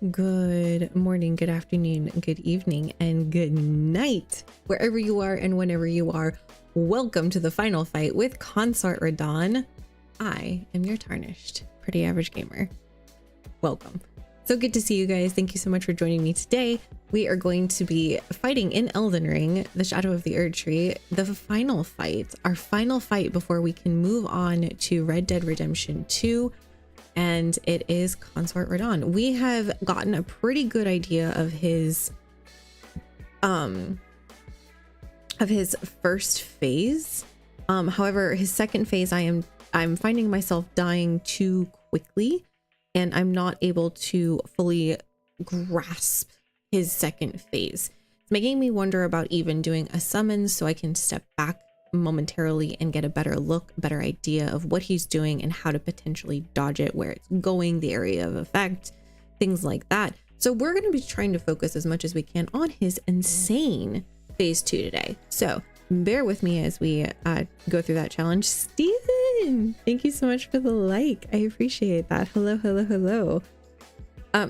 Good morning, good afternoon, good evening, and good night, wherever you are and whenever you are. Welcome to the final fight with Consort Radahn. I am your tarnished, pretty average gamer. Welcome. So good to see you guys. Thank you so much for joining me today. We are going to be fighting in Elden Ring, the Shadow of the Erdtree, the final fight, our final fight before we can move on to Red Dead Redemption 2. And it is Consort Radahn. We have gotten a pretty good idea of his first phase. However, his second phase, I'm finding myself dying too quickly, and I'm not able to fully grasp his second phase. It's making me wonder about even doing a summon so I can step back momentarily and get a better look, better idea of what he's doing and how to potentially dodge it, where it's going, the area of effect, things like that. So we're going to be trying to focus as much as we can on his insane phase 2 today. So bear with me as we go through that challenge. Steven, thank you so much for the like. I appreciate that. Hello, hello, hello.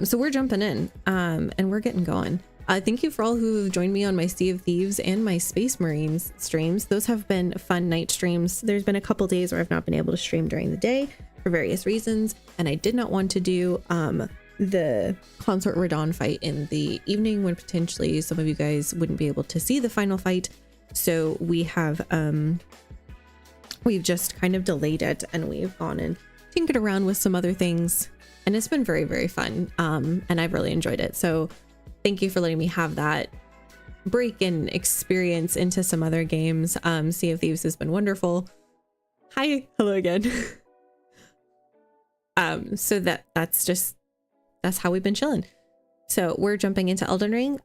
So we're jumping in and we're getting going. Thank you for all who have joined me on my Sea of Thieves and my Space Marines streams. Those have been fun night streams. There's been a couple days where I've not been able to stream during the day for various reasons, and I did not want to do the Consort Radahn fight in the evening when potentially some of you guys wouldn't be able to see the final fight. So we have we've just kind of delayed it, and we've gone and tinkered around with some other things, and it's been very, very fun, and I've really enjoyed it. So thank you for letting me have that break and experience into some other games. Sea of Thieves has been wonderful. Hi, hello again. So that's how we've been chilling. So we're jumping into Elden Ring.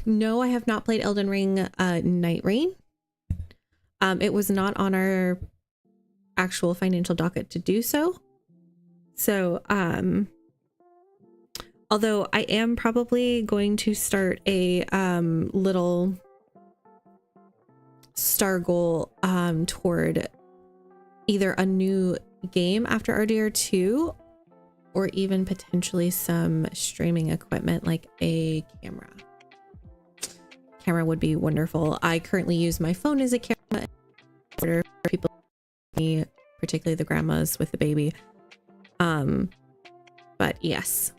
No, I have not played Elden Ring Night Rain. It was not on our actual financial docket to do so. So although I am probably going to start a little star goal toward either a new game after RDR2 or even potentially some streaming equipment like a camera. Camera would be wonderful. I currently use my phone as a camera for people, particularly the grandmas with the baby. But yes.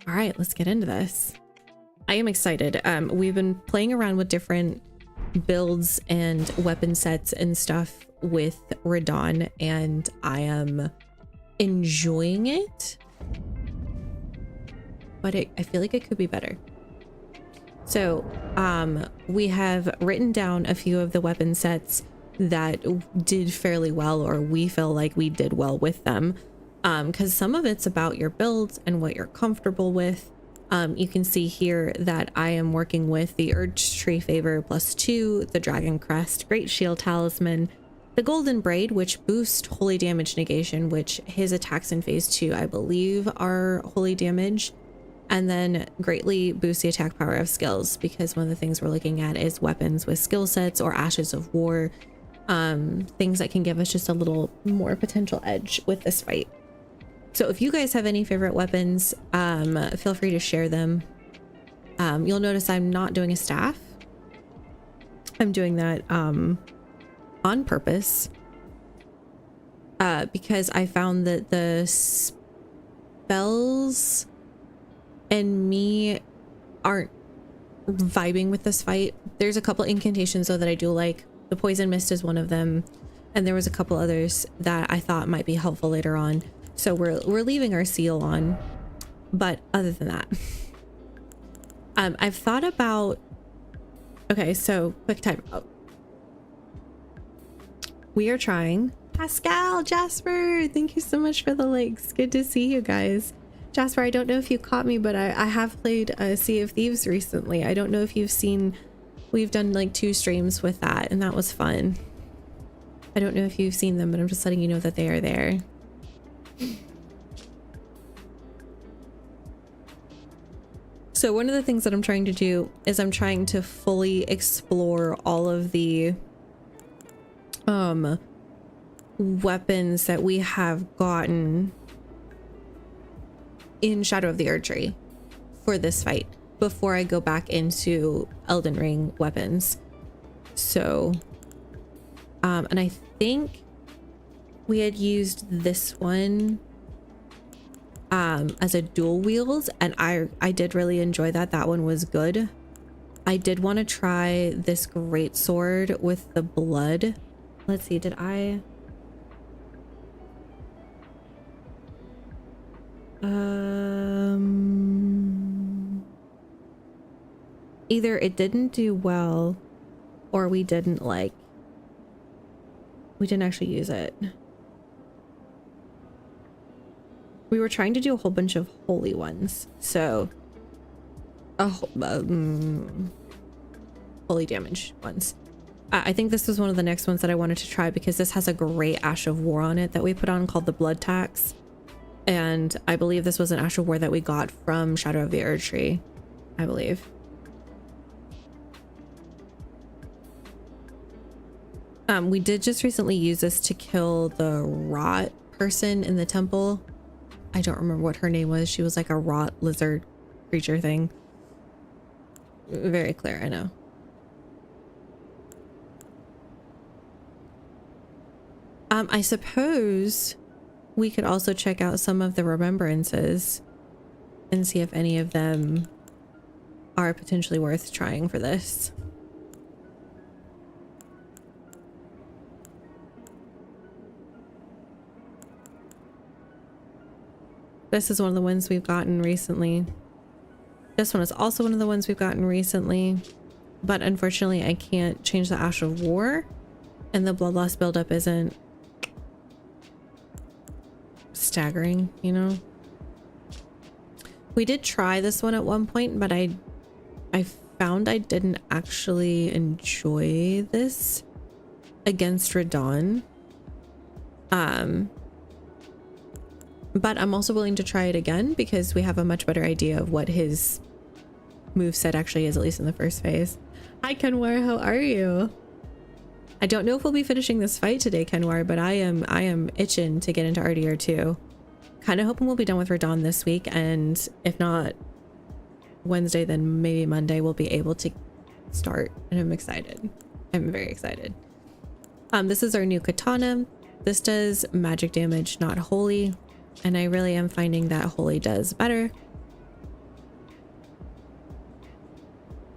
All right, let's get into this. I am excited. We've been playing around with different builds and weapon sets and stuff with Radahn, and I am enjoying it, but I feel like it could be better. So we have written down a few of the weapon sets that did fairly well, or we feel like we did well with them. Because some of it's about your builds and what you're comfortable with. You can see here that I am working with the Erdtree Favor +2, the Dragon Crest, Great Shield Talisman, the Golden Braid, which boost holy damage negation, which his attacks in phase 2, I believe, are holy damage, and then greatly boost the attack power of skills, because one of the things we're looking at is weapons with skill sets or Ashes of War, things that can give us just a little more potential edge with this fight. So if you guys have any favorite weapons, feel free to share them. You'll notice I'm not doing a staff. I'm doing that on purpose because I found that the spells and me aren't vibing with this fight. There's a couple incantations though that I do like. The Poison Mist is one of them, and there was a couple others that I thought might be helpful later on. So we're leaving our seal on, but other than that, I've thought about, okay, so quick time out. We are trying Pascal, Jasper, thank you so much for the likes. Good to see you guys. Jasper, I don't know if you caught me, but I have played Sea of Thieves recently. I don't know if you've seen, we've done like 2 streams with that, and that was fun. I don't know if you've seen them, but I'm just letting you know that they are there. So one of the things that I'm trying to do is I'm trying to fully explore all of the weapons that we have gotten in Shadow of the Erdtree for this fight before I go back into Elden Ring weapons. So, and I think we had used this one as a dual wield, and I did really enjoy that. That one was good. I did want to try this great sword with the blood. Let's see, did I either it didn't do well or we didn't actually use it. We were trying to do a whole bunch of holy ones, so holy damage ones. I think this was one of the next ones that I wanted to try because this has a great Ash of War on it that we put on called the Blood Tax, and I believe this was an Ash of War that we got from Shadow of the Erdtree, I believe. We did just recently use this to kill the rot person in the temple. I don't remember what her name was. She was like a rot lizard creature thing. Very clear, I know. I suppose we could also check out some of the remembrances and see if any of them are potentially worth trying for this. This is one of the ones we've gotten recently. This one is also one of the ones we've gotten recently, but unfortunately I can't change the Ash of War, and the bloodlust buildup isn't staggering, you know? We did try this one at one point, but I found I didn't actually enjoy this against Radahn. But I'm also willing to try it again because we have a much better idea of what his moveset actually is, at least in the first phase. Hi Kenwar, how are you? I don't know if we'll be finishing this fight today, Kenwar, but I am itching to get into RDR2. Kind of hoping we'll be done with Radahn this week, and if not Wednesday, then maybe Monday we'll be able to start, and I'm excited. I'm very excited. This is our new katana. This does magic damage, not holy, and I really am finding that holy does better.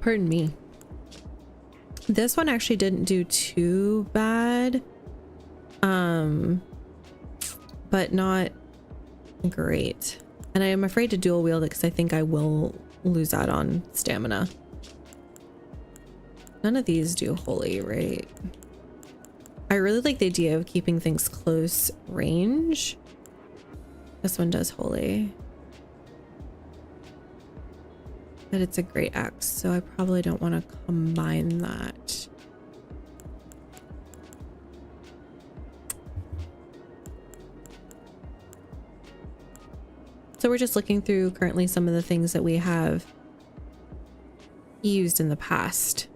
Pardon me. This one actually didn't do too bad, but not great. And I am afraid to dual wield it because I think I will lose out on stamina. None of these do holy, right? I really like the idea of keeping things close range. This one does holy, but it's a great axe, so I probably don't want to combine that. So we're just looking through currently some of the things that we have used in the past,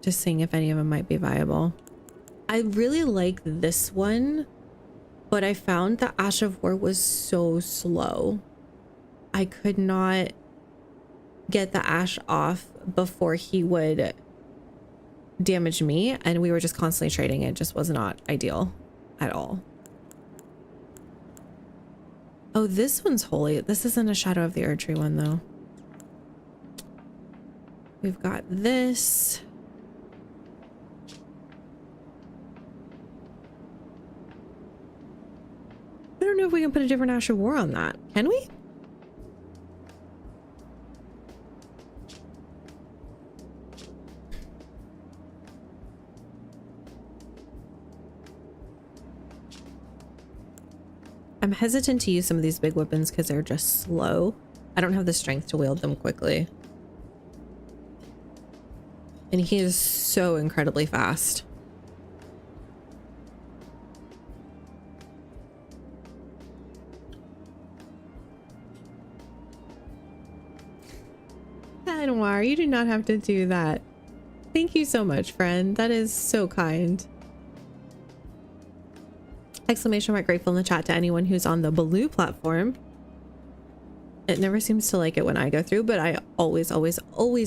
just seeing if any of them might be viable. I really like this one, but I found the Ash of War was so slow. I could not get the ash off before he would damage me, and we were just constantly trading. It just was not ideal at all. Oh, this one's holy. This isn't a Shadow of the Erdtree one though. We've got this. I don't know if we can put a different Ash of War on that. Can we? I'm hesitant to use some of these big weapons because they're just slow. I don't have the strength to wield them quickly. And he is so incredibly fast. Anwar, you do not have to do that. Thank you so much, friend. That is so kind. Exclamation mark grateful in the chat to anyone who's on the blue platform. It never seems to like it when I go through, but I always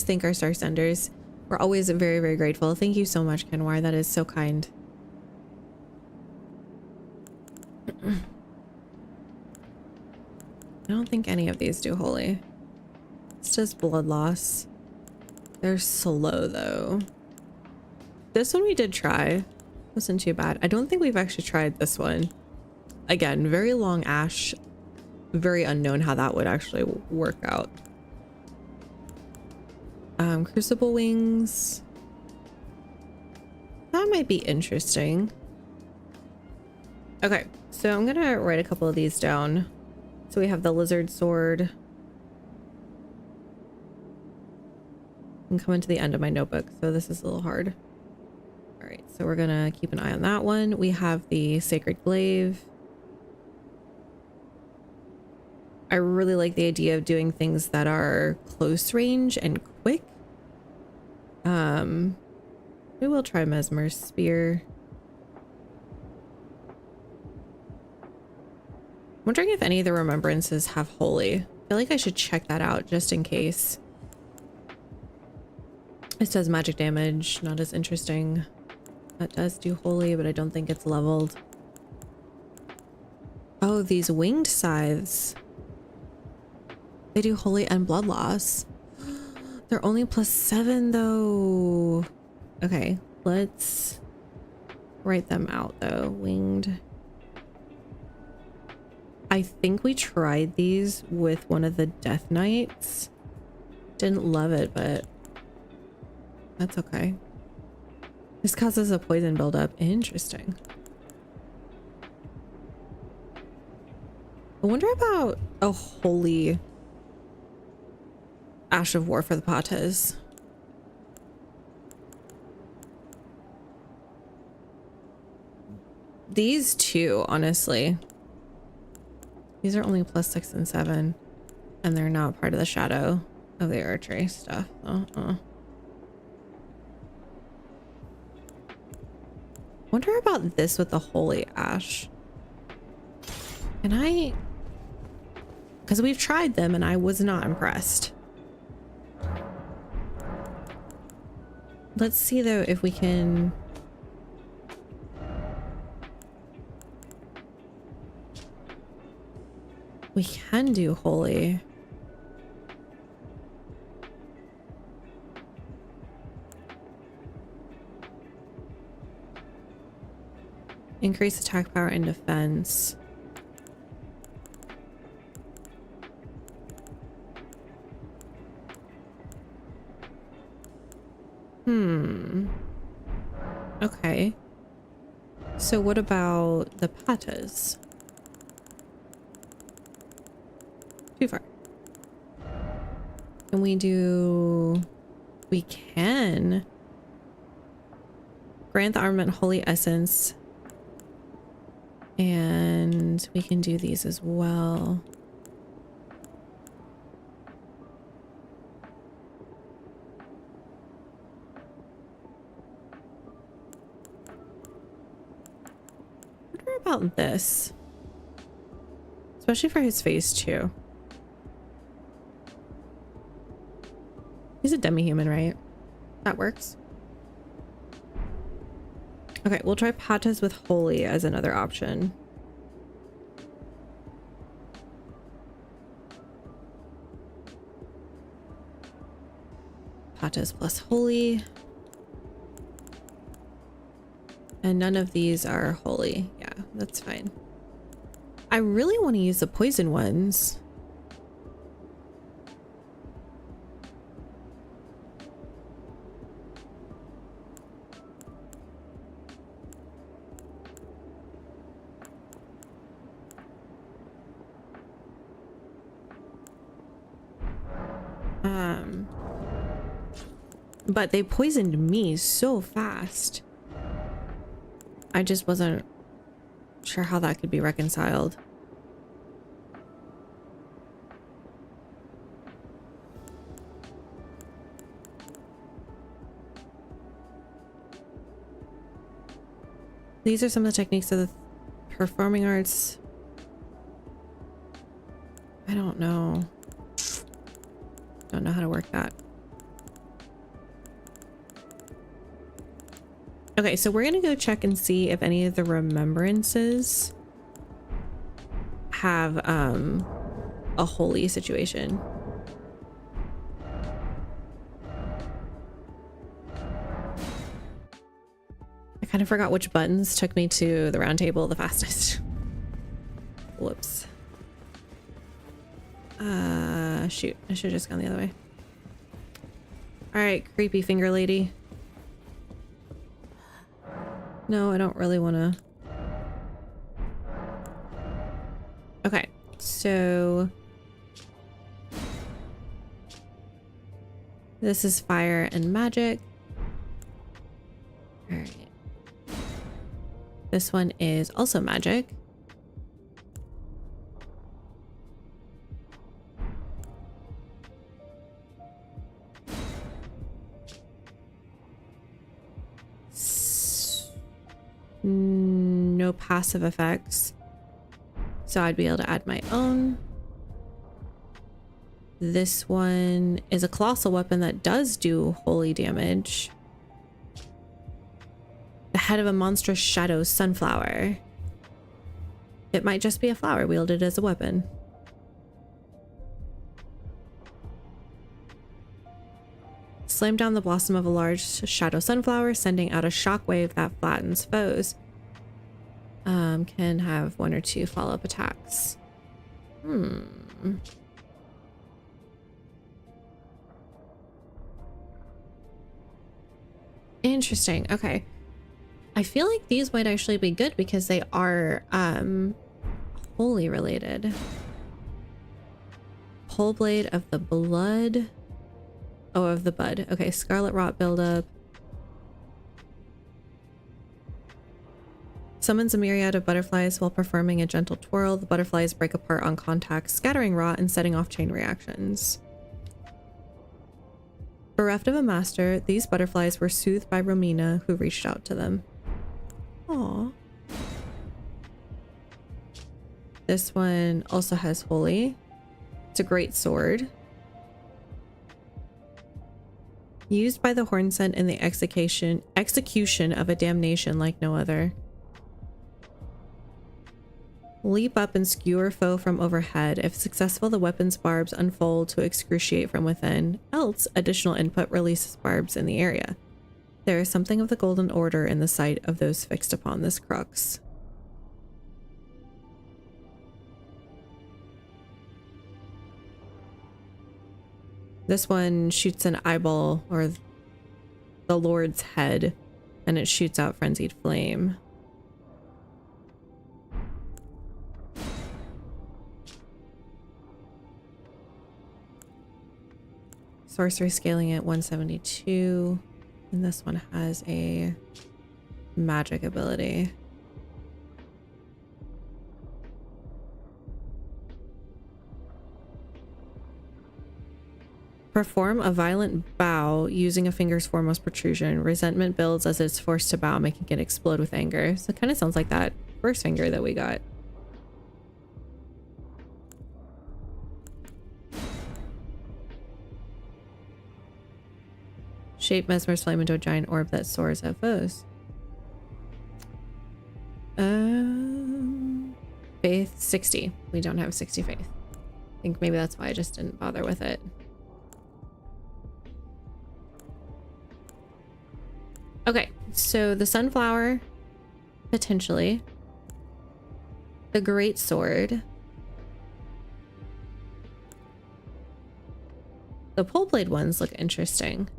thank our star senders. We're always very, very grateful. Thank you so much, Kenwar. That is so kind. I don't think any of these do holy. It's just blood loss. They're slow though. This one we did try. Wasn't too bad. I don't think we've actually tried this one. Again, very long ash. Very unknown how that would actually work out. Crucible wings. That might be interesting. Okay, so I'm gonna write a couple of these down. So we have the lizard sword. I'm coming to the end of my notebook, so this is a little hard. All right, so we're gonna keep an eye on that one. We have the sacred glaive. I really like the idea of doing things that are close range and quick. We will try Mesmer Spear. Wondering if any of the remembrances have holy. I feel like I should check that out just in case. This does magic damage, not as interesting. That does do holy, but I don't think it's leveled. Oh, these winged scythes. They do holy and blood loss. They're only +7 though. Okay, let's write them out though. Winged. I think we tried these with one of the Death Knights. Didn't love it, but that's okay. This causes a poison buildup. Interesting. I wonder about a holy Ash of War for the Patas. These two, honestly. These are only +6 and 7, and they're not part of the shadow of the archery stuff. Wonder about this with the holy ash. Can I? Because we've tried them and I was not impressed. Let's see though if we can. We can do holy. Increase attack power and defense. Okay. So what about the patas? Too far. Can we do... We can. Grant the armament holy essence. And we can do these as well. What about this? Especially for his face too. He's a demi-human, right? That works. Okay, we'll try patas with holy as another option. Patas plus holy. And none of these are holy. Yeah, that's fine. I really want to use the poison ones. But they poisoned me so fast. I just wasn't sure how that could be reconciled. These are some of the techniques of the Performing arts. I don't know. Don't know how to work that. Okay, so we're gonna go check and see if any of the remembrances have a holy situation. I kind of forgot which buttons took me to the round table the fastest. Whoops. Shoot, I should have just gone the other way. All right, creepy finger lady. No, I don't really want to. Okay, so this is fire and magic. All right. This one is also magic. No passive effects. So I'd be able to add my own. This one is a colossal weapon that does do holy damage. The head of a monstrous shadow sunflower. It might just be a flower wielded as a weapon. Slam down the blossom of a large shadow sunflower, sending out a shockwave that flattens foes. Can have 1 or 2 follow-up attacks. Interesting. Okay. I feel like these might actually be good because they are holy related. Pole blade of the blood. Oh, of the bud. Okay, scarlet rot buildup. Summons a myriad of butterflies while performing a gentle twirl. The butterflies break apart on contact, scattering rot and setting off chain reactions. Bereft of a master, these butterflies were soothed by Romina, who reached out to them. Aww. This one also has holy. It's a great sword. Used by the Hornsent in the execution of a damnation like no other. Leap up and skewer foe from overhead. If successful, the weapon's barbs unfold to excruciate from within. Else, additional input releases barbs in the area. There is something of the golden order in the sight of those fixed upon this crux. This one shoots an eyeball or the Lord's head, and it shoots out frenzied flame. Sorcery scaling at 172, and this one has a magic ability. Perform a violent bow using a finger's foremost protrusion. Resentment builds as it's forced to bow, making it explode with anger. So it kind of sounds like that first finger that we got. Shape mesmers flame into a giant orb that soars at foes. Faith 60. We don't have 60 faith. I think maybe that's why I just didn't bother with it. Okay, so the sunflower, potentially. The great sword. The pole blade ones look interesting.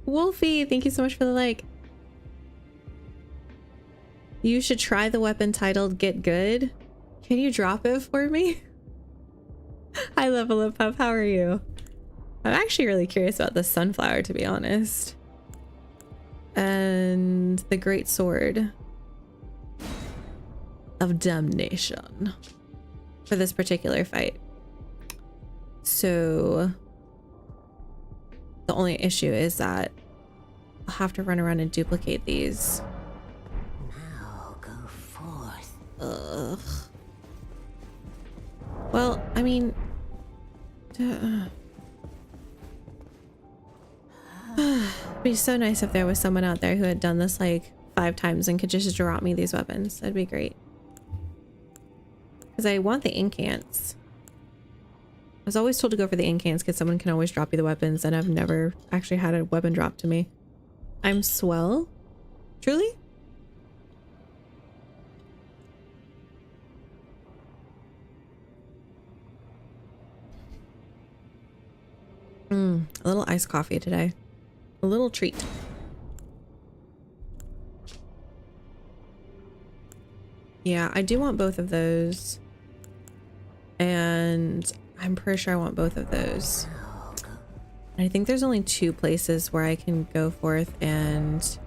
Wolfie, thank you so much for the like. You should try the weapon titled Get Good. Can you drop it for me? Hi, Level Up Pup. How are you? I'm actually really curious about the sunflower, to be honest. And the great sword of damnation for this particular fight. So the only issue is that I'll have to run around and duplicate these. Now go forth. Ugh. Well, I mean, it'd be so nice if there was someone out there who had done this like 5 times and could just drop me these weapons. That'd be great. Because I want the incants. I was always told to go for the incants because someone can always drop you the weapons, and I've never actually had a weapon dropped to me. I'm swell? Truly? A little iced coffee today. A little treat. Yeah, I do want both of those. And I'm pretty sure I want both of those. I think there's only 2 places where I can go forth, and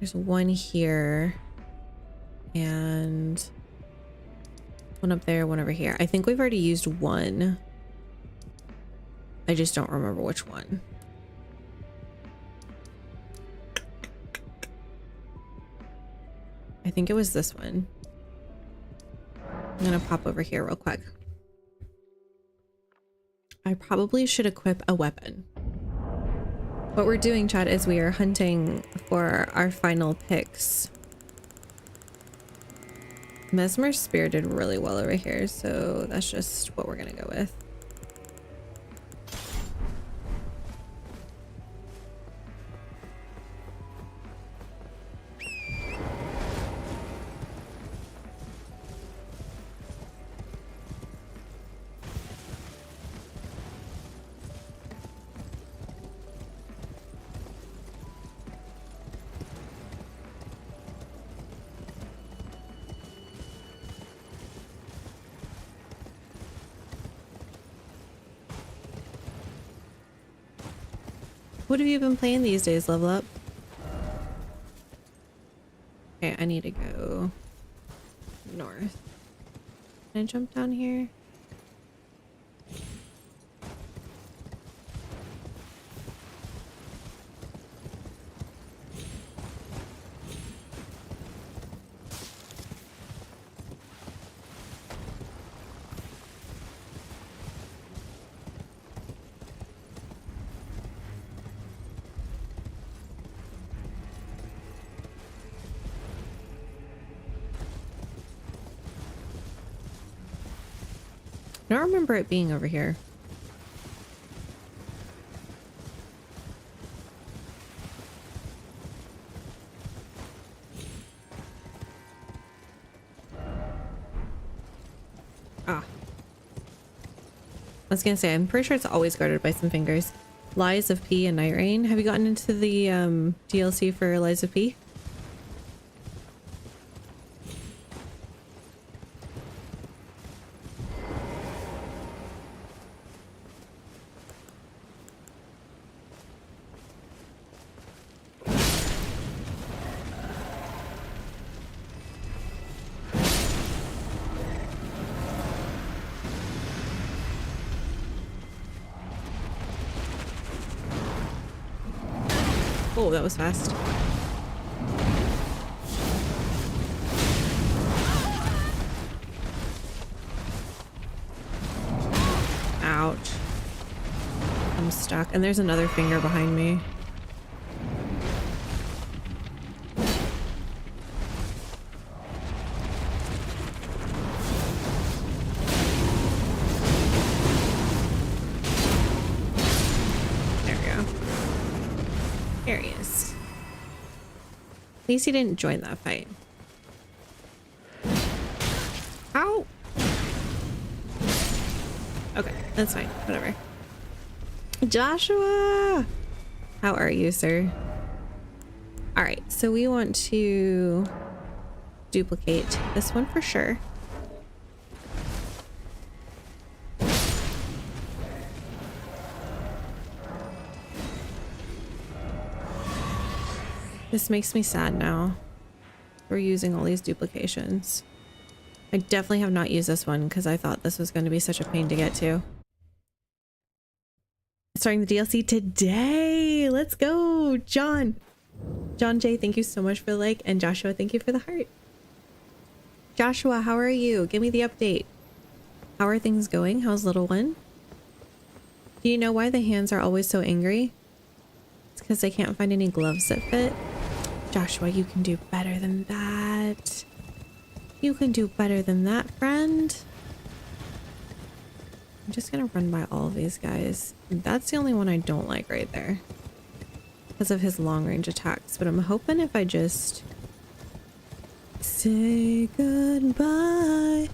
there's one here and one up there, one over here. I think we've already used one. I just don't remember which one. I think it was this one. I'm gonna pop over here real quick. I probably should equip a weapon. What we're doing, chat, is we are hunting for our final picks. Mesmer Spear did really well over here, so that's just what we're gonna go with. What have you been playing these days, Level Up? Okay, I need to go north. Can I jump down here? I don't remember it being over here. Ah. I was gonna say, I'm pretty sure it's always guarded by some fingers. Lies of P and Night Rain. Have you gotten into the DLC for Lies of P? Oh, that was fast. Ouch. I'm stuck. And there's another finger behind me. There he is. At least he didn't join that fight. Ow! Okay, that's fine. Whatever. Joshua! How are you, sir? Alright, so we want to duplicate this one for sure. This makes me sad now. We're using all these duplications. I definitely have not used this one because I thought this was going to be such a pain to get to. Starting the DLC today. Let's go, John. John J, thank you so much for the like, and Joshua, thank you for the heart. Joshua, how are you? Give me the update. How are things going? How's little one? Do you know why the hands are always so angry? It's because they can't find any gloves that fit. Joshua, you can do better than that. You can do better than that, friend. I'm just gonna run by all of these guys. That's the only one I don't like right there because of his long range attacks, but I'm hoping if I just say goodbye,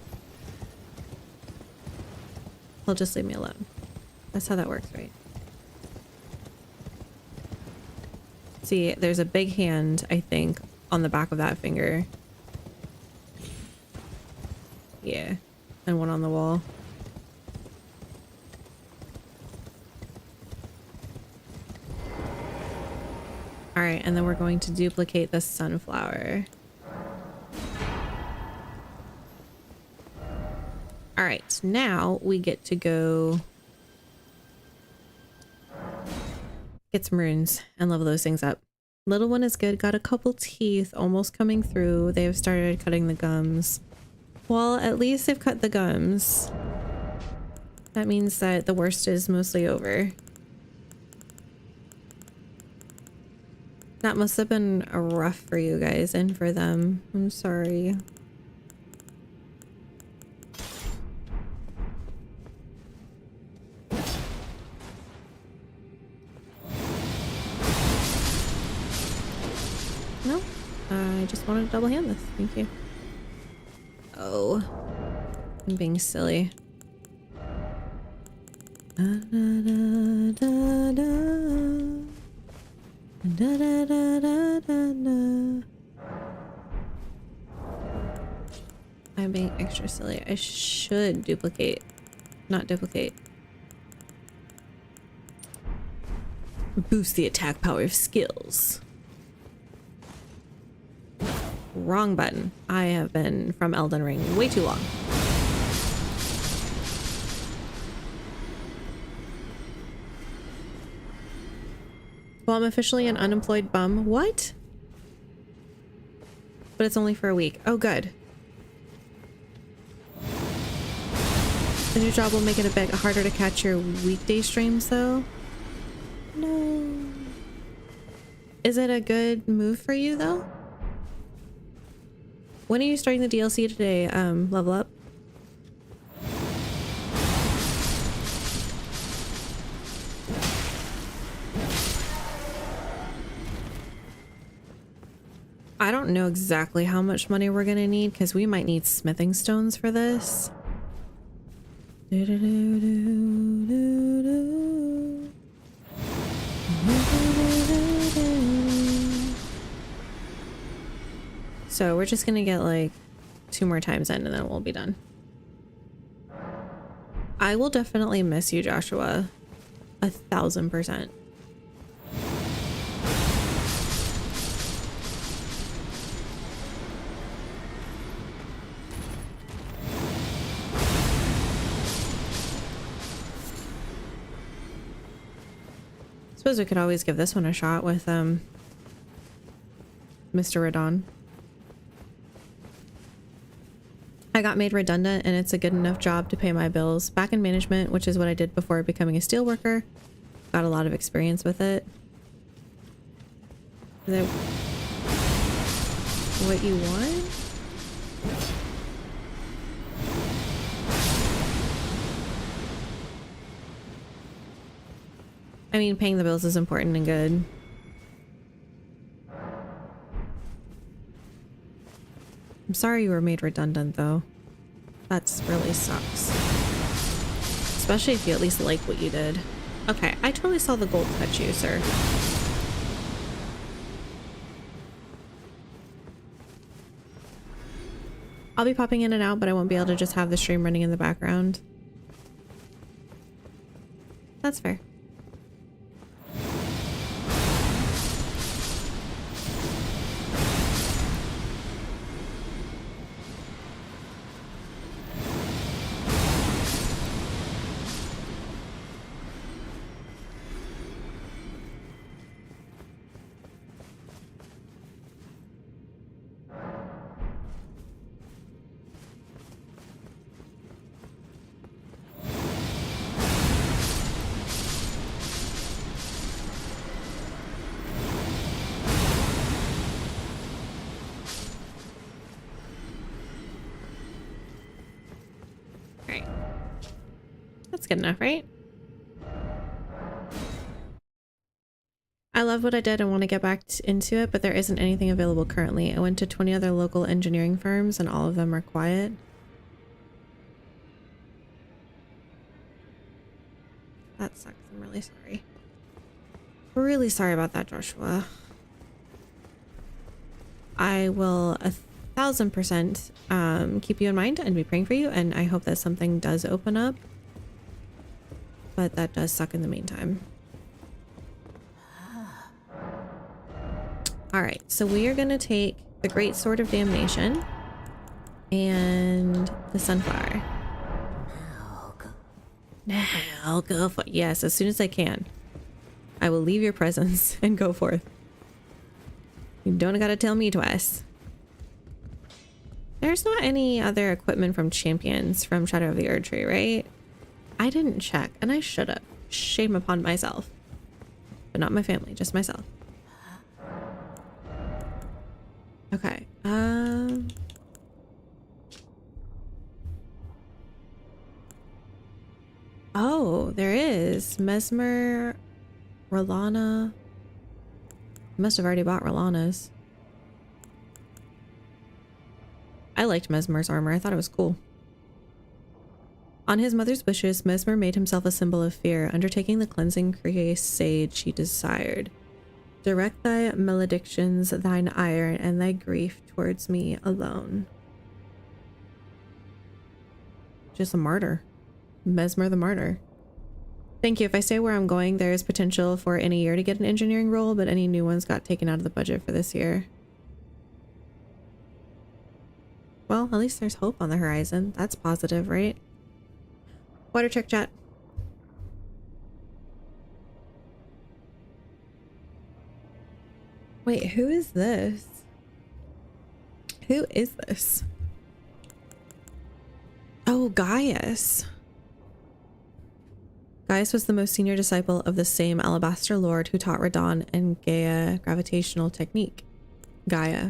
he'll just leave me alone. That's how that works, right? See, there's a big hand, I think, on the back of that finger. Yeah, and one on the wall. All right, and then we're going to duplicate the sunflower. All right, now we get to go get some runes and level those things up. Little one is good. Got a couple teeth almost coming through. They have started cutting the gums. Well, at least they've cut the gums. That means that the worst is mostly over. That must have been rough for you guys and for them. I'm sorry. No, I just wanted to double hand this. Thank you. Oh, I'm being silly. Da, da, da, da, da. Da, da, da, da, da, da. I'm being extra silly. I should duplicate, not duplicate. Boost the attack power of skills. Wrong button. I have been from Elden Ring way too long. Well, I'm officially an unemployed bum. What? But it's only for a week. Oh, good. The new job will make it a bit harder to catch your weekday streams, though. No. Is it a good move for you, though? When are you starting the DLC today, Level Up? I don't know exactly how much money we're gonna need because we might need smithing stones for this. So we're just gonna get like 2 more times in and then we'll be done. I will definitely miss you, Joshua. 1000%. Suppose we could always give this one a shot with Mr. Radahn. I got made redundant and it's a good enough job to pay my bills. Back in management, which is what I did before becoming a steelworker. Got a lot of experience with it. Is that what you want? I mean, paying the bills is important and good. I'm sorry you were made redundant, though. That's really sucks. Especially if you at least like what you did. Okay, I totally saw the gold touch you, sir. I'll be popping in and out, but I won't be able to just have the stream running in the background. That's fair. That's good enough, right? I love what I did and want to get back into it, but there isn't anything available currently. I went to 20 other local engineering firms and all of them are quiet. That sucks. I'm really sorry. Really sorry about that, Joshua. I will 1000% keep you in mind and be praying for you, and I hope that something does open up. But that does suck in the meantime. Alright, so we are going to take the Great Sword of Damnation and the Sunflower. Now I'll go for it. Yes, as soon as I can. I will leave your presence and go forth. You don't gotta tell me twice. There's not any other equipment from champions from Shadow of the Erd Tree, right? I didn't check, and I should have. Shame upon myself. But not my family, just myself. Okay, oh, there is. Mesmer, Rolana. Must have already bought Rolana's. I liked Mesmer's armor. I thought it was cool. On his mother's wishes, Mesmer made himself a symbol of fear, undertaking the cleansing crusade she desired. Direct thy maledictions, thine ire, and thy grief towards me alone. Just a martyr. Mesmer the martyr. Thank you. If I stay where I'm going, there is potential for in a year to get an engineering role, but any new ones got taken out of the budget for this year. Well, at least there's hope on the horizon. That's positive, right? Water check, chat. Wait, who is this? Who is this? Oh, Gaius. Gaius was the most senior disciple of the same Alabaster Lord who taught Radahn and Gaia gravitational technique. Gaia.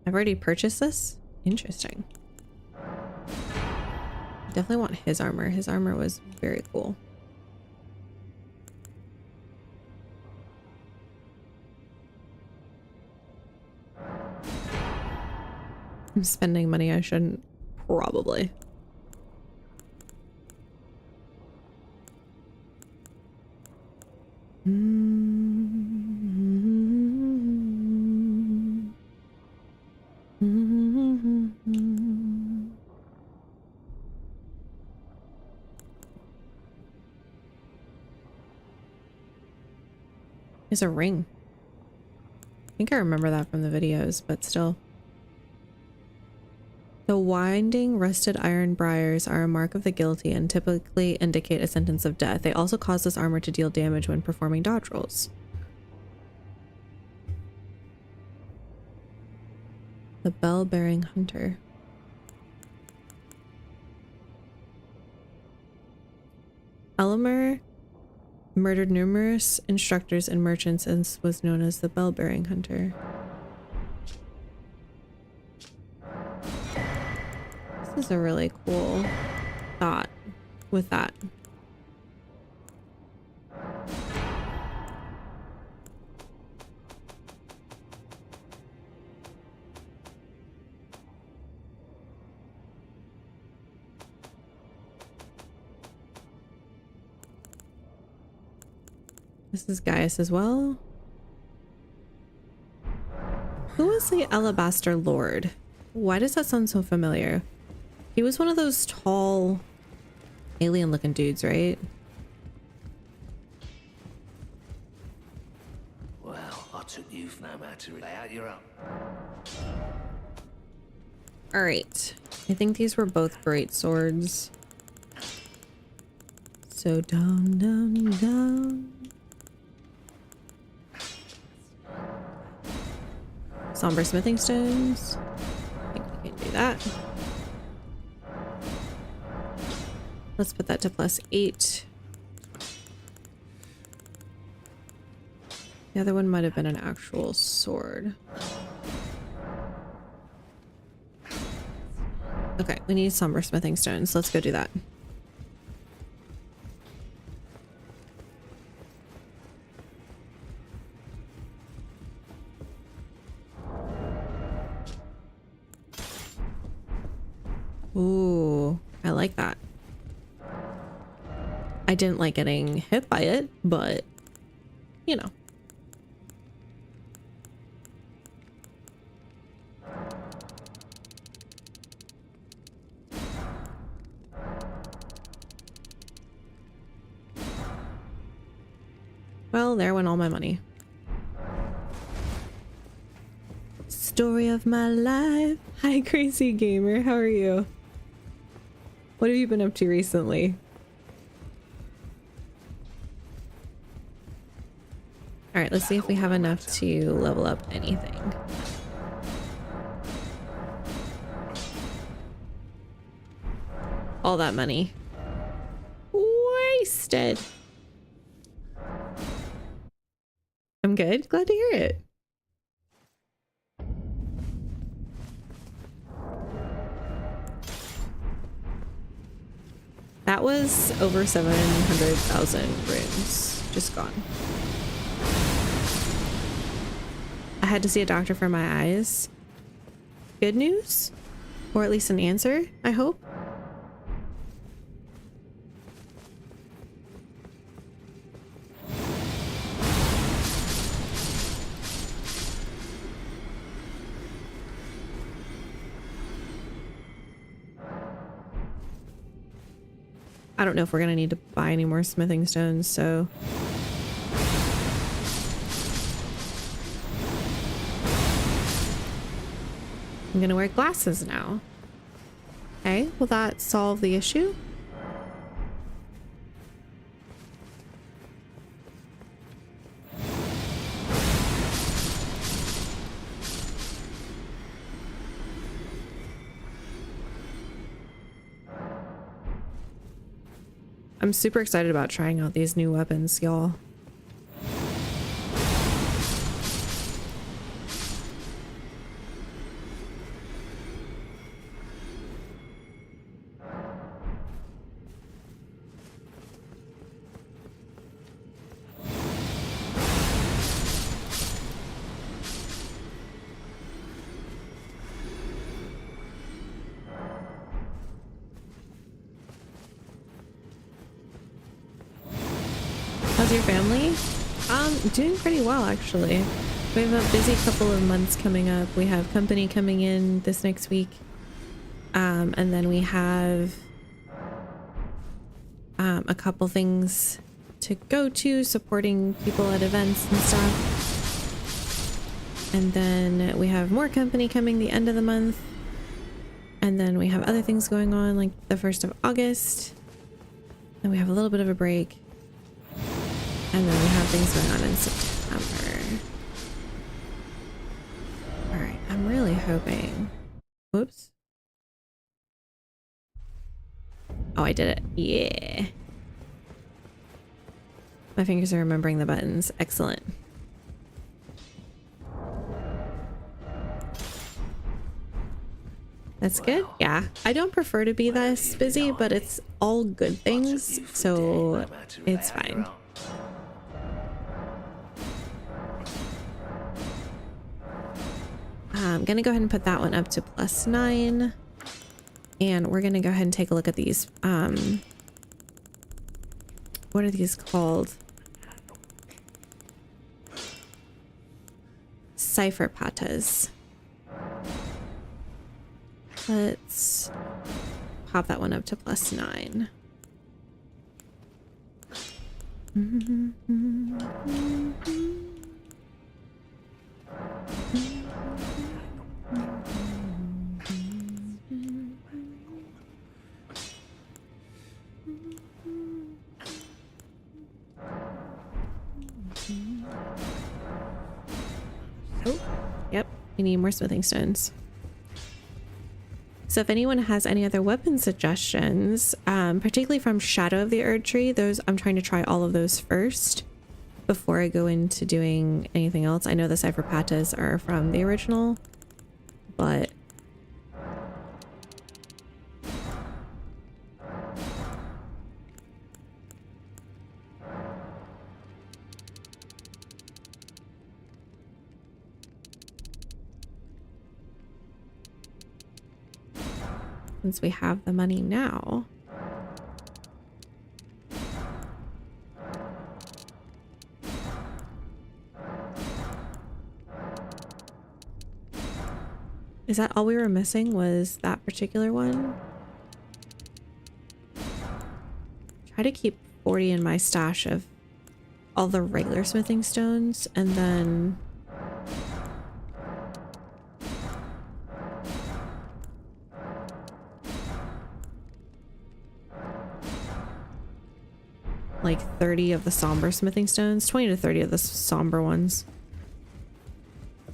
I've already purchased this? Interesting. Definitely want his armor. His armor was very cool. I'm spending money I shouldn't. Probably. There's a ring. I think I remember that from the videos, but still. The winding rusted iron briars are a mark of the guilty and typically indicate a sentence of death. They also cause this armor to deal damage when performing dodge rolls. The bell-bearing hunter. Elmer murdered numerous instructors and merchants and was known as the bell-bearing hunter. This is a really cool thought with that. This is Gaius as well. Who is the Alabaster Lord? Why does that sound so familiar? He was one of those tall, alien-looking dudes, right? Well, I took you for no matter. Lay out your up. All right. I think these were both great swords. So down, down, down. Somber smithing stones. I think we can do that. Let's put that to +8. The other one might have been an actual sword. Okay, we need somber smithing stones. Let's go do that. Ooh, I like that. I didn't like getting hit by it, but you know. Well, there went all my money. Story of my life. Hi, Crazy Gamer. How are you? What have you been up to recently? All right, let's see if we have enough to level up anything. All that money. Wasted. I'm good. Glad to hear it. That was over 700,000 runes just gone. I had to see a doctor for my eyes. Good news? Or at least an answer, I hope. I don't know if we're gonna need to buy any more smithing stones, so I'm gonna wear glasses now. Okay, will that solve the issue? I'm super excited about trying out these new weapons, y'all. How's your family? Doing pretty well, actually. We have a busy couple of months coming up. We have company coming in this next week. And then we have a couple things to go to, supporting people at events and stuff. And then we have more company coming the end of the month. And then we have other things going on, like the 1st of August. Then we have a little bit of a break. And then we have things going on in September. All right, I'm really hoping. Whoops. Oh, I did it. Yeah. My fingers are remembering the buttons. Excellent. That's good. Yeah. I don't prefer to be this busy, but it's all good things, so it's fine. I'm gonna go ahead and put that one up to +9, and we're gonna go ahead and take a look at these. What are these called? Cipher patas. Let's pop that one up to +9. Oh, yep, we need more smithing stones. So if anyone has any other weapon suggestions, particularly from Shadow of the Erd Tree, those I'm trying to try all of those first. before I go into doing anything else. I know the cipher patas are from the original, but since we have the money now, is that all we were missing, was that particular one? Try to keep 40 in my stash of all the regular smithing stones, and then like 30 of the somber smithing stones, 20 to 30 of the somber ones.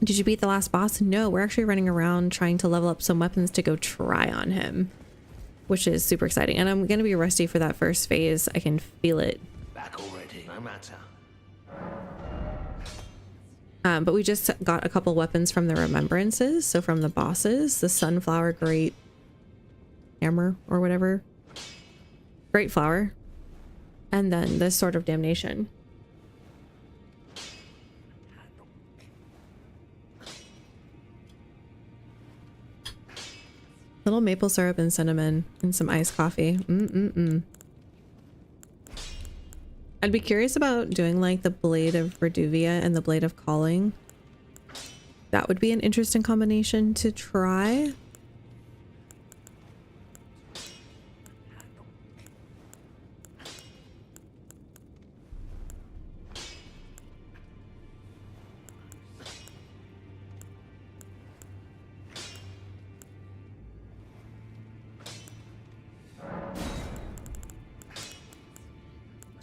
Did you beat the last boss? No, we're actually running around trying to level up some weapons to go try on him, which is super exciting. And I'm going to be rusty for that first phase. I can feel it. Back already, no matter. But we just got a couple weapons from the remembrances. So from the bosses, the sunflower great hammer or whatever. Great flower. And then this sword of damnation. Little maple syrup and cinnamon and some iced coffee. I'd be curious about doing like the Blade of Reduvia and the Blade of Calling. That would be an interesting combination to try.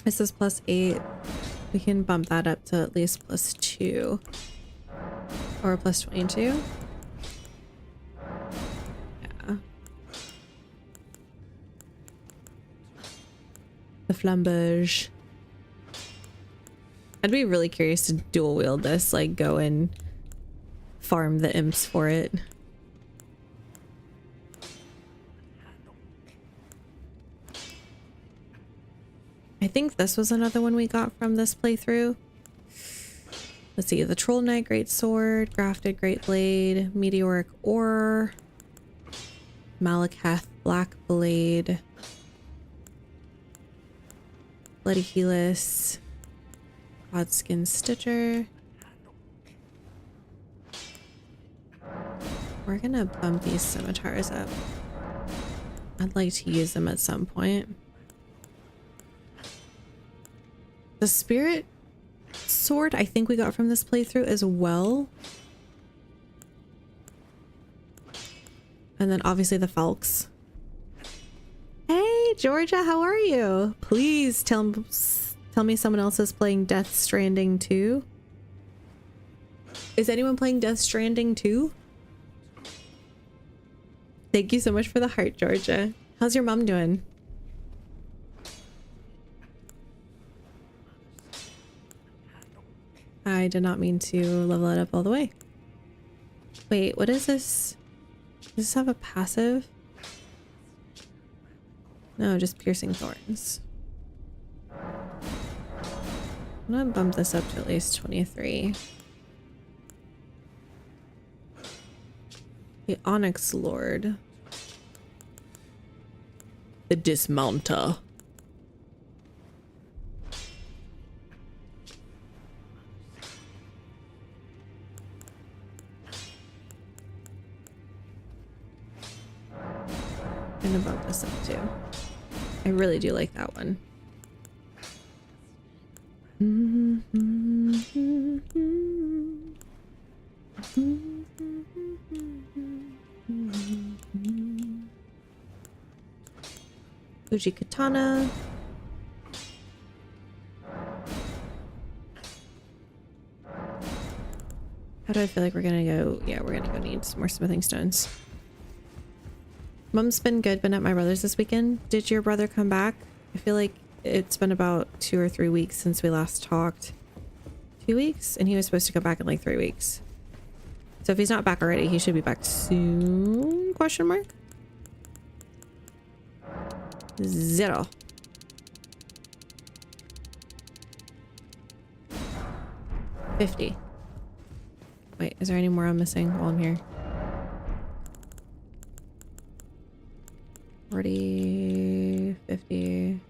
This is +8. We can bump that up to at least +2 or +22. Yeah. The flambage. I'd be really curious to dual wield this, like go and farm the imps for it. I think this was another one we got from this playthrough. Let's see, the Troll Knight Great Sword, Grafted Great Blade, Meteoric Ore, Malekith Black Blade, Bloody Helix, Godskin Stitcher. We're gonna bump these scimitars up. I'd like to use them at some point. The Spirit Sword I think we got from this playthrough as well. And then obviously the Falx. Hey Georgia, how are you? Please tell me someone else is playing Death Stranding 2. Is anyone playing Death Stranding 2? Thank you so much for the heart, Georgia. How's your mom doing? I did not mean to level it up all the way. Wait, what is this? Does this have a passive? No, just piercing thorns. I'm gonna bump this up to at least 23. The Onyx Lord. The Dismounter. I'm gonna bump this up too. I really do like that one. Fuji Katana. How do I feel like we're gonna go? Yeah, we're gonna go need some more smithing stones. Mom's been good, been at my brother's this weekend. Did your brother come back? I feel like it's been about 2 or 3 weeks since we last talked. 2 weeks, and he was supposed to go back in like 3 weeks. So if he's not back already, he should be back soon? Question mark? 0. $50. Wait, is there any more I'm missing while I'm here? 40, 50.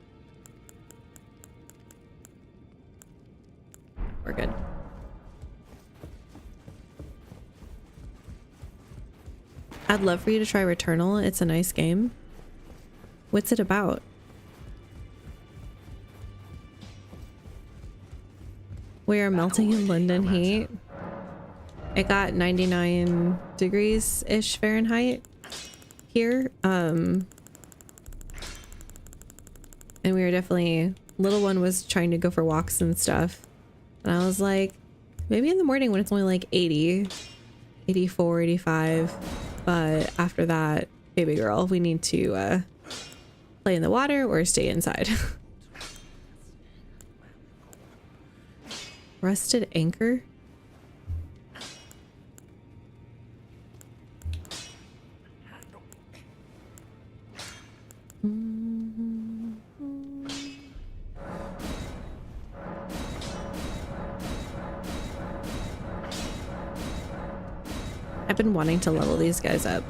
We're good. I'd love for you to try Returnal. It's a nice game. What's it about? We are melting in London heat. It got 99 degrees-ish Fahrenheit here. And we were definitely... Little one was trying to go for walks and stuff. And I was like, maybe in the morning when it's only like 80, 84, 85. But after that, baby girl, we need to play in the water or stay inside. Rusted anchor? I've been wanting to level these guys up.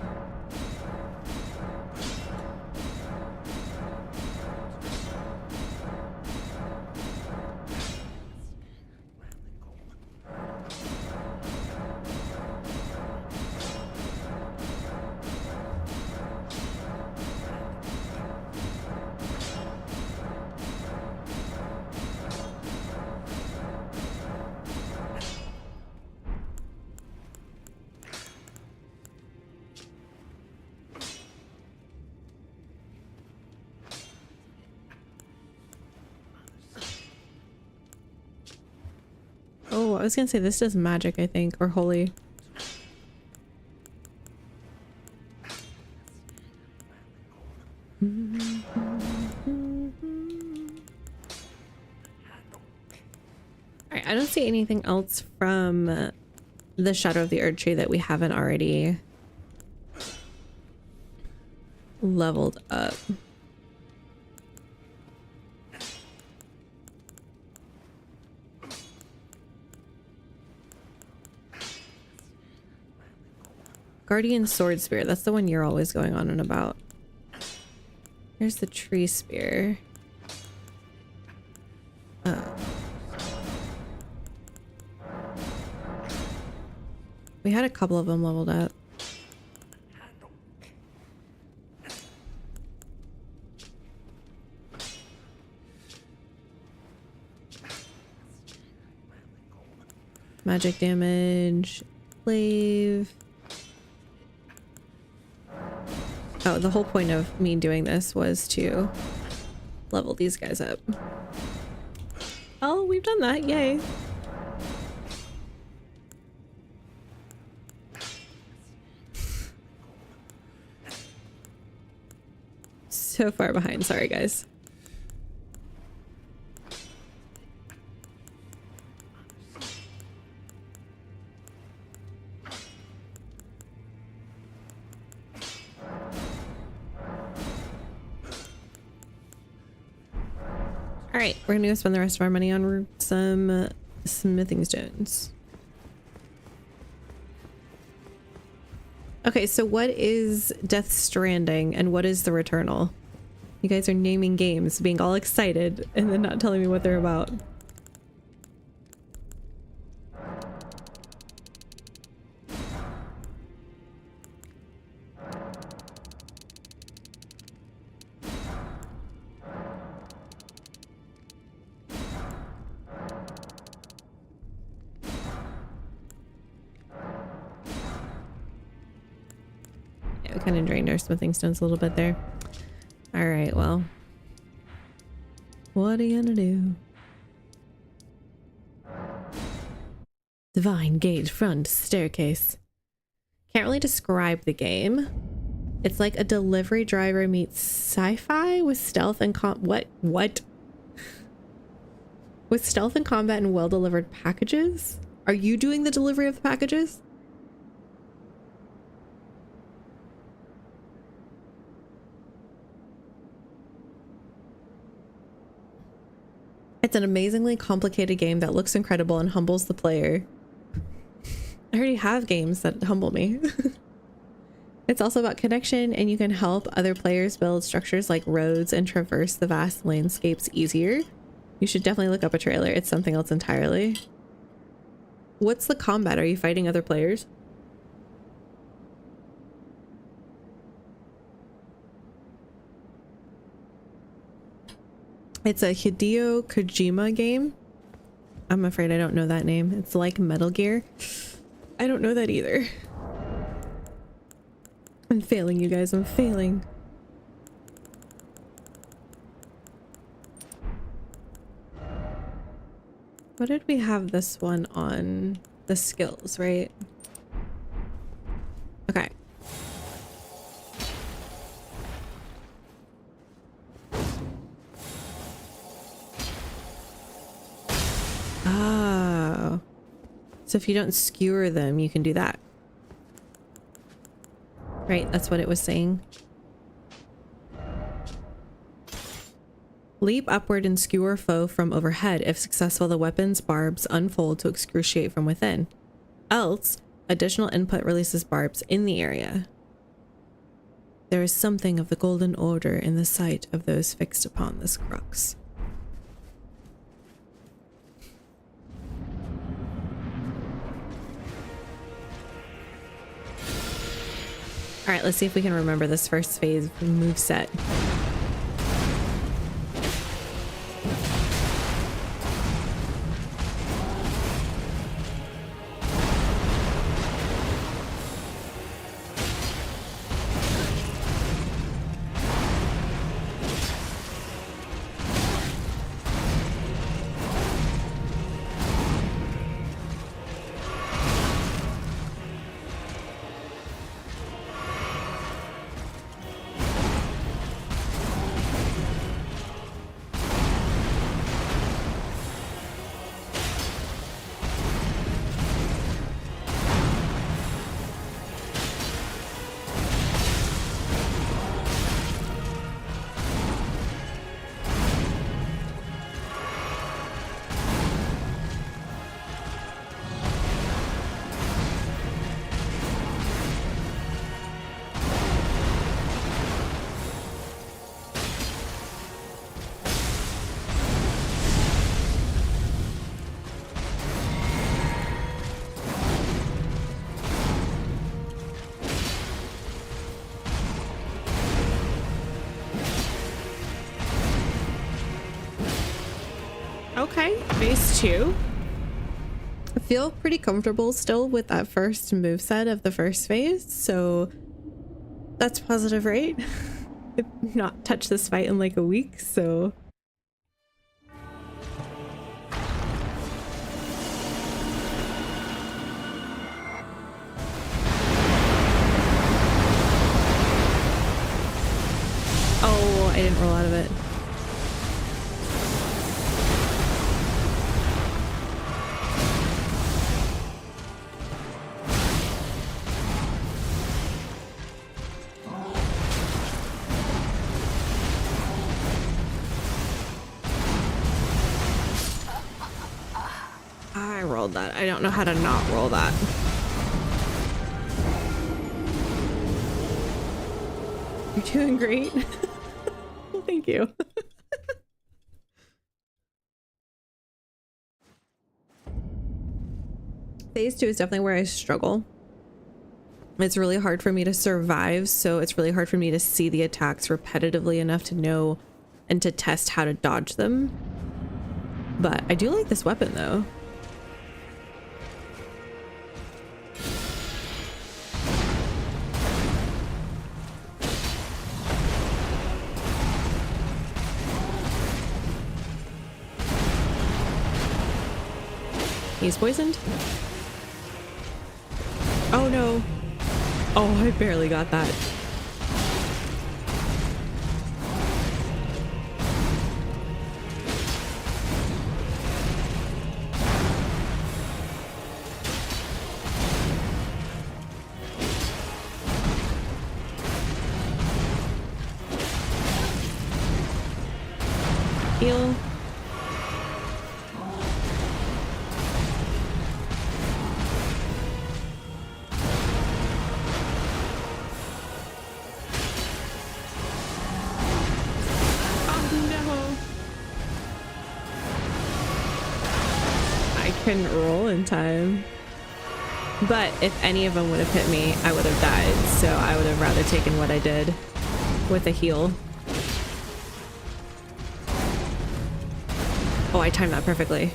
Oh, I was gonna say this does magic, I think, or holy. Alright, I don't see anything else from the Shadow of the Erd Tree that we haven't already leveled up. Guardian Sword Spear. That's the one you're always going on and about. Here's the Tree Spear. We had a couple of them leveled up. Magic damage. Glaive. Oh, the whole point of me doing this was to level these guys up. Oh, we've done that. Yay. So far behind. Sorry, guys. Alright, we're gonna go spend the rest of our money on some smithing stones. Okay, so what is Death Stranding and what is the Returnal? You guys are naming games, being all excited, and then not telling me what they're about. We kind of drained our smithing stones a little bit there. All right, well, what are you gonna do? Divine Gate front staircase. Can't really describe the game. It's like a delivery driver meets sci-fi with stealth and what? What With stealth and combat and well-delivered packages? Are you doing the delivery of the packages? It's an amazingly complicated game that looks incredible and humbles the player. I already have games that humble me. It's also about connection, and you can help other players build structures like roads and traverse the vast landscapes easier. You should definitely look up a trailer. It's something else entirely. What's the combat? Are you fighting other players? It's a Hideo Kojima game. I'm afraid I don't know that name. It's like Metal Gear. I don't know that either. I'm failing, you guys. I'm failing. What did we have this one on? The skills, right? Okay. Oh. So if you don't skewer them, you can do that. Right, that's what it was saying. Leap upward and skewer foe from overhead. If successful, the weapon's barbs unfold to excruciate from within. Else, additional input releases barbs in the area. There is something of the golden order in the sight of those fixed upon this crux. All right, let's see if we can remember this first phase move set. Okay, phase 2. I feel pretty comfortable still with that first moveset of the first phase, so that's positive, right? I've not touched this fight in like a week, so... Oh, I didn't roll out of it. I rolled that. I don't know how to not roll that. You're doing great. Well, thank you. Phase 2 is definitely where I struggle. It's really hard for me to survive, so it's really hard for me to see the attacks repetitively enough to know and to test how to dodge them. But I do like this weapon though. He's poisoned. Oh no. Oh, I barely got that. heal. Couldn't roll in time, but if any of them would have hit me, I would have died, so I would have rather taken what I did with a heal. Oh, I timed that perfectly.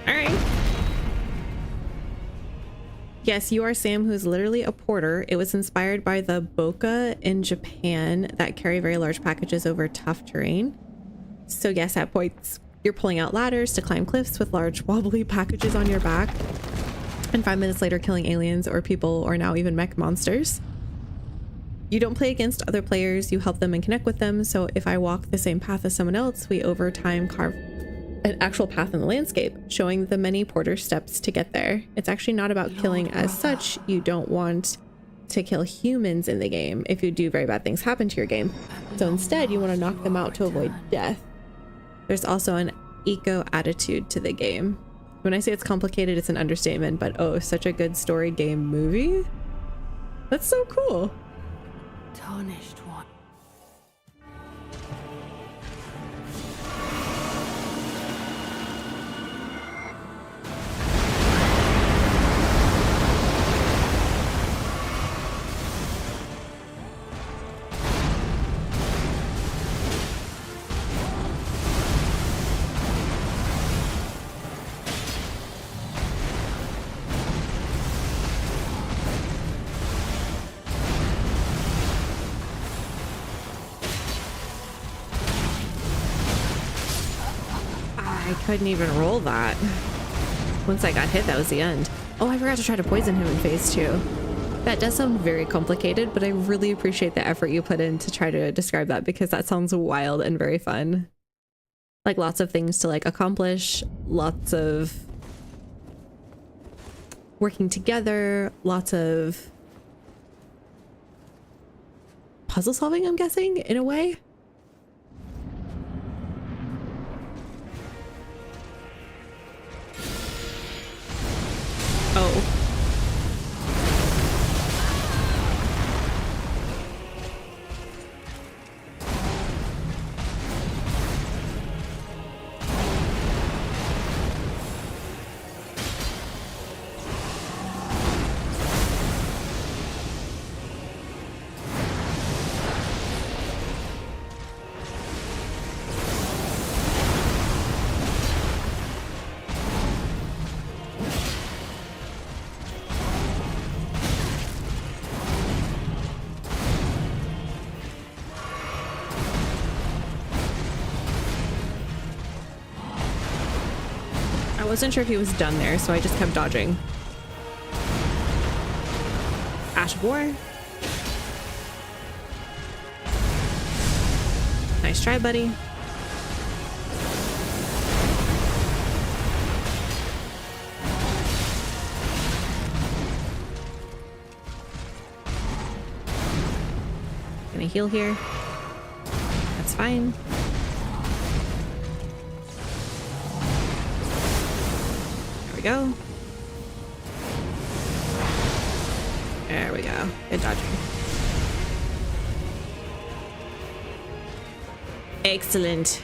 All right. Yes, you are Sam, who's literally a porter. It was inspired by the boka in Japan that carry very large packages over tough terrain. So yes, at points, you're pulling out ladders to climb cliffs with large wobbly packages on your back. And 5 minutes later, killing aliens or people or now even mech monsters. You don't play against other players, you help them and connect with them. So if I walk the same path as someone else, we over time carve an actual path in the landscape, showing the many porter steps to get there. It's actually not about killing as such. You don't want to kill humans in the game. If you do, very bad things happen to your game. So instead, you want to knock them out to avoid death. There's also an eco attitude to the game. When I say it's complicated, it's an understatement, but oh, such a good story game movie. That's so cool. Tarnished one. I couldn't even roll that. Once I got hit, that was the end. Oh, I forgot to try to poison him in phase 2. That does sound very complicated, but I really appreciate the effort you put in to try to describe that, because that sounds wild and very fun. Like lots of things to like accomplish, lots of working together, lots of puzzle solving, I'm guessing, in a way. Oh. I wasn't sure if he was done there, so I just kept dodging. Ash of War. Nice try, buddy. Gonna heal here. That's fine. Go. There we go. Good dodging. Excellent.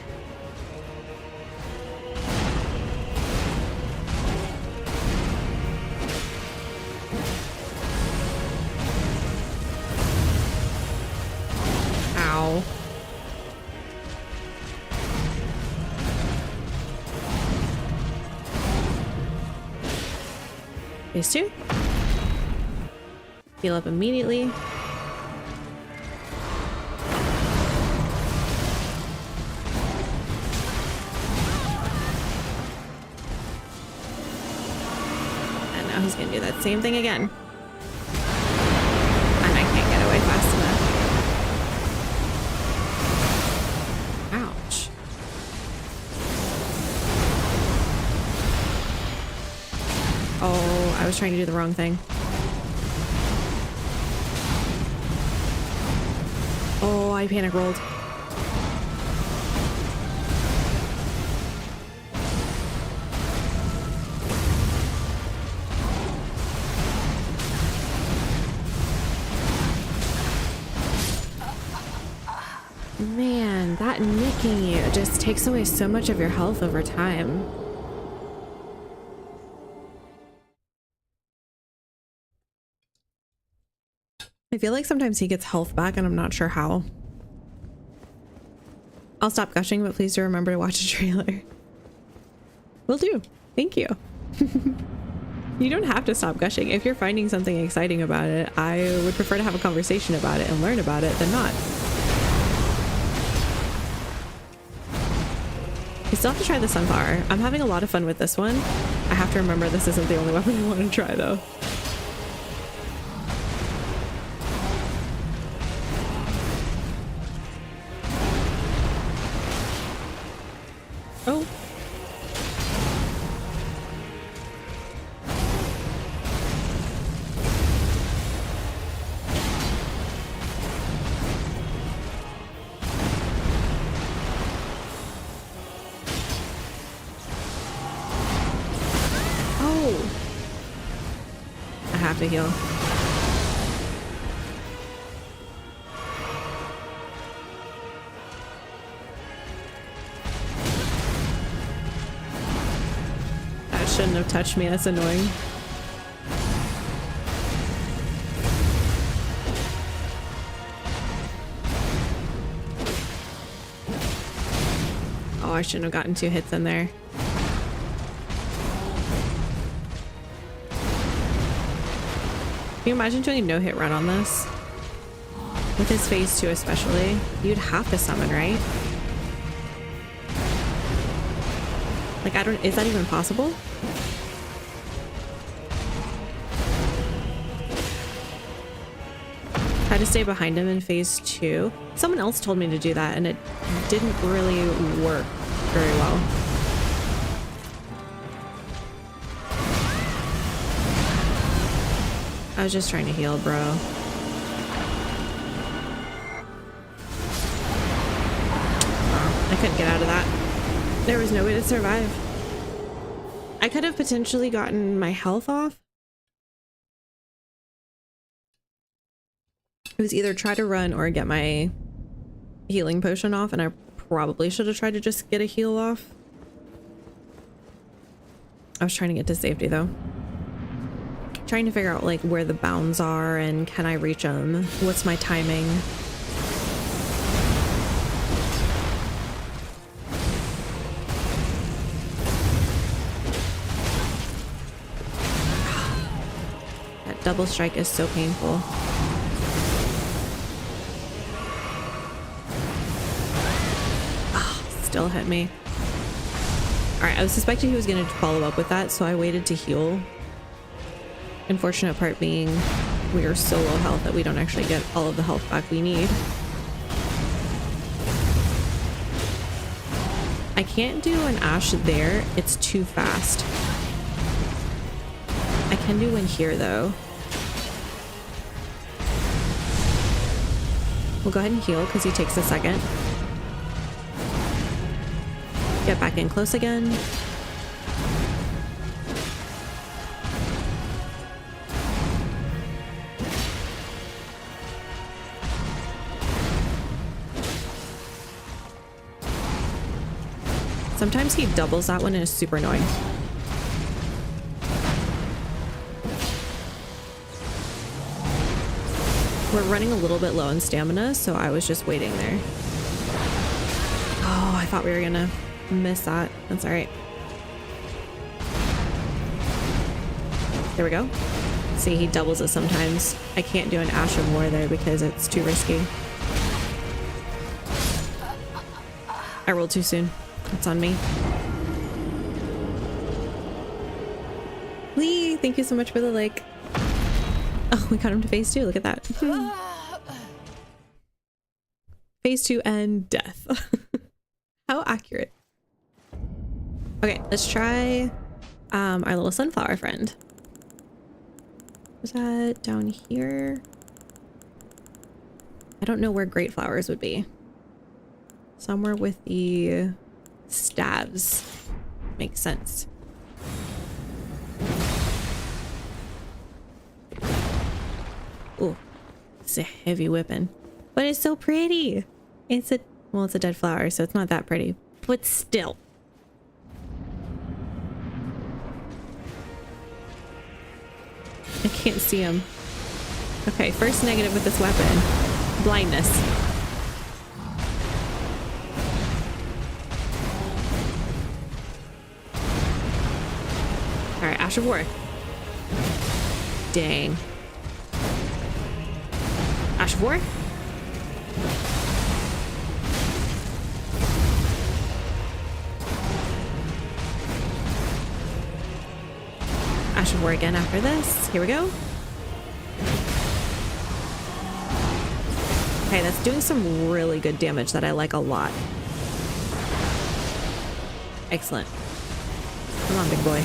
Ow. Phase 2. Heal up immediately. And now he's gonna do that same thing again. And I can't get away fast enough. Ouch. Oh, I was trying to do the wrong thing. I panic rolled. Man, that nicking you just takes away so much of your health over time. I feel like sometimes he gets health back and I'm not sure how. I'll stop gushing, but please do remember to watch a trailer. Will do. Thank you. You don't have to stop gushing. If you're finding something exciting about it, I would prefer to have a conversation about it and learn about it than not. I still have to try the sunflower. I'm having a lot of fun with this one. I have to remember this isn't the only weapon I want to try though. Oh. I have to heal. That shouldn't have touched me. That's annoying. Oh, I shouldn't have gotten 2 hits in there. Can you imagine doing a no-hit run on this? With his phase 2 especially. You'd have to summon, right? Like, I don't... Is that even possible? Try to stay behind him in phase 2. Someone else told me to do that and it didn't really work very well. I was just trying to heal, bro. Oh, I couldn't get out of that. There was no way to survive. I could have potentially gotten my health off. It was either try to run or get my healing potion off, and I probably should have tried to just get a heal off. I was trying to get to safety though. Trying to figure out like where the bounds are and can I reach them? What's my timing? That double strike is so painful. Oh, still hit me. All right, I was suspecting he was going to follow up with that, so I waited to heal. Unfortunate part being we are so low health that we don't actually get all of the health back we need. I can't do an Ash there. It's too fast. I can do one here though. We'll go ahead and heal because he takes a second. Get back in close again. Sometimes he doubles that one and it's super annoying. We're running a little bit low in stamina, so I was just waiting there. Oh, I thought we were gonna miss that. That's all right. There we go. See, he doubles it sometimes. I can't do an Ash of War there because it's too risky. I rolled too soon. It's on me. Lee, thank you so much for the like. Oh, we got him to phase 2. Look at that. Phase 2 and death. How accurate. Okay, let's try our little sunflower friend. Was that down here? I don't know where great flowers would be. Somewhere with the staves. Makes sense. Oh, it's a heavy whipping. But it's so pretty. It's a, well, it's a dead flower, so it's not that pretty. But still. I can't see him. Okay, first negative with this weapon. Blindness. Alright, Ash of War. Dang. Ash of War? Ash of War again after this. Here we go. Okay, that's doing some really good damage that I like a lot. Excellent. Come on, big boy.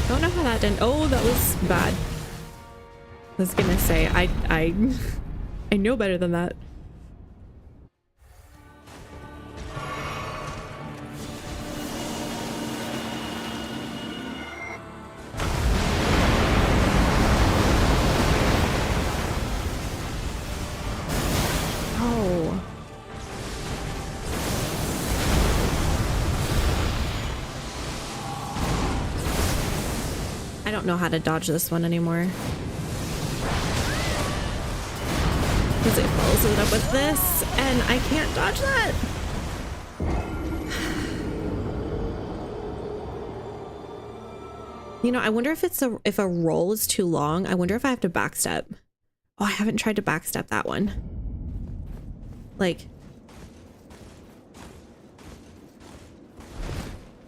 Don't know how that didn't. Oh, that was bad. I was gonna say I know better than that. Oh. I don't know how to dodge this one anymore. Because it follows it up with this, and I can't dodge that. You know, I wonder if if a roll is too long. I wonder if I have to backstep. Oh, I haven't tried to backstep that one. Like,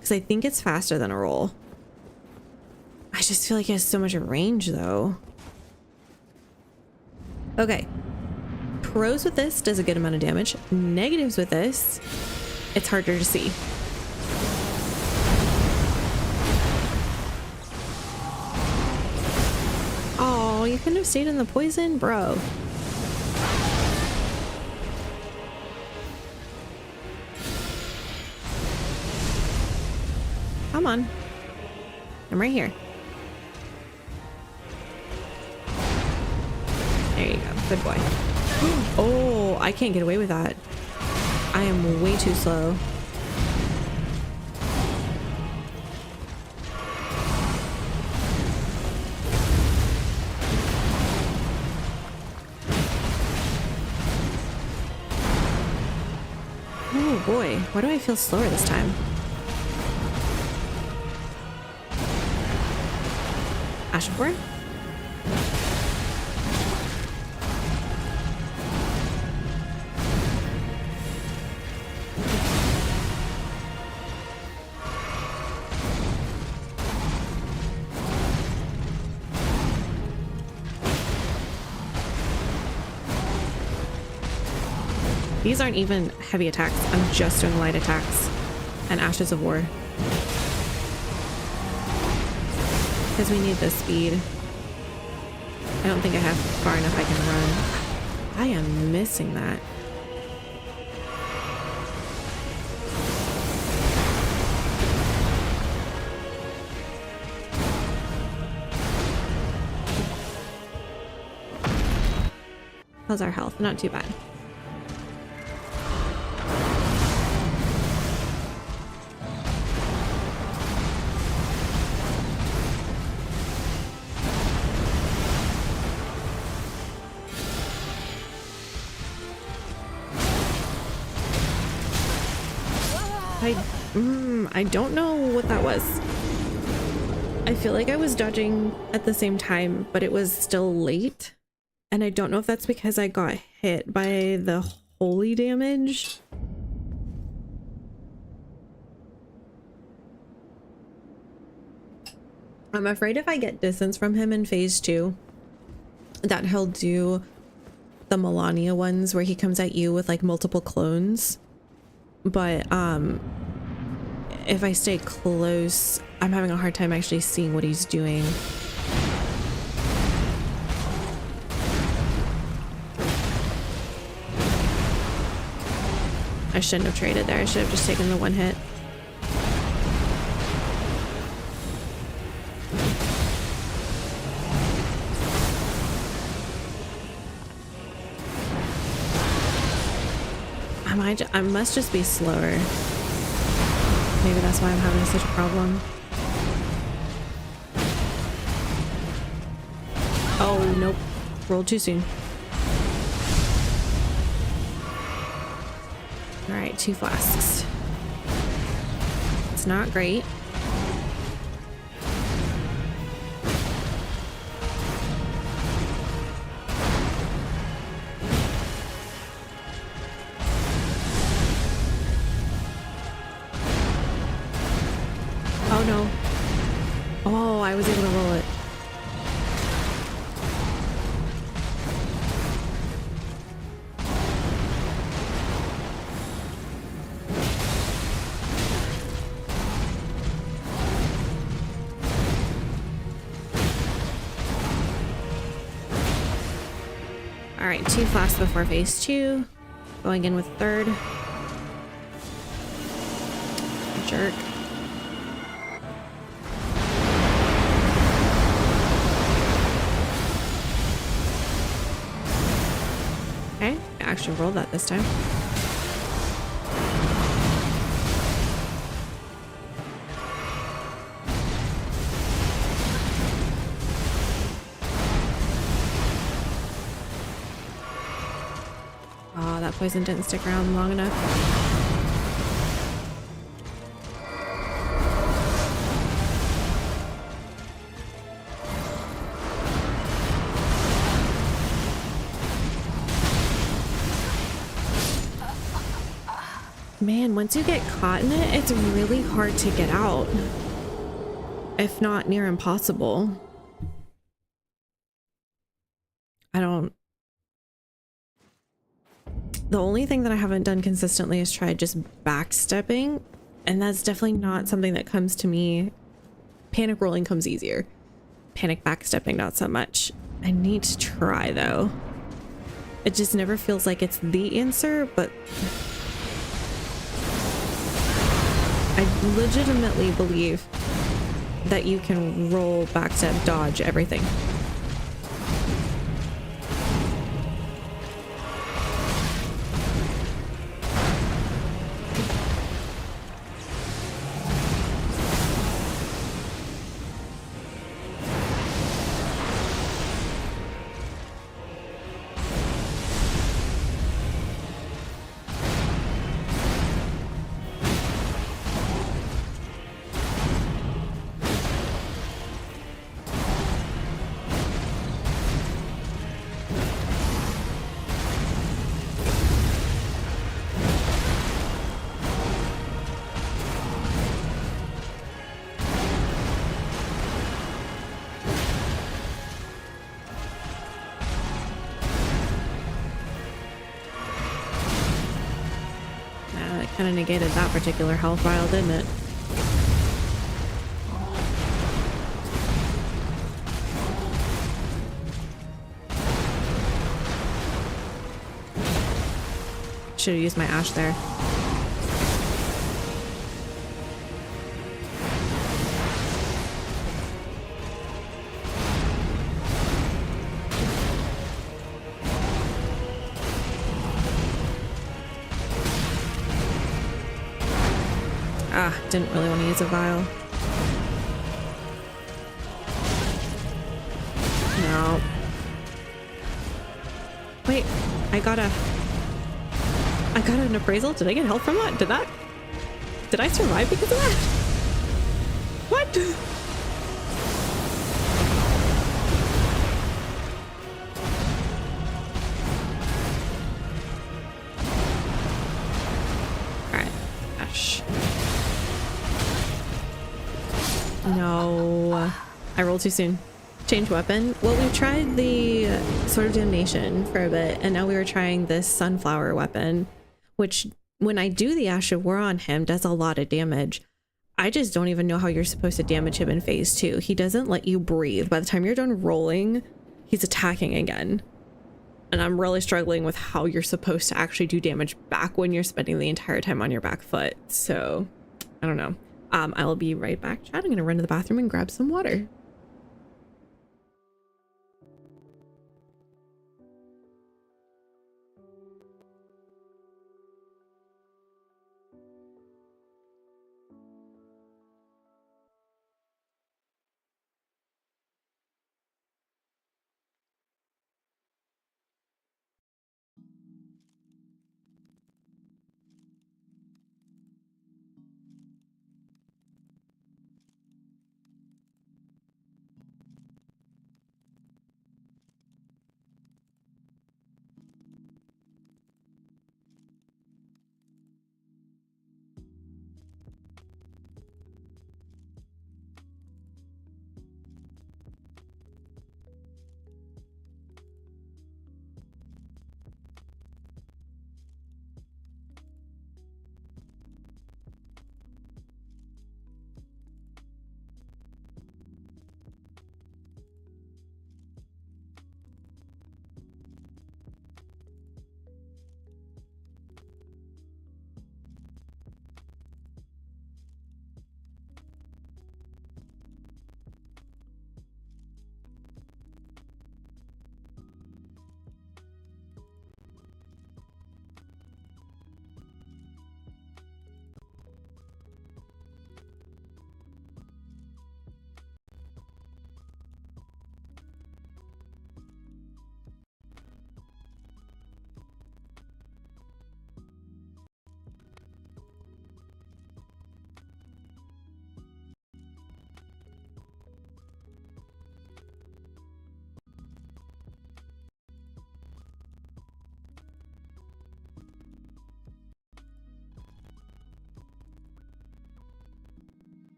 because I think it's faster than a roll. I just feel like it has so much range, though. Okay. Pros with this does a good amount of damage. Negatives with this, it's harder to see. Oh, you couldn't have stayed in the poison, bro. Come on. I'm right here. There you go. Good boy. Oh, I can't get away with that. I am way too slow. Oh boy, why do I feel slower this time? Ash of War? These aren't even heavy attacks. I'm just doing light attacks and Ashes of War. Because we need the speed. I don't think I have far enough I can run. I am missing that. How's our health? Not too bad. I don't know what that was. I feel like I was dodging at the same time, but it was still late. And I don't know if that's because I got hit by the holy damage. I'm afraid if I get distance from him in phase 2, that he'll do the Melania ones where he comes at you with like multiple clones. But if I stay close, I'm having a hard time actually seeing what he's doing. I shouldn't have traded there. I should have just taken the one hit. I must just be slower. Maybe that's why I'm having such a problem. Oh, nope. Rolled too soon. All right, 2 flasks. It's not great. Oh no. Oh, I was able to roll it. All right, 2 flasks before phase 2. Going in with 3rd. Jerk. Okay, I actually rolled that this time. Oh, that poison didn't stick around long enough. Man, once you get caught in it, it's really hard to get out. If not near impossible. The only thing that I haven't done consistently is try just backstepping, and that's definitely not something that comes to me. Panic rolling comes easier. Panic backstepping, not so much. I need to try though. It just never feels like it's the answer, but I legitimately believe that you can roll, backstep, dodge everything. Kind of negated that particular health vial, didn't it? Should have used my ash there. Didn't really want to use a vial. No. Wait, I got an appraisal. Did I get health from that? Did I survive because of that? What? Alright. Ash. No. I rolled too soon. Change weapon. Well, we've tried the Sword of Damnation for a bit, and now we were trying this sunflower weapon, which when I do the Ash of War on him does a lot of damage. I just don't even know how you're supposed to damage him in phase 2. He doesn't let you breathe. By the time you're done rolling, he's attacking again. And I'm really struggling with how you're supposed to actually do damage back when you're spending the entire time on your back foot. So I don't know. I will be right back, chat. I'm gonna run to the bathroom and grab some water.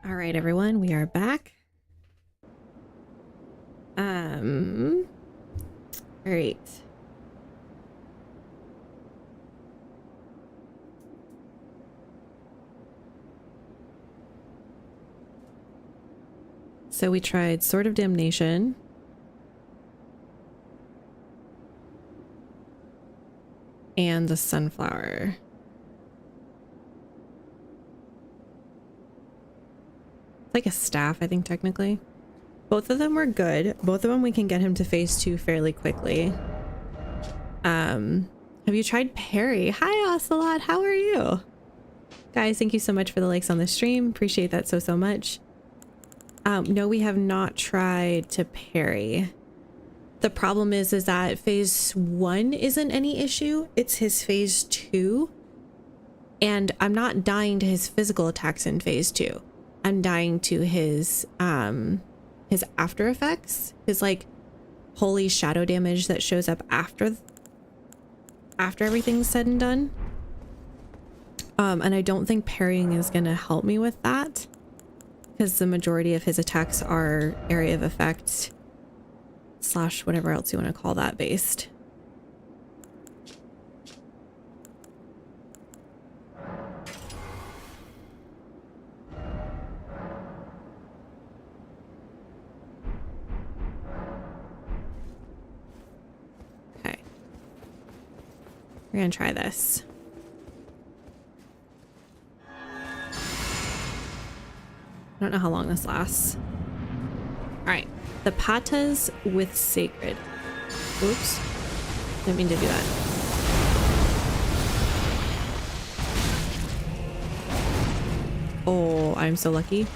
All right, everyone, we are back. So we tried Sword of Damnation. And the Sunflower. It's like a staff, I think, technically. Both of them were good. Both of them we can get him to phase 2 fairly quickly. Have you tried Parry? Hi, Ocelot. How are you? Guys, thank you so much for the likes on the stream. Appreciate that so much. No, we have not tried to parry. The problem is that phase 1 isn't any issue. It's his phase 2. And I'm not dying to his physical attacks in phase 2. I'm dying to his after effects, his like holy shadow damage that shows up after everything's said and done. And I don't think parrying is gonna help me with that, because the majority of his attacks are area of effect / whatever else you want to call that based. Okay. We're gonna try this. I don't know how long this lasts. All right, the patas with sacred. Oops, didn't mean to do that. Oh, I'm so lucky.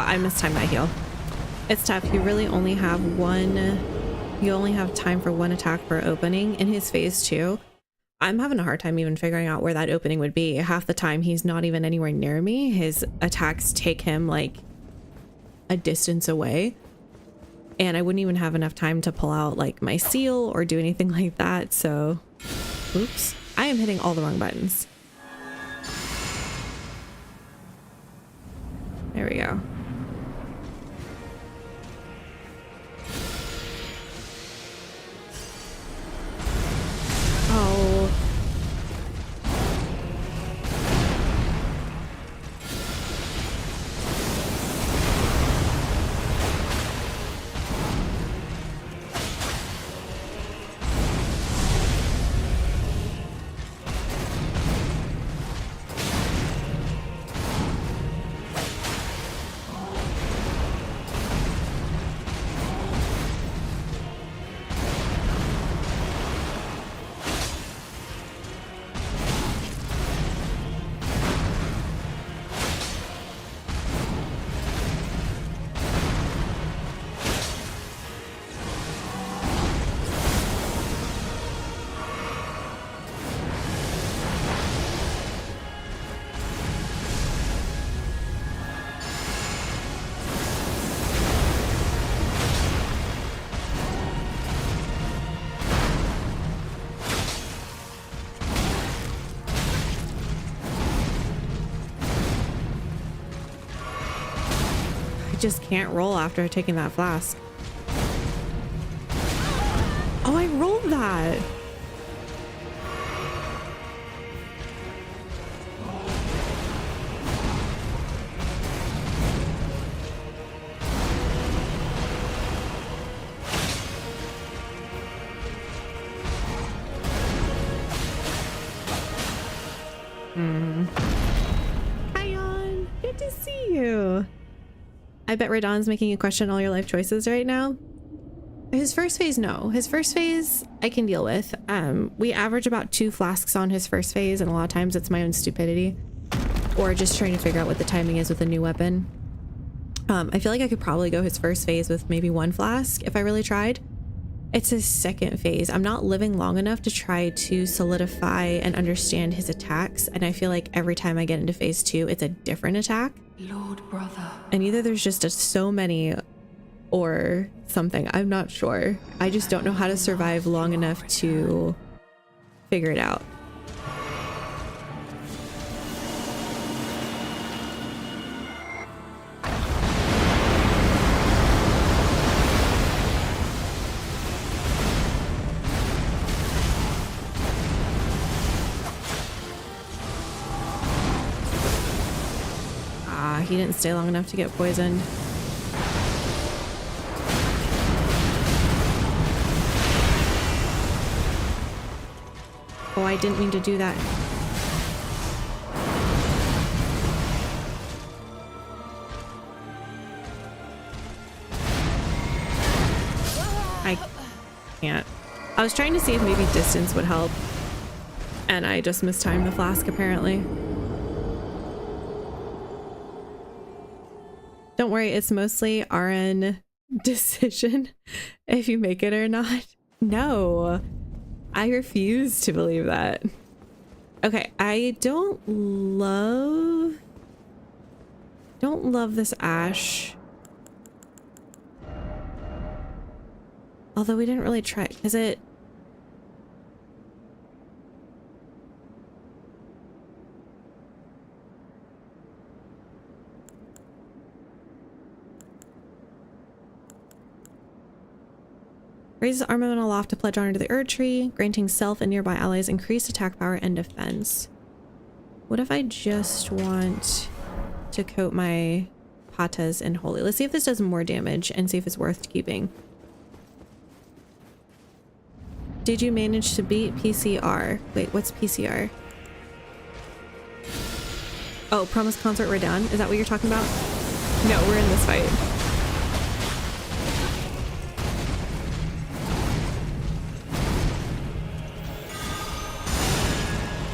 I mistimed my heal. It's tough. You really only have you only have time for one attack per opening in his phase 2. I'm having a hard time even figuring out where that opening would be. Half the time he's not even anywhere near me. His attacks take him like a distance away. And I wouldn't even have enough time to pull out like my seal or do anything like that. So, oops. I am hitting all the wrong buttons. There we go. Oh. Just can't roll after taking that flask. Oh, I rolled that. Hi, on. Good to see you. I bet Radahn's making you question all your life choices right now. His first phase, no. His first phase, I can deal with. We average about 2 flasks on his first phase, and a lot of times it's my own stupidity. Or just trying to figure out what the timing is with a new weapon. I feel like I could probably go his first phase with maybe 1 flask if I really tried. It's his second phase. I'm not living long enough to try to solidify and understand his attacks, and I feel like every time I get into phase 2, it's a different attack. Lord brother. And either there's just so many or something. I'm not sure. I just don't know how to survive long enough to figure it out. he didn't stay long enough to get poisoned. Oh, I didn't mean to do that. I can't. I was trying to see if maybe distance would help, and I just mistimed the flask apparently. Don't worry, it's mostly RN decision if you make it or not. No, I refuse to believe that. Okay, I don't love this ash. Although we didn't really try, because it... raises armament aloft to pledge honor to the Erd tree, granting self and nearby allies increased attack power and defense. What if I just want to coat my patas in holy? Let's see if this does more damage and see if it's worth keeping. Did you manage to beat PCR? Wait, what's PCR? Oh, promised Consort Radahn. Is that what you're talking about? No, we're in this fight.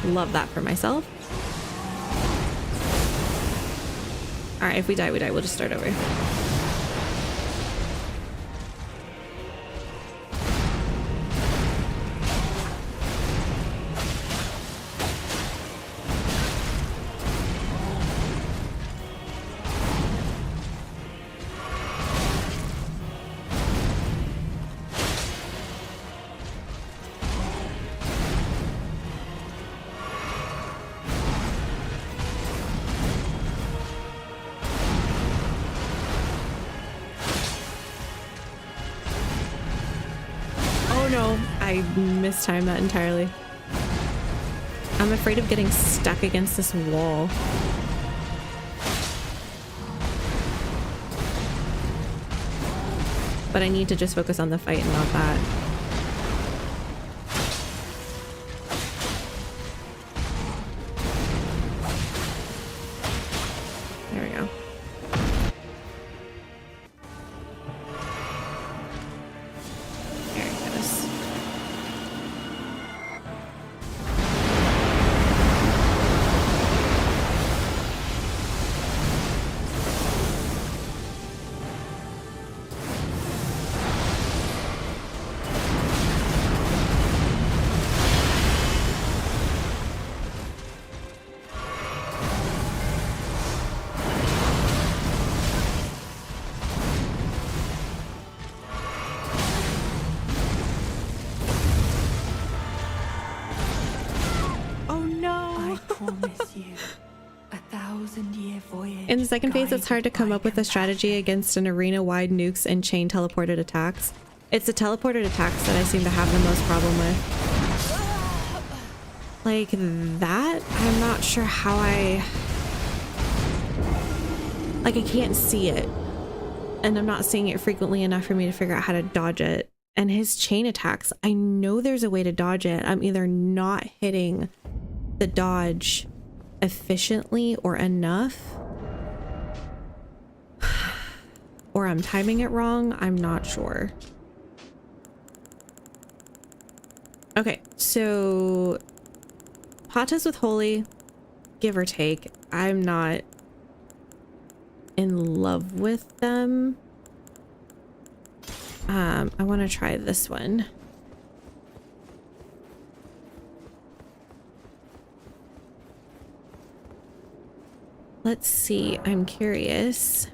Love that for myself. All right, if we die, we die. We'll just start over. I mistimed that entirely. I'm afraid of getting stuck against this wall. But I need to just focus on the fight and not that. There we go. In the second phase, it's hard to come up with a strategy against an arena-wide nukes and chain teleported attacks. It's the teleported attacks that I seem to have the most problem with. Like that? I'm not sure how I can't see it. And I'm not seeing it frequently enough for me to figure out how to dodge it. And his chain attacks, I know there's a way to dodge it. I'm either not hitting the dodge efficiently or enough, or I'm timing it wrong. I'm not sure. Okay, so patas with holy, give or take. I'm not in love with them. I want to try this one. Let's see, I'm curious.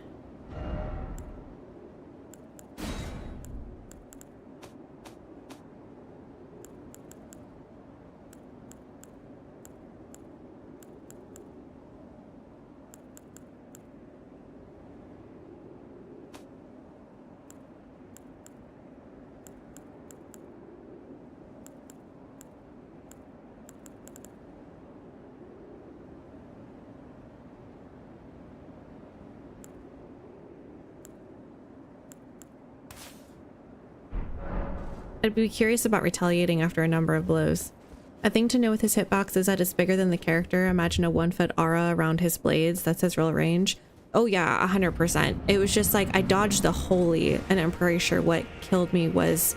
I'd be curious about retaliating after a number of blows. A thing to know with his hitbox is that it's bigger than the character. Imagine a 1-foot aura around his blades. That's his real range. Oh yeah, 100%. It was just like I dodged the holy, and I'm pretty sure what killed me was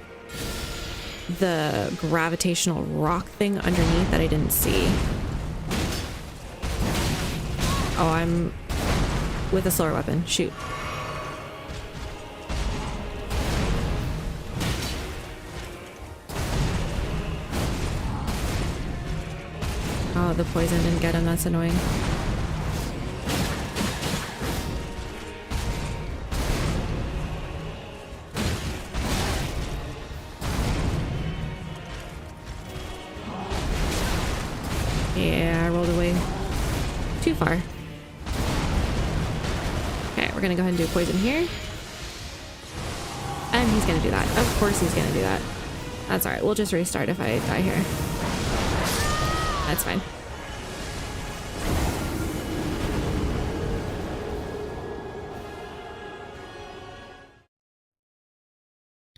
the gravitational rock thing underneath that I didn't see. Oh, I'm with a slower weapon. Shoot. Oh, the poison didn't get him. That's annoying. Yeah, I rolled away too far. Okay, we're gonna go ahead and do poison here. And he's gonna do that. Of course he's gonna do that. That's alright. We'll just restart if I die here. That's fine.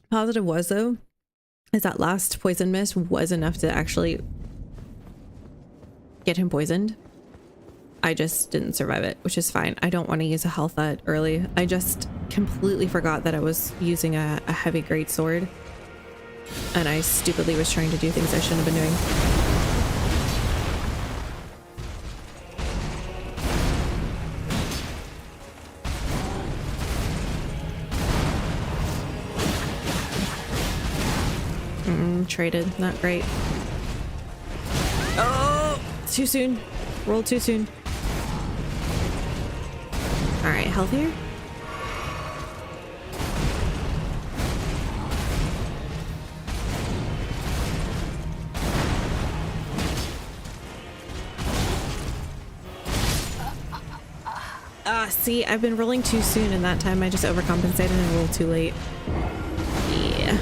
Positive was, though, is that last poison mist was enough to actually get him poisoned. I just didn't survive it, which is fine. I don't want to use a health that early. I just completely forgot that I was using a heavy great sword, and I stupidly was trying to do things I shouldn't have been doing. Traded, not great. Oh, too soon. Rolled too soon. All right, health here. See, I've been rolling too soon, and that time I just overcompensated and rolled too late. Yeah.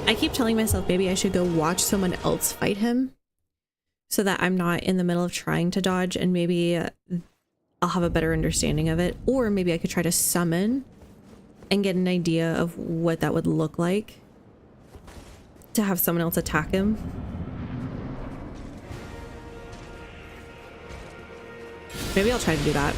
I keep telling myself maybe I should go watch someone else fight him so that I'm not in the middle of trying to dodge, and maybe I'll have a better understanding of it. Or maybe I could try to summon and get an idea of what that would look like to have someone else attack him. Maybe I'll try to do that.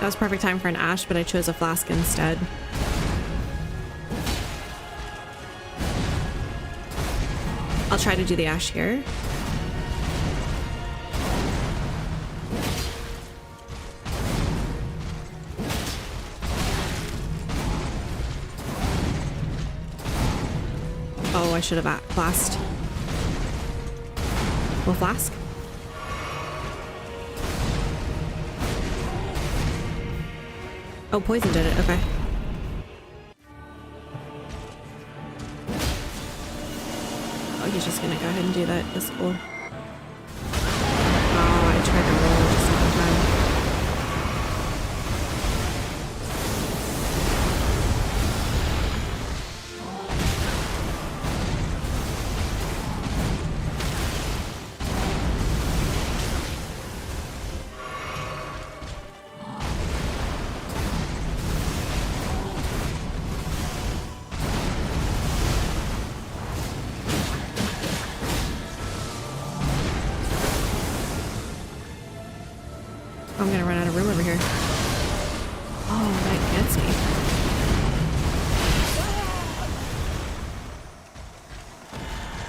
That was perfect time for an ash, but I chose a flask instead. I'll try to do the ash here. Oh, I should have flasked. Well, flask. Oh, poison did it. Okay. Oh, he's just gonna go ahead and do that. That's cool. Oh, I tried to roll just one time. I'm gonna run out of room over here. Oh, that gets me.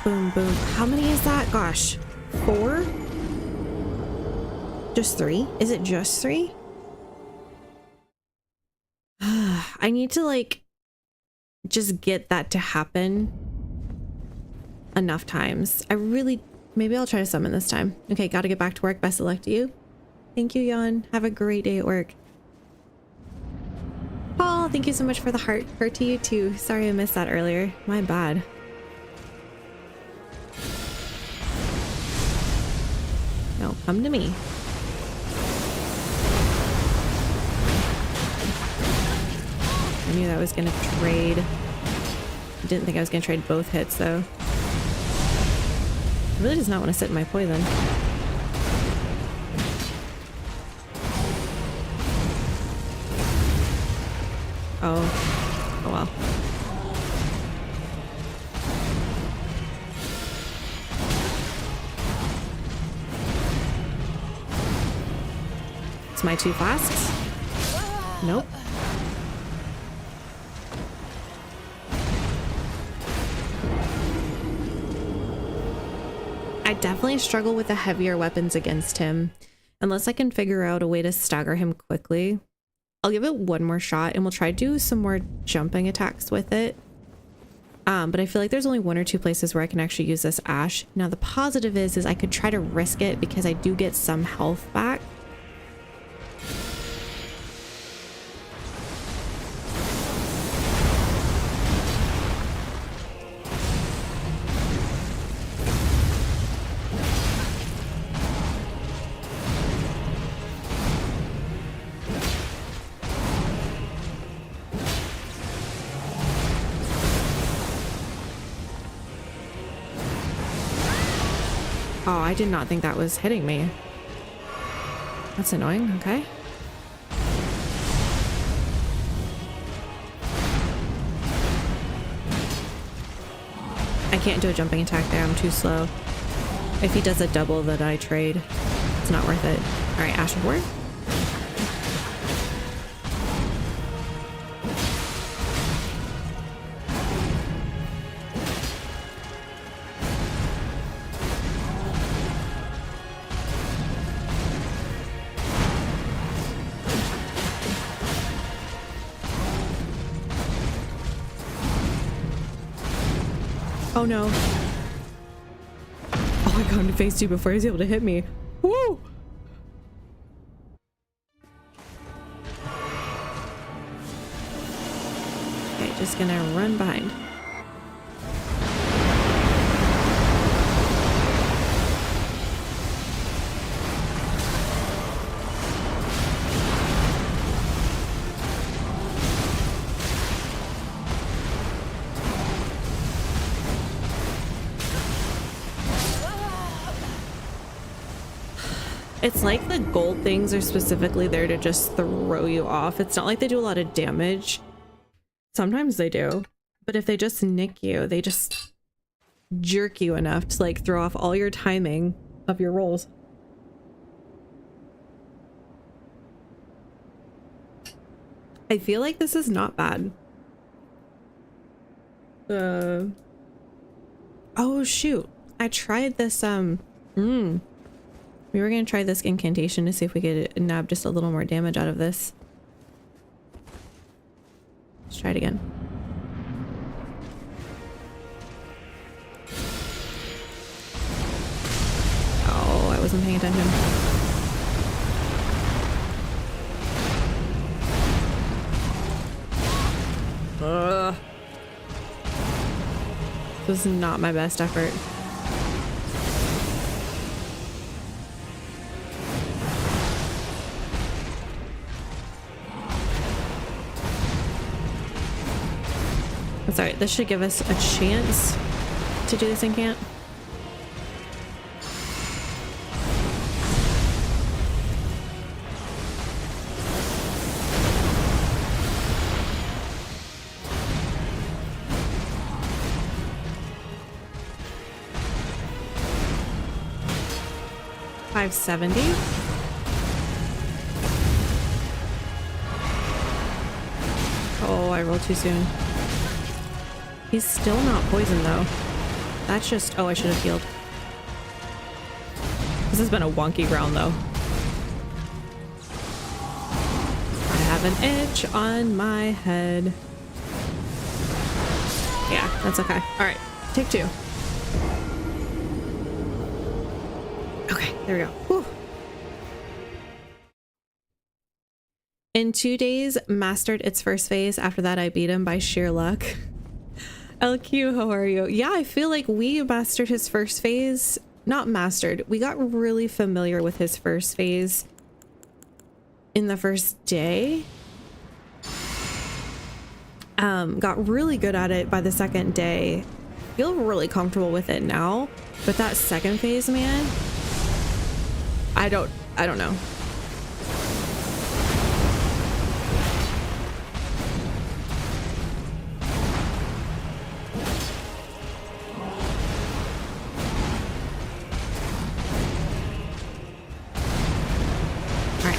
Boom, boom. How many is that? Gosh, 4? Just 3? Is it just 3? I need to like just get that to happen enough times. Maybe I'll try to summon this time. Okay, gotta get back to work. Best of luck to you. Thank you, Jan. Have a great day at work. Paul, thank you so much for the heart. Heart to you too. Sorry I missed that earlier. My bad. No, come to me. I knew that was gonna trade. I didn't think I was gonna trade both hits though. It really does not want to sit in my poison. Oh. Oh well. It's my 2 flasks. Nope. I definitely struggle with the heavier weapons against him. Unless I can figure out a way to stagger him quickly. I'll give it one more shot and we'll try to do some more jumping attacks with it. But I feel like there's only 1 or 2 places where I can actually use this ash. Now the positive is I could try to risk it because I do get some health back. Oh, I did not think that was hitting me. That's annoying. Okay. I can't do a jumping attack there. I'm too slow. If he does a double that I trade, it's not worth it. All right, Ash of War. Oh no. Oh, I got him to phase 2 before he was able to hit me. Woo! Okay, just gonna run behind. It's like the gold things are specifically there to just throw you off. It's not like they do a lot of damage. Sometimes they do, but if they just nick you, they just jerk you enough to like throw off all your timing of your rolls. I feel like this is not bad. Oh shoot. I tried this we were gonna try this incantation to see if we could nab just a little more damage out of this. Let's try it again. Oh, I wasn't paying attention. Ugh. This is not my best effort. That's alright, this should give us a chance to do this incant. $570. Oh, I rolled too soon. He's still not poisoned though. That's just... oh, I should have healed. This has been a wonky round though. I have an itch on my head. Yeah, that's okay. All right, take 2. Okay, there we go. Whew. In 2 days, mastered its first phase. After that, I beat him by sheer luck. LQ, how are you? Yeah, I feel like we mastered his first phase. Not mastered. We got really familiar with his first phase in the first day. Got really good at it by the second day. Feel really comfortable with it now. But that second phase, man, I don't know.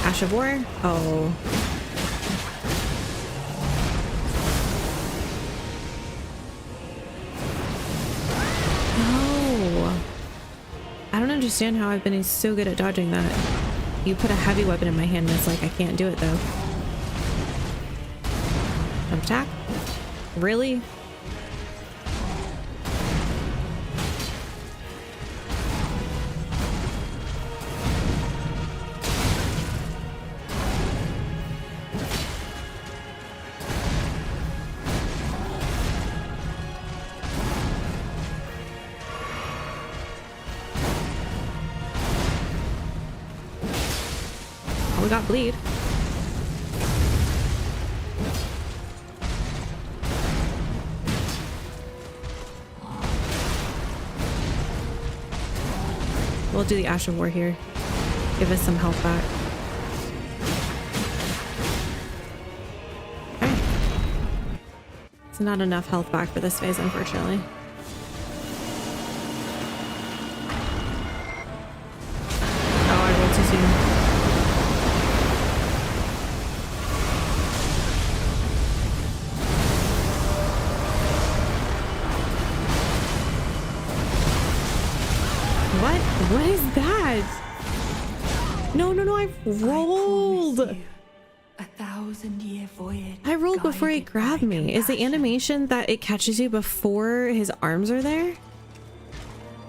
Ash of War. Oh. No. I don't understand how I've been so good at dodging that. You put a heavy weapon in my hand and it's like I can't do it though. Jump attack? Really? Got bleed. We'll do the Ash of War here. Give us some health back. Okay. It's not enough health back for this phase, unfortunately. Oh, I rolled too soon. What is that? No, I rolled. A 1,000-year voyage. I rolled before he grabbed me. Is the animation that it catches you before his arms are there?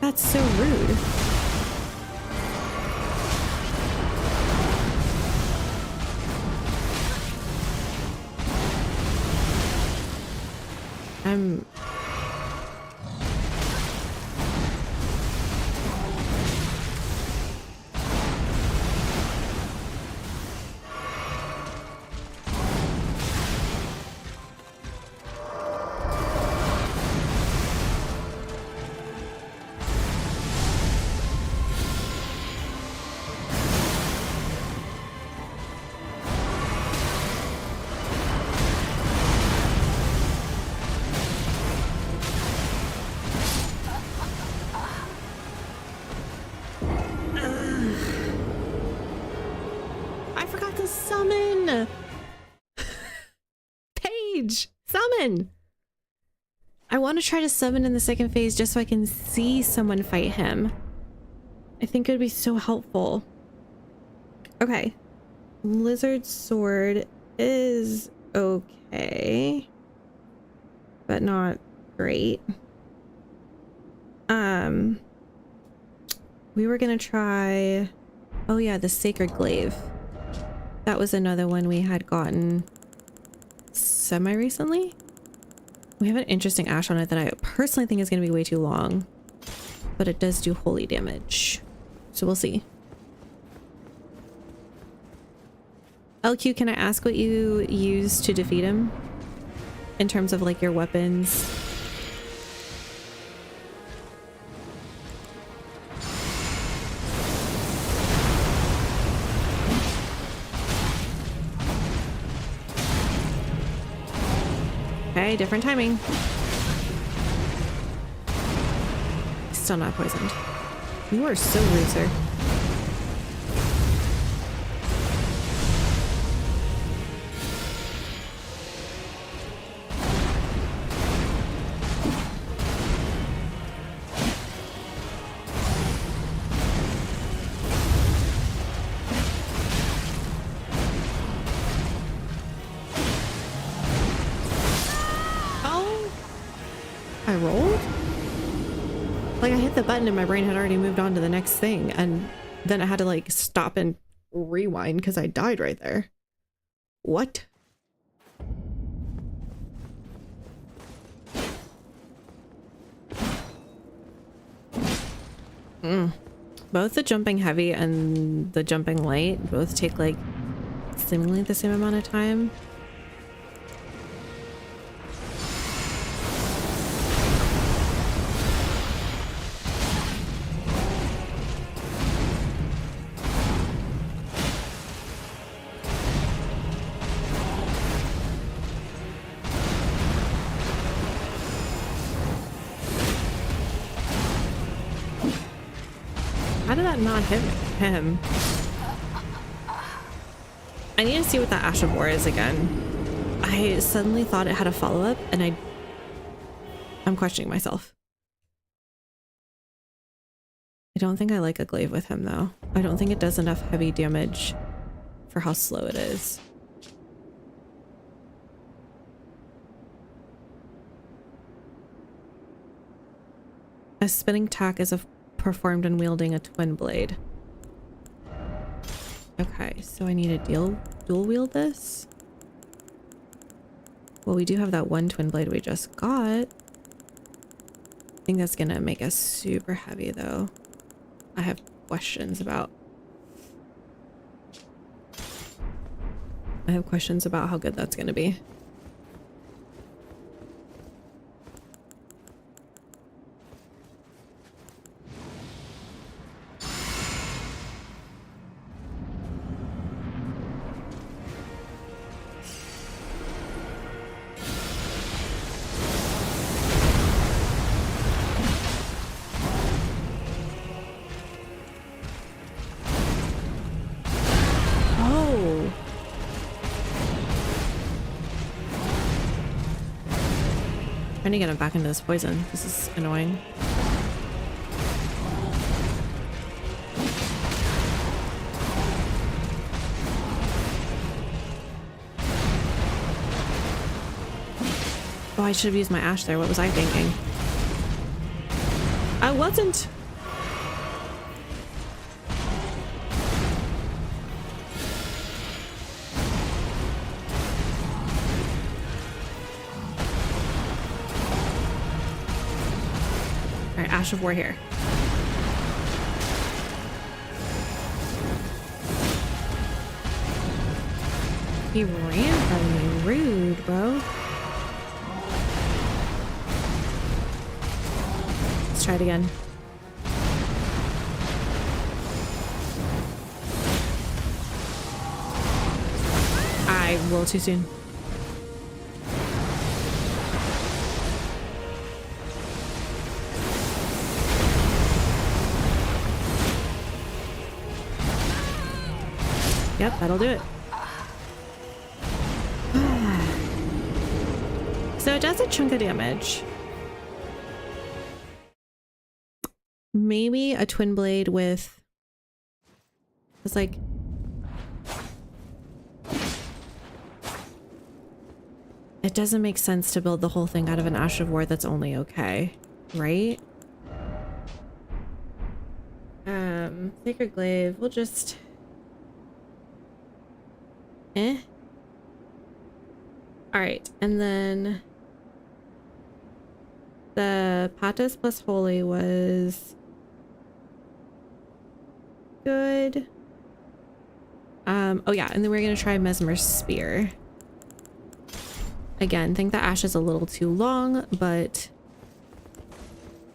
That's so rude. Summon! Paige! Summon! I want to try to summon in the second phase just so I can see someone fight him. I think it would be so helpful. Okay. Lizard sword is okay. But not great. We were gonna try... Oh yeah, the Sacred Glaive. That was another one we had gotten semi-recently. We have an interesting ash on it that I personally think is going to be way too long. But it does do holy damage. So we'll see. LQ, can I ask what you use to defeat him? In terms of like your weapons? Okay, different timing. Still not poisoned. You are so rude, sir. rolled? Like I hit the button and my brain had already moved on to the next thing, and then I had to like stop and rewind because I died right there. What? Both the jumping heavy and the jumping light both take like seemingly the same amount of time. How did that not hit him? I need to see what that Ash of War is again. I suddenly thought it had a follow-up and I'm questioning myself. I don't think I like a glaive with him though. I don't think it does enough heavy damage for how slow it is. A spinning tack is performed when wielding a twin blade. Okay, so I need to dual wield this. Well, we do have that one twin blade we just got. I think that's gonna make us super heavy though. I have questions about how good that's gonna be. Trying to get him back into this poison. This is annoying. Oh, I should have used my ash there. What was I thinking? I wasn't. Ash of War here. He ran from me. Rude, bro. Let's try it again. I will too soon. Yep, that'll do it. So it does a chunk of damage. Maybe a twin blade with... It's like... It doesn't make sense to build the whole thing out of an Ash of War that's only okay, right? Sacred Glaive, we'll just... Alright, and then the Patas plus Holy was good. Oh yeah, and then we're gonna try Mesmer's Spear. Again, think the ash is a little too long, but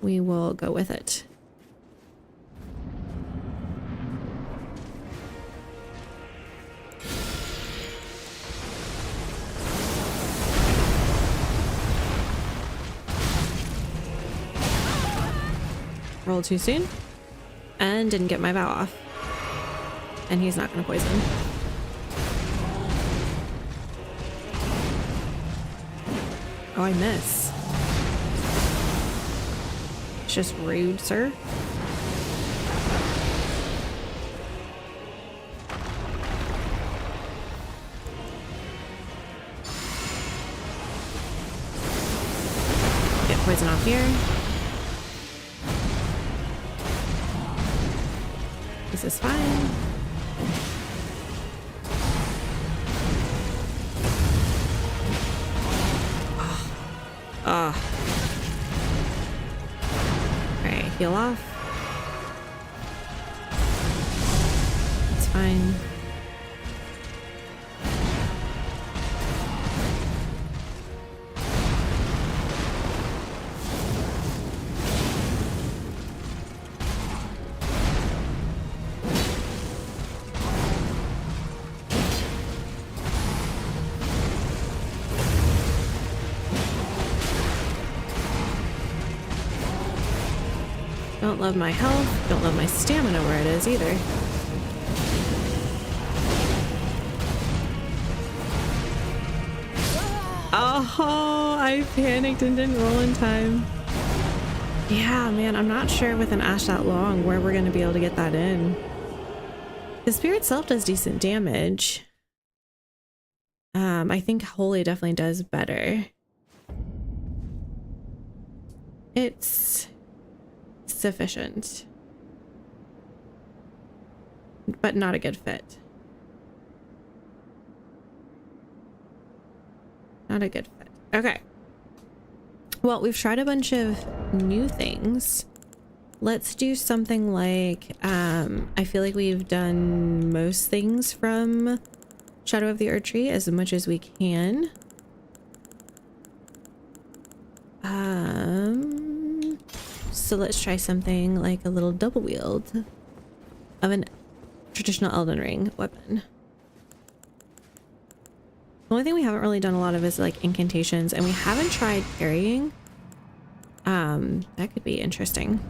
we will go with it. Rolled too soon and didn't get my vow off, and he's not gonna poison. Oh, I miss. It's just rude, sir. Yep. poison off here. This is fine. Oh. Alright, heal off. It's fine. Don't love my health, don't love my stamina where it is either. Oh, I panicked and didn't roll in time. Yeah, man, I'm not sure with an ash that long where we're going to be able to get that in. The spear itself does decent damage. I think holy definitely does better. It's sufficient, but not a good fit. Not a good fit. Okay. Well, we've tried a bunch of new things. Let's do something like, I feel like we've done most things from Shadow of the Erdtree as much as we can. So let's try something like a little double wield of an traditional Elden Ring weapon. The only thing we haven't really done a lot of is like incantations, and we haven't tried parrying. That could be interesting.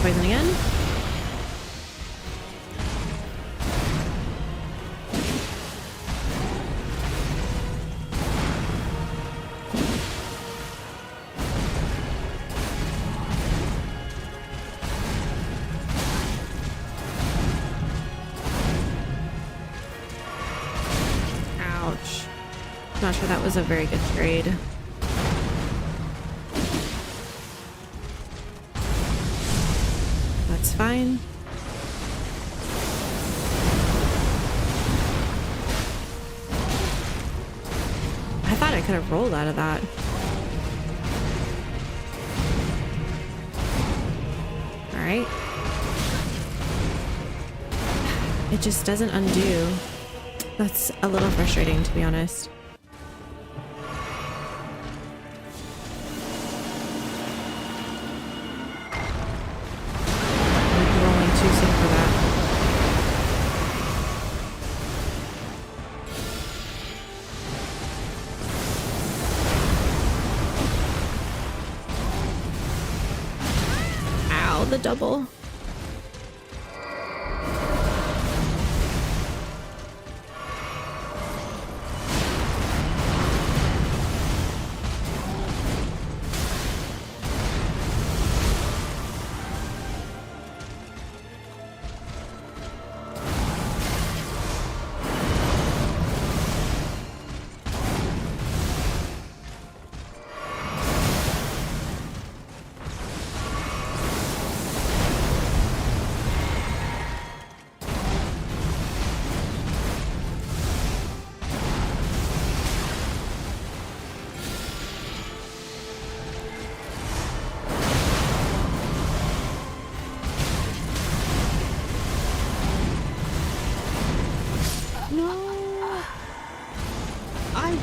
Poison again. Ouch. Not sure that was a very good trade. That's fine. I thought I could have rolled out of that. All right. It just doesn't undo. That's a little frustrating, to be honest. The double.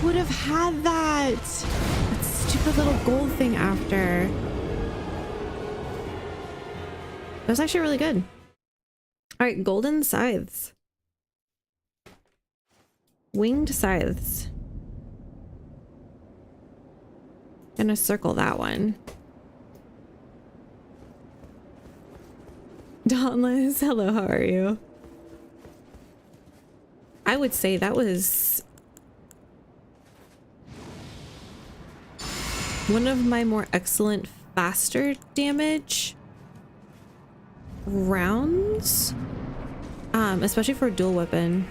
Would have had that stupid little gold thing after. was actually really good. All right, golden scythes. Winged scythes. Gonna circle that one. Dauntless, hello, how are you? I would say that was one of my more excellent faster damage rounds, especially for a dual weapon.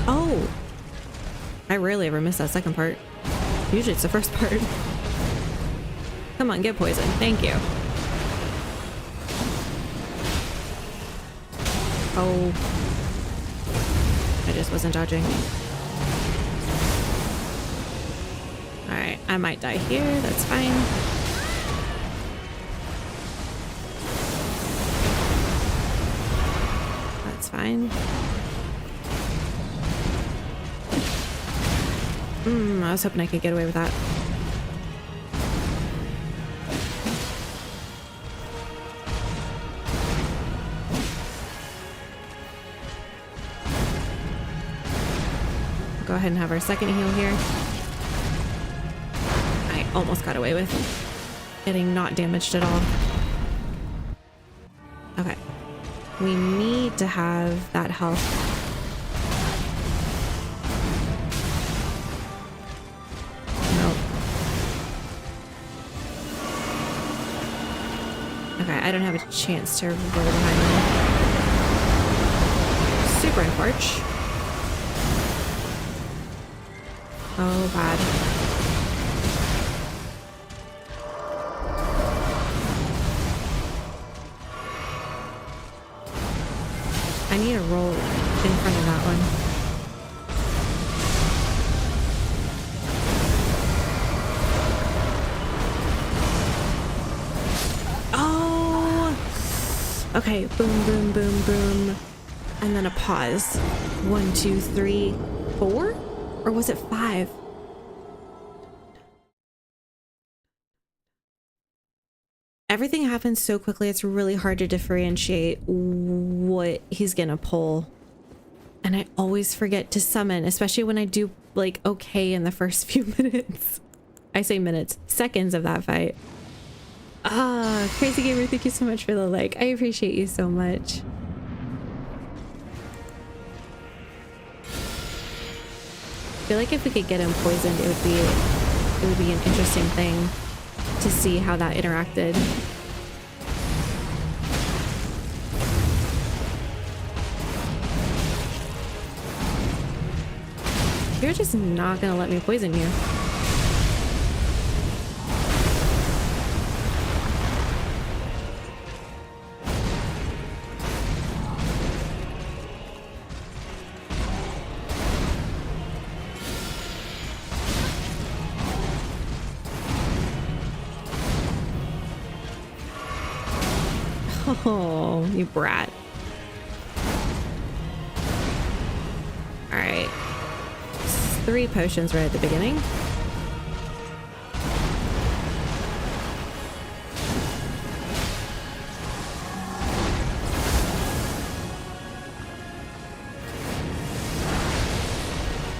Oh, I rarely ever miss that second part. Usually it's the first part. Come on, get poison. Thank you. Oh, I just wasn't dodging. All right, I might die here. That's fine. That's fine. I was hoping I could get away with that. Go ahead and have our second heal here. I almost got away with getting not damaged at all. Okay. We need to have that health. Nope. Okay, I don't have a chance to roll behind them. Super Enforch. Oh, bad. I need a roll in front of that one. Oh! Okay, boom, boom, boom, boom. And then a pause. 1, 2, 3, 4? Or was it 5? Everything happens so quickly, it's really hard to differentiate what he's gonna pull. And I always forget to summon, especially when I do like okay in the first few minutes. I say minutes, seconds of that fight. Ah, Crazy Gamer, thank you so much for the like. I appreciate you so much. I feel like if we could get him poisoned, it would be an interesting thing to see how that interacted. You're just not gonna let me poison you. Oh, you brat. All right. 3 potions right at the beginning.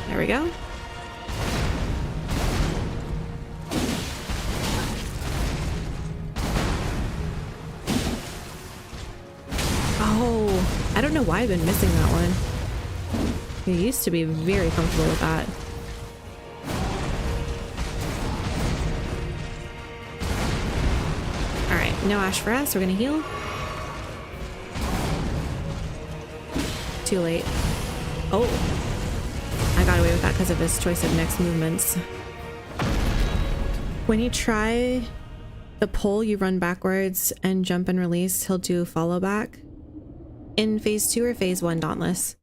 There we go. Oh, I don't know why I've been missing that one. I used to be very comfortable with that. All right, no ash for us. We're gonna heal. Too late. Oh, I got away with that because of his choice of next movements. When you try the pull, you run backwards and jump and release. He'll do follow back. In phase 2 or phase 1, Dauntless?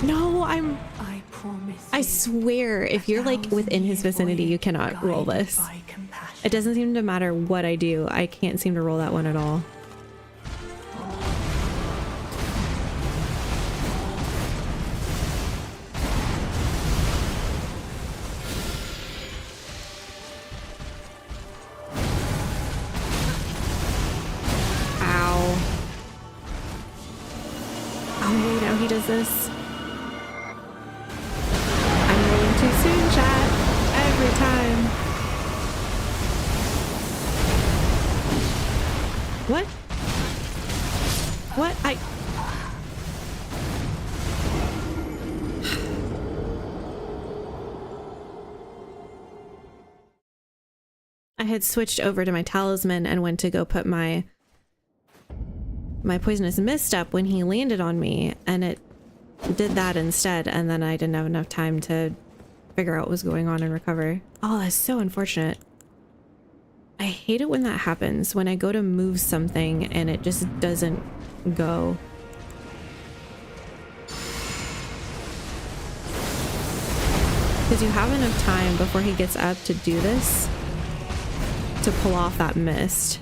No, I swear, if you're like within his vicinity, you cannot roll this. It doesn't seem to matter what I do. I can't seem to roll that one at all. this? I'm rolling too soon, chat. Every time. What? What? I had switched over to my talisman and went to go put my poisonous mist up when he landed on me, and it did that instead, and then I didn't have enough time to figure out what was going on and recover. Oh, that's so unfortunate. I hate it when that happens, when I go to move something and it just doesn't go. Because you have enough time before he gets up to do this to pull off that mist.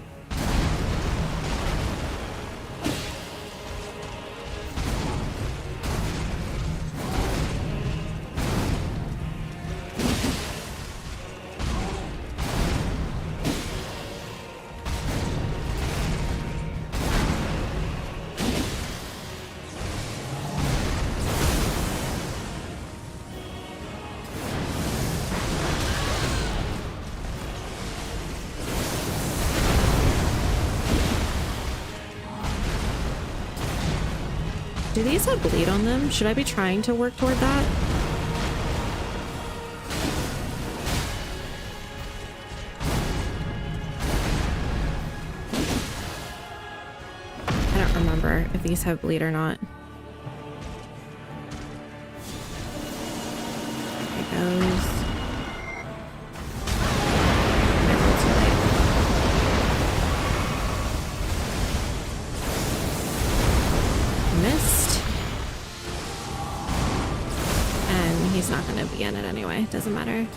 Do these have bleed on them? Should I be trying to work toward that? I don't remember if these have bleed or not. There it goes. Missed. And he's not going to be in it anyway. Doesn't matter.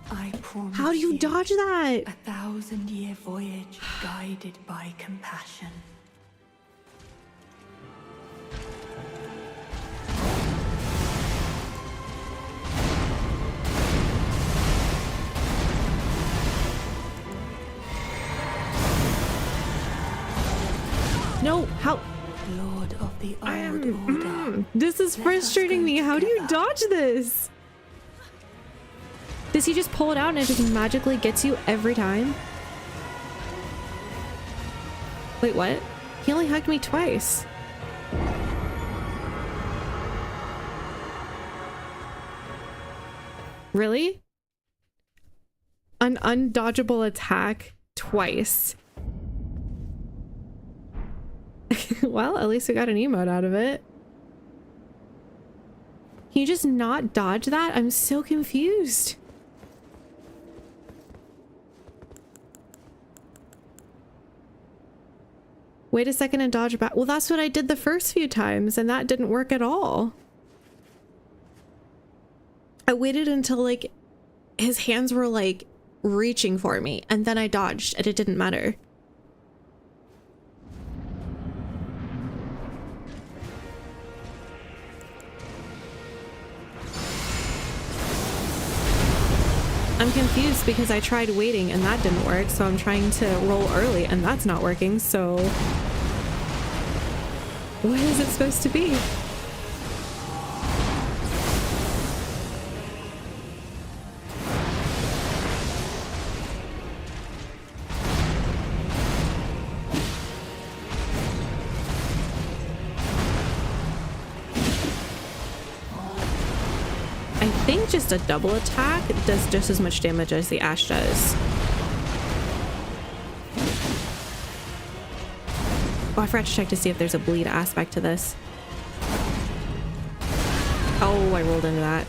I promise How do you dodge that? 1,000-year voyage guided by compassion. No, how? Lord of the Old Order. This is frustrating me. How do you dodge this? Does he just pull it out and it just magically gets you every time? Wait, what? He only hugged me twice. Really? An undodgeable attack twice. Well, at least we got an emote out of it. Can you just not dodge that? I'm so confused. Wait a second and dodge back. Well, that's what I did the first few times, and that didn't work at all. I waited until like his hands were like reaching for me, and then I dodged, and it didn't matter. I'm confused because I tried waiting and that didn't work, so I'm trying to roll early and that's not working, so what is it supposed to be? I think just a double attack does just as much damage as the Ash does. Oh, I forgot to check to see if there's a bleed aspect to this. Oh, I rolled into that.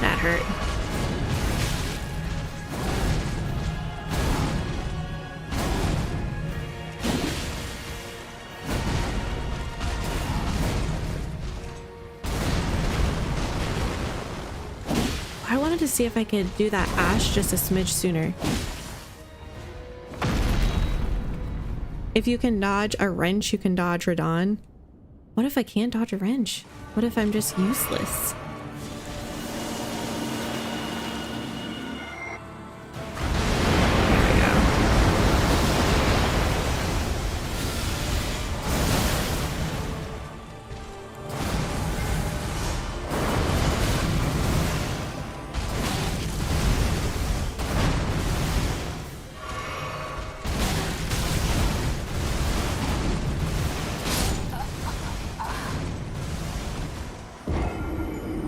That hurt. I wanted to see if I could do that ash just a smidge sooner. If you can dodge a wrench, you can dodge Radahn. What if I can't dodge a wrench? What if I'm just useless?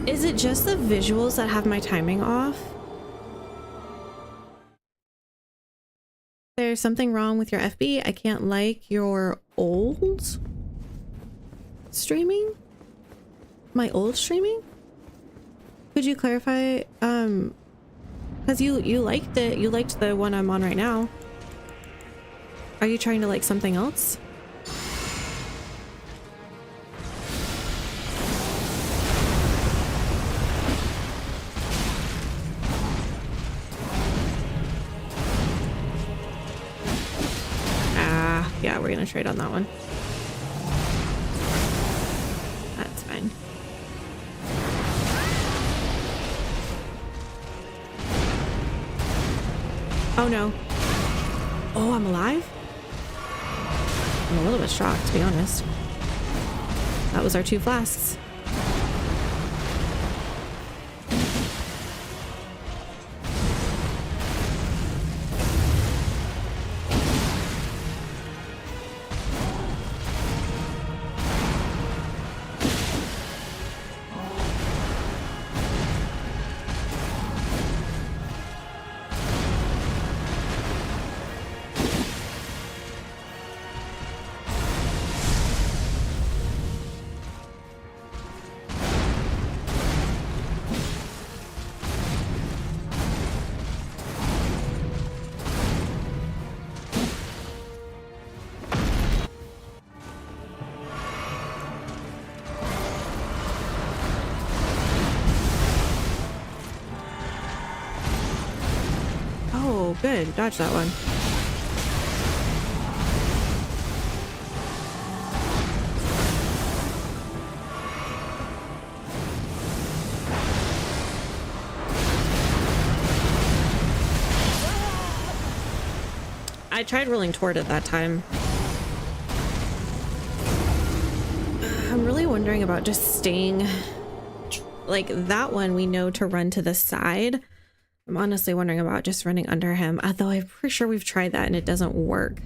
Is it just the visuals that have my timing off? There's something wrong with your FB. I can't like your old streaming? My old streaming? Could you clarify? Because you liked it. You liked the one I'm on right now. Are you trying to like something else? Yeah, we're gonna trade on that one. That's fine. Oh no. Oh, I'm alive? I'm a little bit shocked, to be honest. That was our 2 flasks. Oh, good. Dodge that one. I tried rolling toward it that time. I'm really wondering about just staying like that one. We know to run to the side. I'm honestly wondering about just running under him, although I'm pretty sure we've tried that and it doesn't work.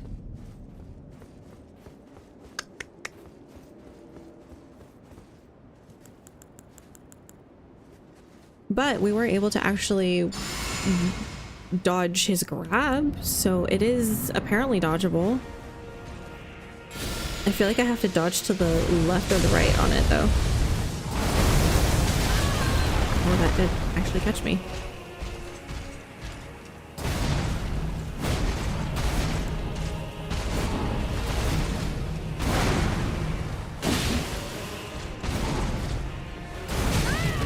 But we were able to actually dodge his grab, so it is apparently dodgeable. I feel like I have to dodge to the left or the right on it though. Oh, that did actually catch me.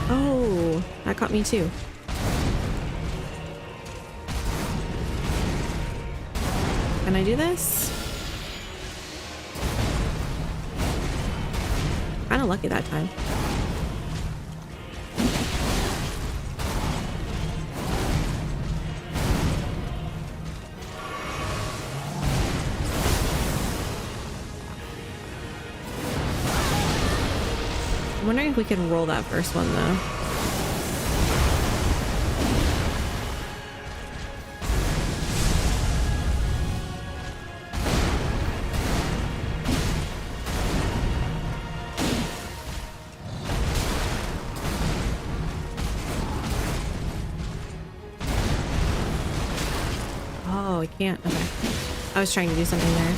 Oh, that caught me too. Can I do this? Kind of lucky that time. I'm wondering if we can roll that first one though. Oh, I can't. Okay. I was trying to do something there.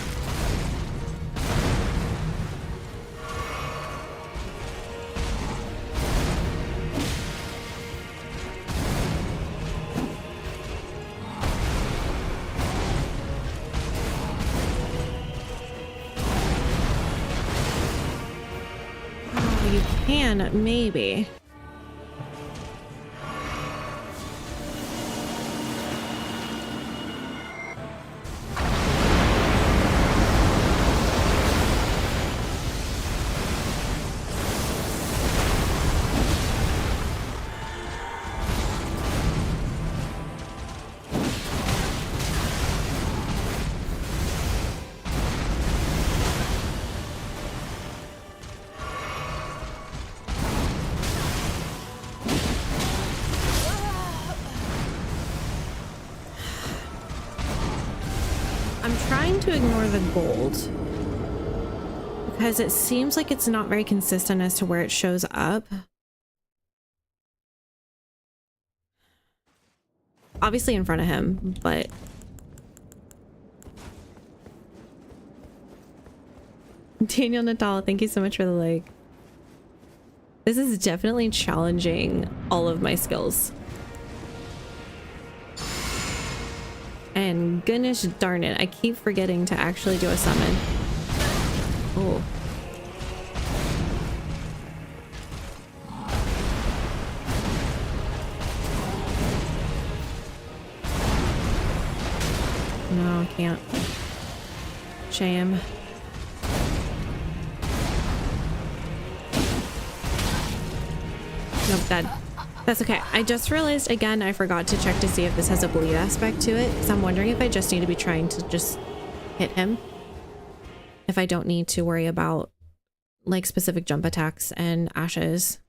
Oh, you can, maybe. trying to ignore the gold because it seems like it's not very consistent as to where it shows up. Obviously in front of him, but Daniel Natal, thank you so much for the like. This is definitely challenging all of my skills. And goodness darn it, I keep forgetting to actually do a summon. Oh. No, can't. Shame. Nope, dead. That's okay. I just realized again, I forgot to check to see if this has a bleed aspect to it. So I'm wondering if I just need to be trying to just hit him. If I don't need to worry about like specific jump attacks and ashes.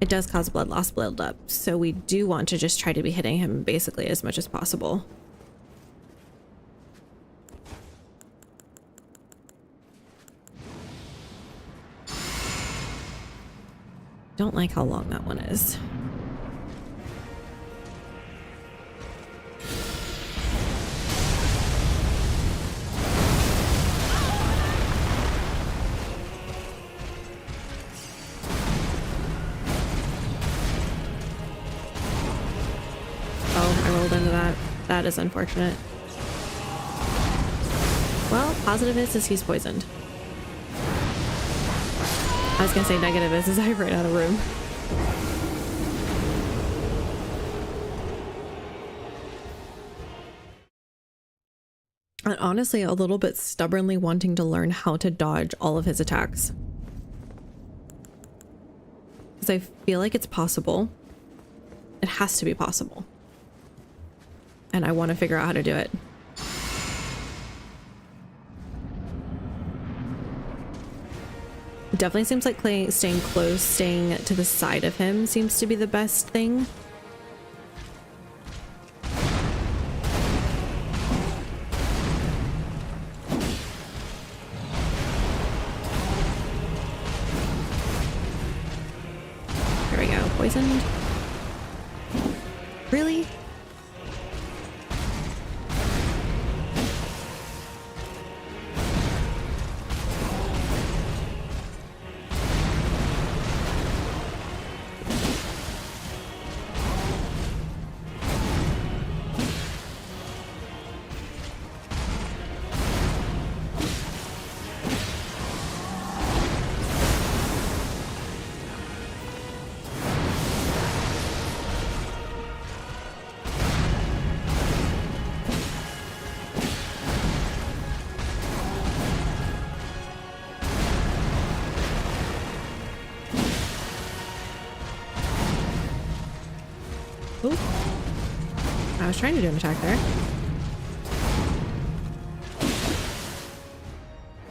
It does cause blood loss build up. So we do want to just try to be hitting him basically as much as possible. Don't like how long that one is. Oh, I rolled into that. That is unfortunate. Well, positive is he's poisoned. I was gonna say negative is I ran out of room. And honestly, a little bit stubbornly wanting to learn how to dodge all of his attacks. Because I feel like it's possible. It has to be possible. And I want to figure out how to do it. Definitely seems like staying close, staying to the side of him seems to be the best thing. There we go. Poisoned. Really? I was trying to do an attack there.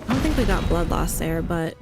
I don't think we got blood loss there, but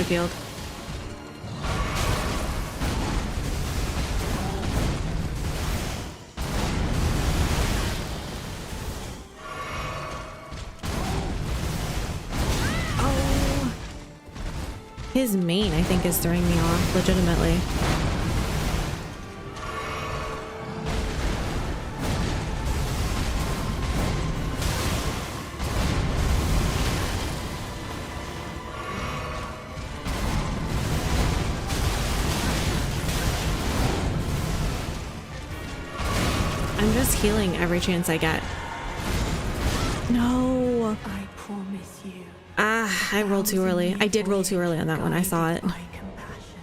field. Oh, his main, I think, is throwing me off legitimately. Healing every chance I get. No. I promise you. Ah, I rolled too early. I did roll too early on that one. I saw it. By compassion.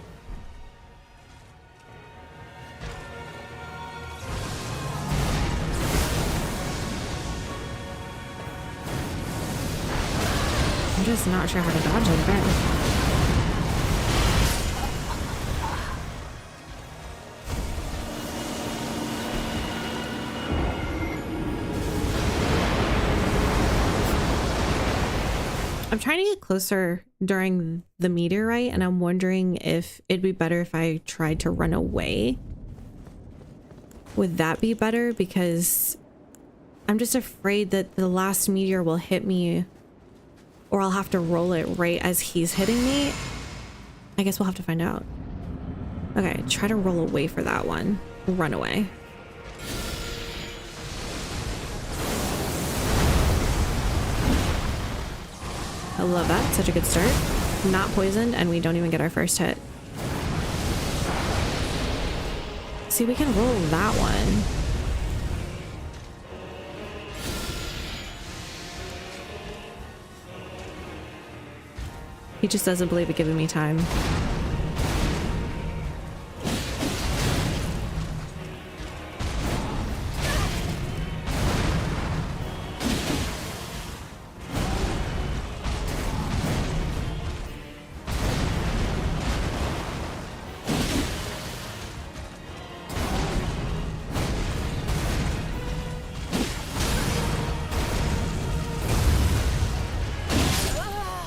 I'm just not sure how to dodge it a bit. I'm trying to get closer during the meteorite, and I'm wondering if it'd be better if I tried to run away. Would that be better? Because I'm just afraid that the last meteor will hit me, or I'll have to roll it right as he's hitting me. I guess we'll have to find out. Okay, try to roll away for that one. Run away. I love that. Such a good start. Not poisoned, and we don't even get our first hit. See, we can roll that one. He just doesn't believe in giving me time.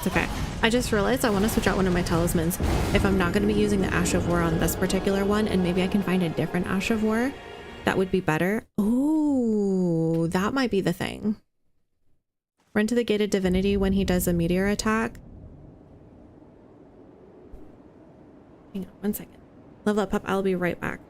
It's okay. I just realized I want to switch out one of my talismans. If I'm not going to be using the Ash of War on this particular one, and maybe I can find a different Ash of War, that would be better. Oh, that might be the thing. Run to the Gated Divinity when he does a meteor attack. Hang on 1 second. Level up, pup. I'll be right back.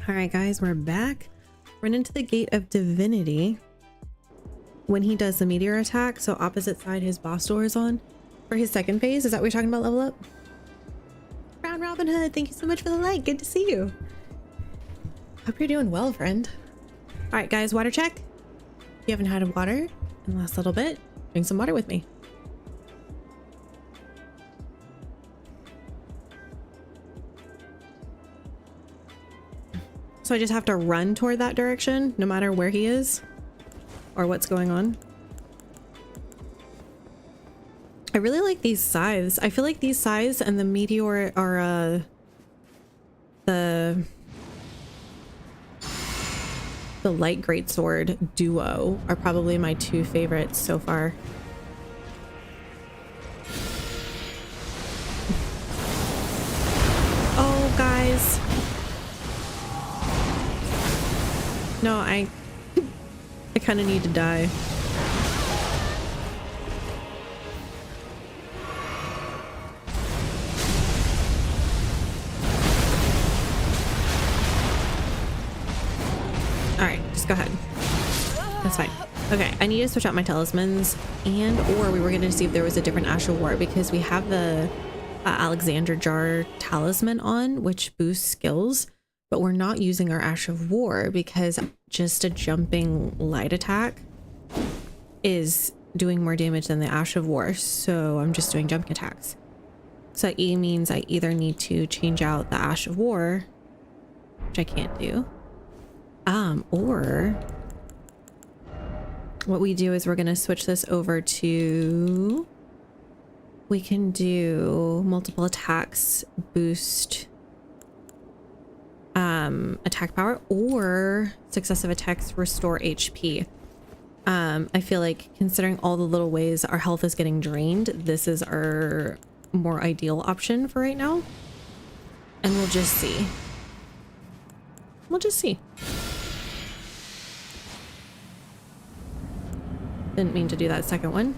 All right, guys, we're back. Run into the Gate of Divinity. When he does the meteor attack, so opposite side his boss door is on for his second phase. Is that what you're talking about, level up? Brown Robin Hood, thank you so much for the like. Good to see you. Hope you're doing well, friend. All right, guys, water check. If you haven't had water in the last little bit, drink some water with me. So I just have to run toward that direction, no matter where he is or what's going on. I really like these scythes. I feel like these scythes and the meteor are the light greatsword duo are probably my two favorites so far. Oh, guys. No, I kind of need to die. All right, just go ahead. That's fine. Okay, I need to switch out my talismans, and or we were going to see if there was a different Ash of War, because we have the Alexander Jar talisman on, which boosts skills. But we're not using our Ash of War because just a jumping light attack is doing more damage than the Ash of War. So I'm just doing jumping attacks. So that means I either need to change out the Ash of War, which I can't do. Or what we do is we're going to switch this over to, we can do multiple attacks, boost attack power, or successive attacks restore HP. I feel like considering all the little ways our health is getting drained, this is our more ideal option for right now. And we'll just see. We'll just see. Didn't mean to do that second one.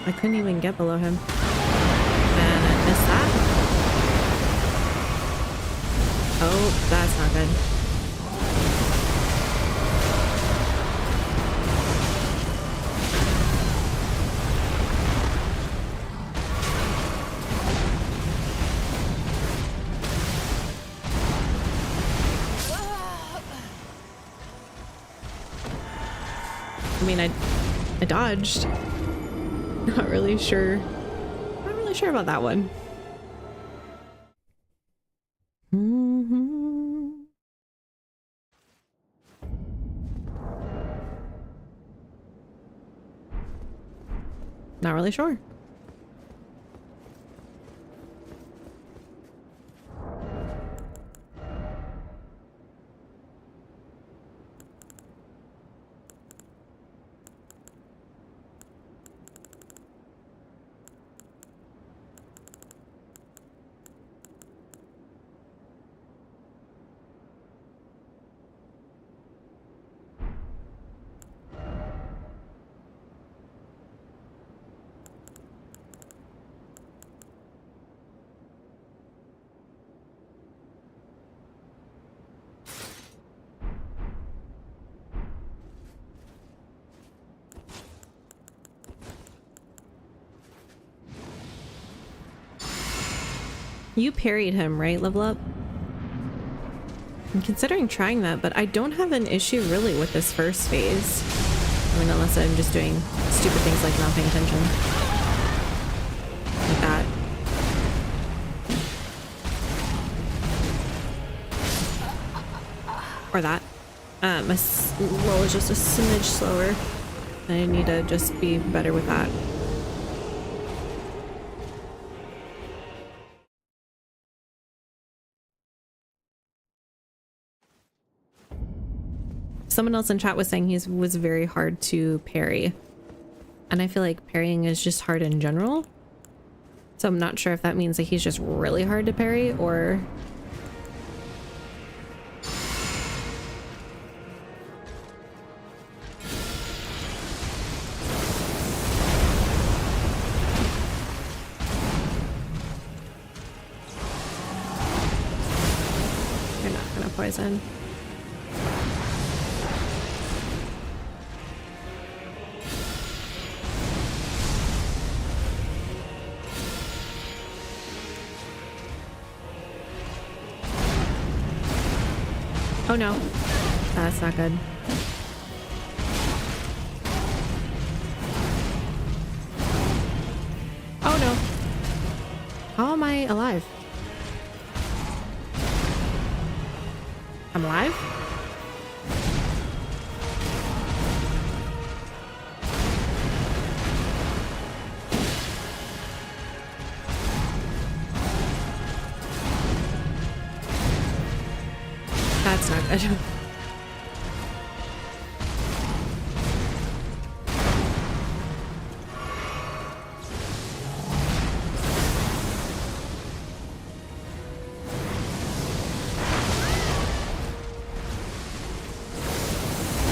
I couldn't even get below him. And I missed that. Oh, that's not good. I mean, I dodged. Not really sure. Not really sure about that one. Not really sure. You parried him, right, level up? I'm considering trying that, but I don't have an issue really with this first phase. I mean, unless I'm just doing stupid things like not paying attention. Like that. Or that. My roll is just a smidge slower. I need to just be better with that. Someone else in chat was saying he was very hard to parry. And I feel like parrying is just hard in general. So I'm not sure if that means that he's just really hard to parry or... You're not gonna poison. Oh no, that's not good. Oh no. How am I alive? I'm alive? That's not good.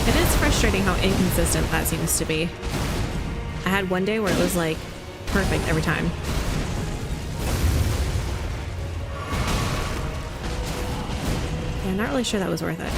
It is frustrating how inconsistent that seems to be. I had one day where it was like perfect every time. Yeah, I'm not really sure that was worth it.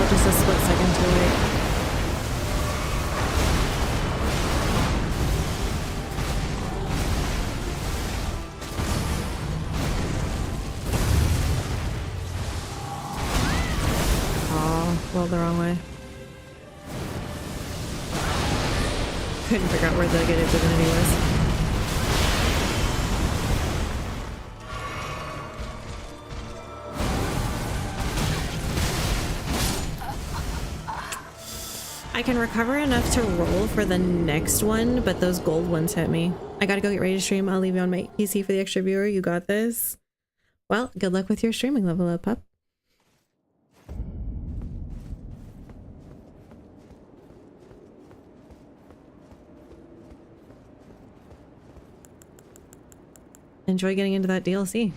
Just a split second too late. Oh, rolled the wrong way. Couldn't figure out where the good divinity was. I can recover enough to roll for the next one, but those gold ones hit me. I gotta go get ready to stream. I'll leave you on my PC for the extra viewer. You got this. Well, good luck with your streaming level up, pup. Enjoy getting into that DLC.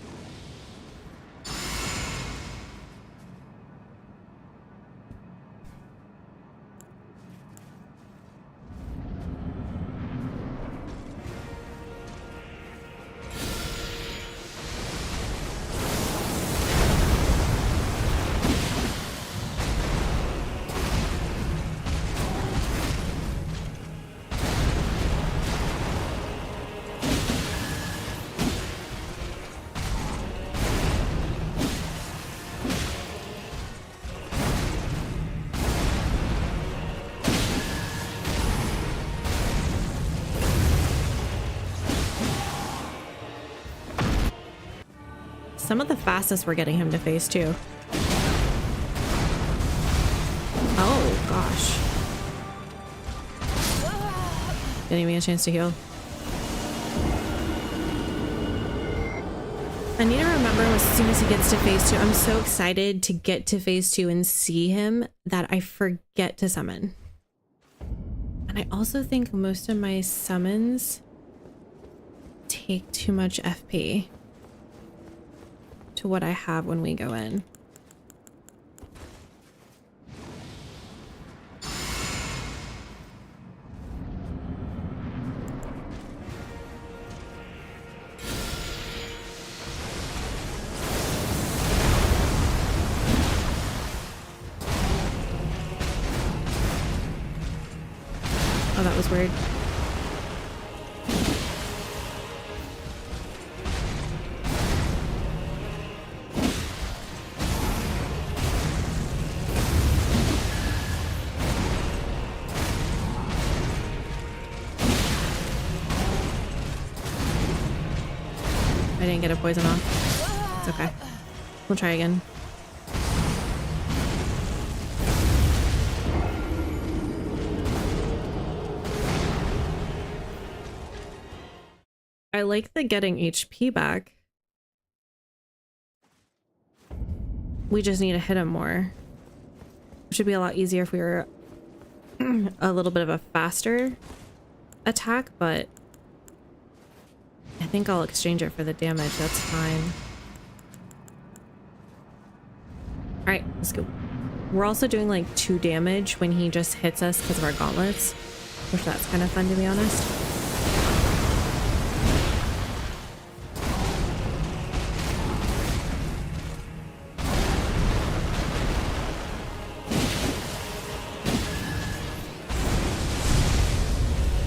Some of the fastest we're getting him to phase 2. Oh, gosh. Didn't even get a chance to heal. I need to remember as soon as he gets to phase 2. I'm so excited to get to phase 2 and see him that I forget to summon. And I also think most of my summons take too much FP to what I have when we go in. was weird. I didn't get a poison off. It's okay. We'll try again. I like the getting HP back. We just need to hit him more. It should be a lot easier if we were a little bit of a faster attack, but I think I'll exchange it for the damage. That's fine. All right, let's go. We're also doing like 2 damage when he just hits us because of our gauntlets, which that's kind of fun, to be honest.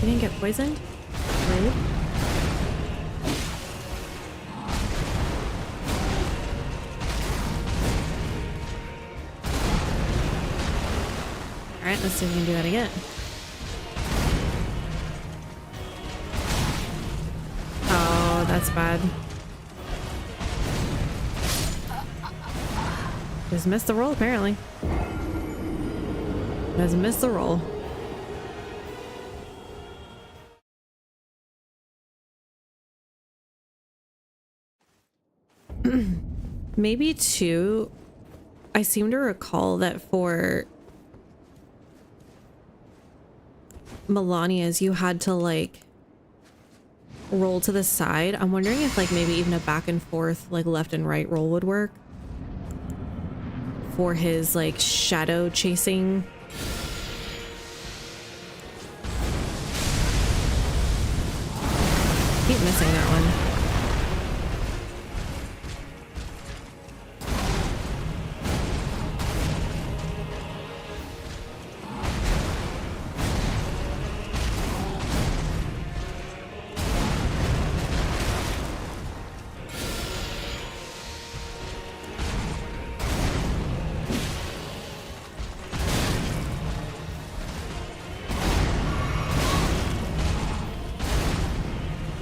You didn't get poisoned? Rude. Alright, let's see if we can do that again. Oh, that's bad. Just missed the roll, apparently. Just missed the roll. Maybe too, I seem to recall that for Melania's you had to like roll to the side. I'm wondering if like maybe even a back and forth like left and right roll would work for his like shadow chasing. Keep missing that one.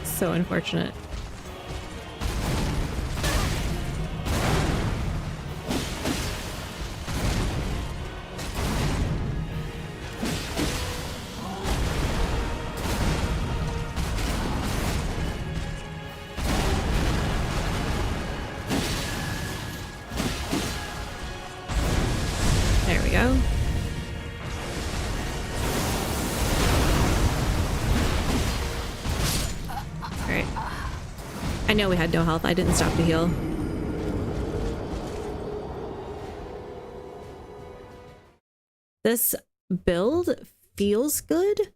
So unfortunate. There we go. I know we had no health. I didn't stop to heal. This build feels good,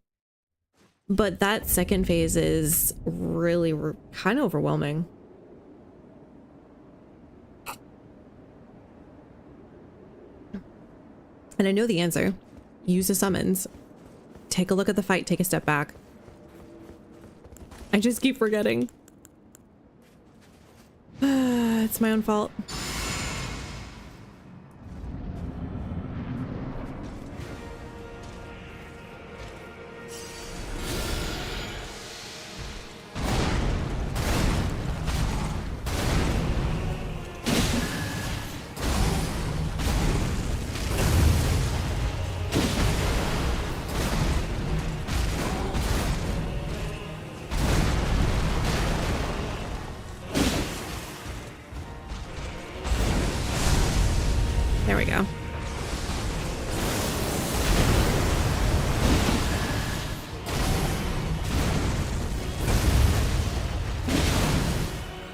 but that second phase is really kind of overwhelming. And I know the answer. Use the summons. Take a look at the fight. Take a step back. I just keep forgetting. It's my own fault. There we go.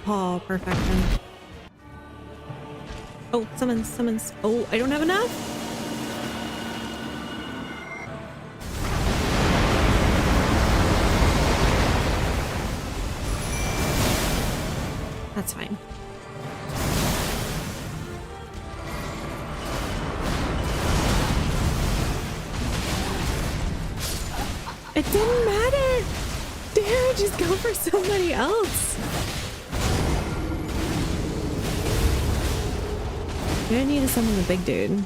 Oh, perfection. Oh, summons. Oh, I don't have enough? That's fine. It didn't matter. Dude, just go for somebody else. Maybe I need to summon the big dude.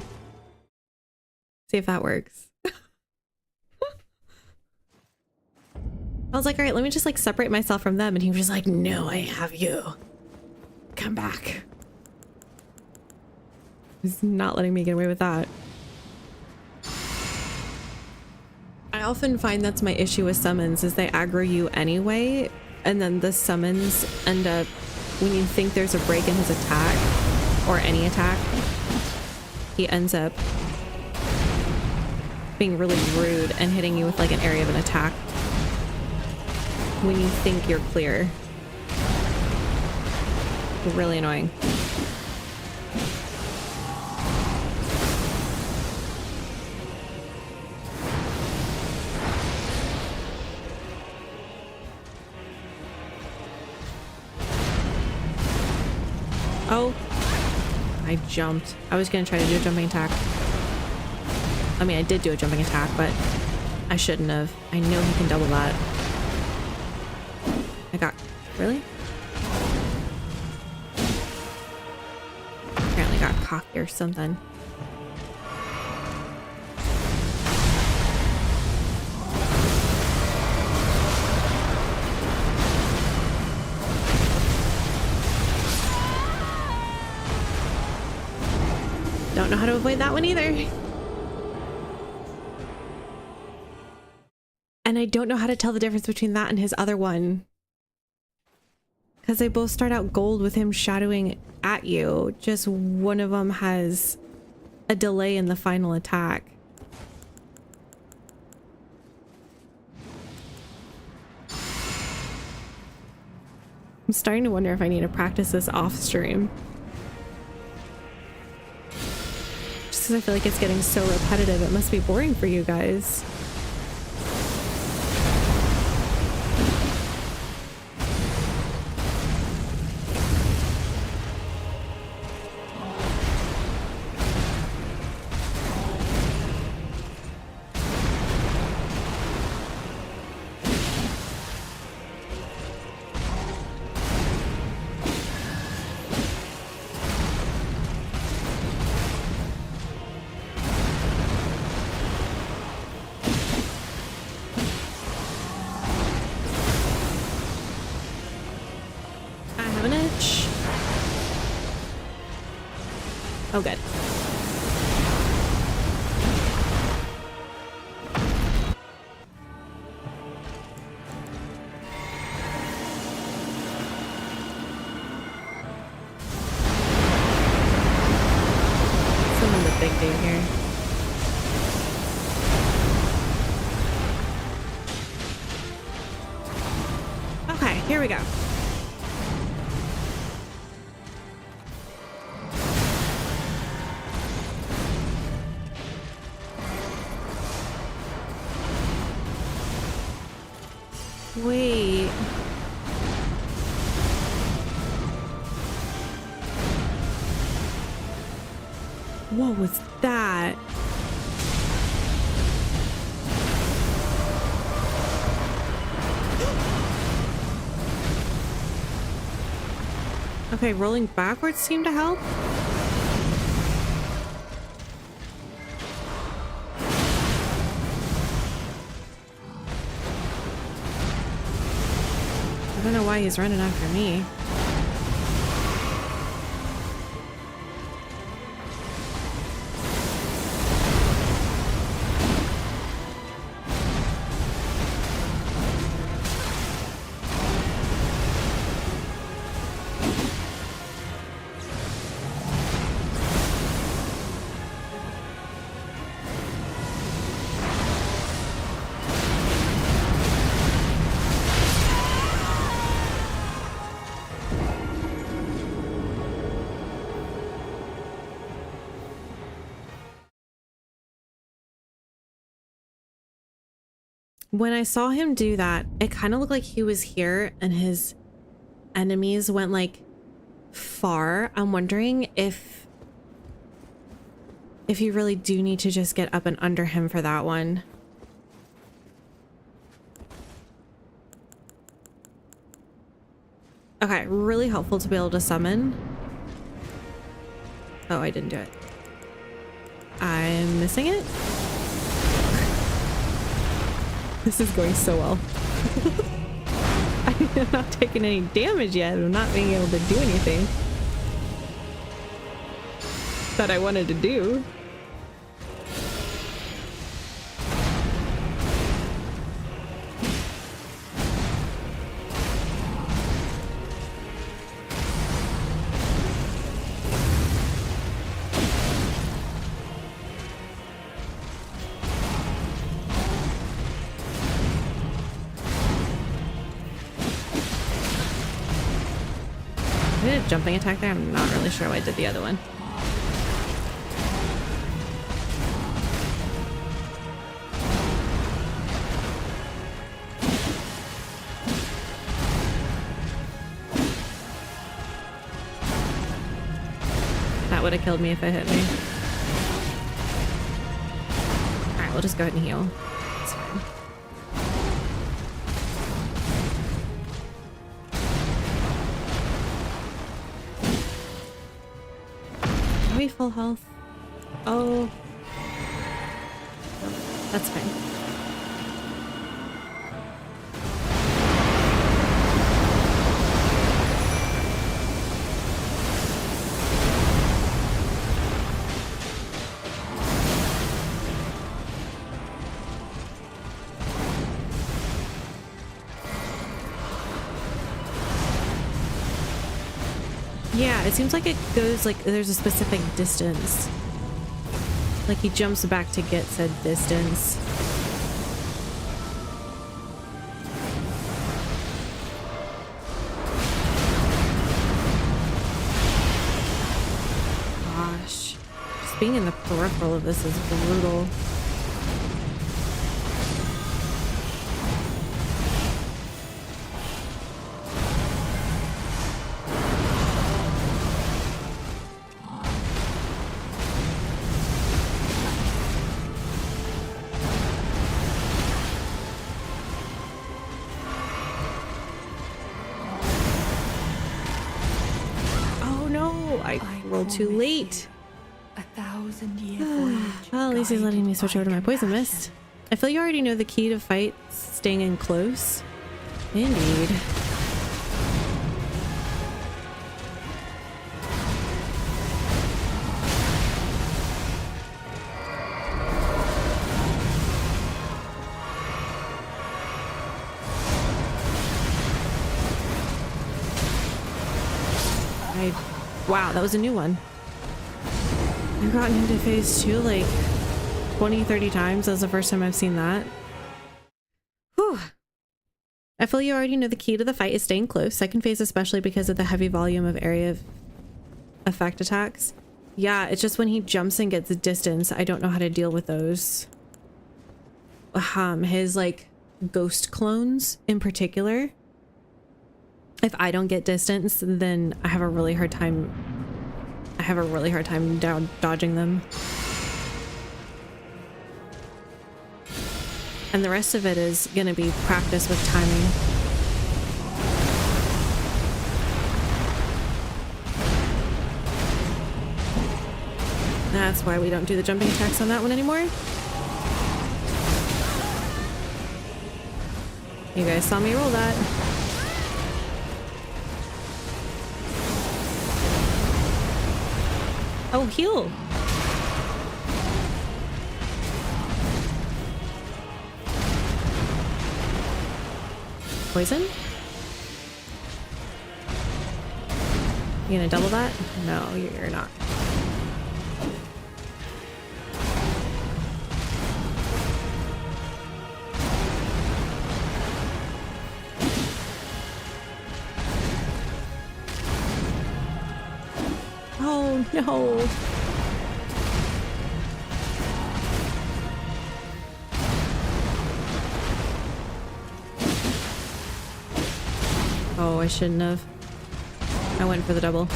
See if that works. I was like, all right, let me just like separate myself from them. And he was just like, no, I have you. Come back. He's not letting me get away with that. I often find that's my issue with summons is they aggro you anyway. And then the summons end up, when you think there's a break in his attack or any attack, he ends up being really rude and hitting you with like an area of an attack when you think you're clear. Really annoying. Oh, I jumped. I was gonna try to do a jumping attack. I mean, I did do a jumping attack, but I shouldn't have. I know he can double that. I got... Really? Apparently got cocky or something. Don't know how to avoid that one either. And I don't know how to tell the difference between that and his other one. Because they both start out gold with him shadowing at you. Just one of them has a delay in the final attack. I'm starting to wonder if I need to practice this off stream. Just because I feel like it's getting so repetitive, it must be boring for you guys. Oh, good. Summon the big dude here. Okay, here we go. Wait. What was that? Okay, rolling backwards seemed to help. I don't know why he's running after me. When I saw him do that, it kind of looked like he was here and his enemies went like far. I'm wondering if you really do need to just get up and under him for that one. really helpful to be able to summon. Oh, I didn't do it. I'm missing it. This is going so well. I'm not taking any damage yet. I'm not being able to do anything that I wanted to do. I did a jumping attack there. I'm not really sure why I did the other one. That would have killed me if it hit me. Alright, we'll just go ahead and heal. It's fine. Are we full health? Oh. That's fine. Yeah, it seems like it goes like there's a specific distance. Like he jumps back to get said distance. Gosh, just being in the peripheral of this is brutal. Too late. 1,000-year voyage. Well, at least he's letting me switch over to my poison mist. I feel you already know the key to fight staying in close. Indeed. Wow, that was a new one. I've gotten into phase 2 like 20-30 times. That was the first time I've seen that. Whew. I feel you already know the key to the fight is staying close. Second phase especially because of the heavy volume of area of effect attacks. Yeah, it's just when he jumps and gets a distance, I don't know how to deal with those. His like ghost clones in particular. If I don't get distance, then I have a really hard time. Dodging them. And the rest of it is gonna be practice with timing. That's why we don't do the jumping attacks on that one anymore. You guys saw me roll that. Oh, heal. Poison? You gonna double that? No, you're not. Oh no. Oh, I shouldn't have. I went for the double.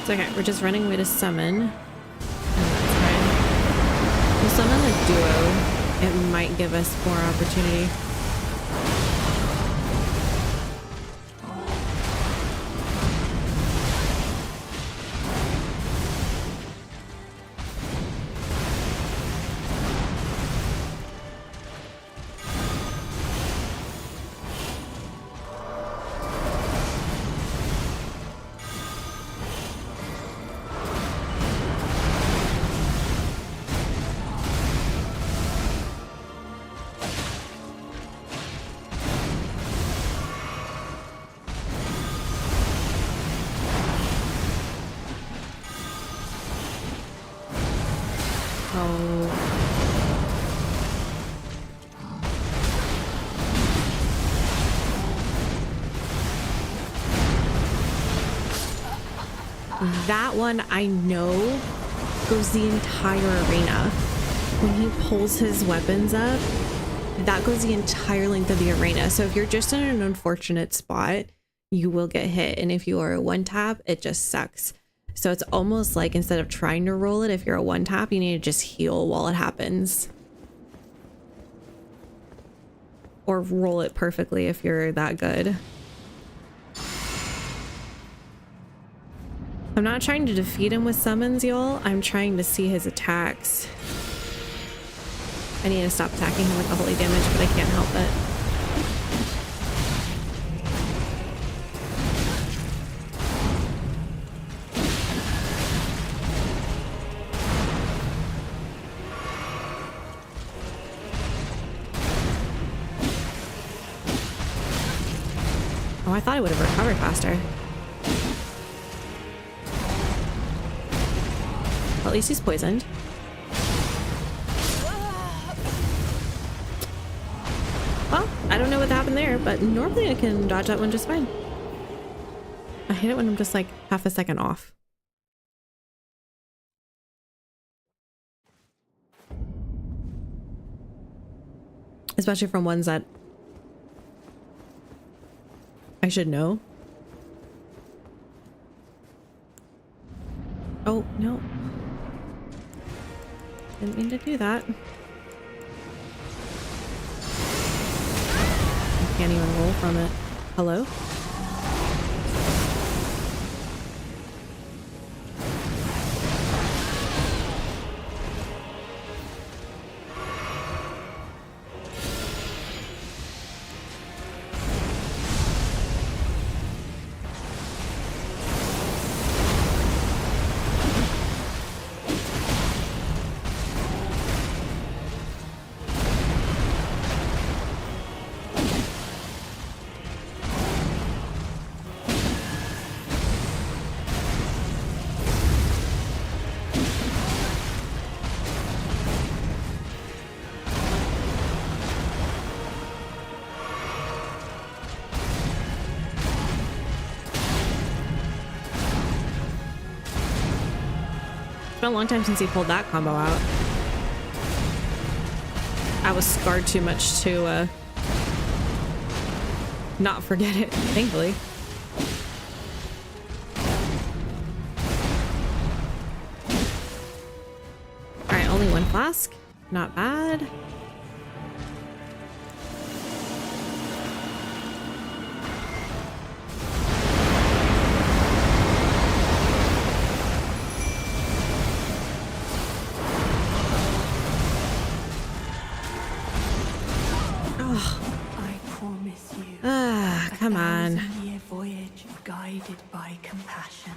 It's okay. We're just running away to summon. And that's fine. We'll summon like duo. It might give us more opportunity. That one I know goes the entire arena. When he pulls his weapons up, that goes the entire length of the arena. So if you're just in an unfortunate spot, you will get hit. And if you are a one tap, it just sucks. So it's almost like instead of trying to roll it, if you're a one tap, you need to just heal while it happens. Or roll it perfectly if you're that good. I'm not trying to defeat him with summons, y'all. I'm trying to see his attacks. I need to stop attacking him with the holy damage, but I can't help it. Oh, I thought I would have recovered faster. At least he's poisoned. Well, I don't know what happened there, but normally I can dodge that one just fine. I hate it when I'm just like half a second off. Especially from ones that I should know. Oh, no. Didn't mean to do that. I can't even roll from it. Hello? It's been a long time since he pulled that combo out. I was scarred too much to not forget it, thankfully. Alright, only one flask. Not bad. Come on. Year voyage guided by compassion.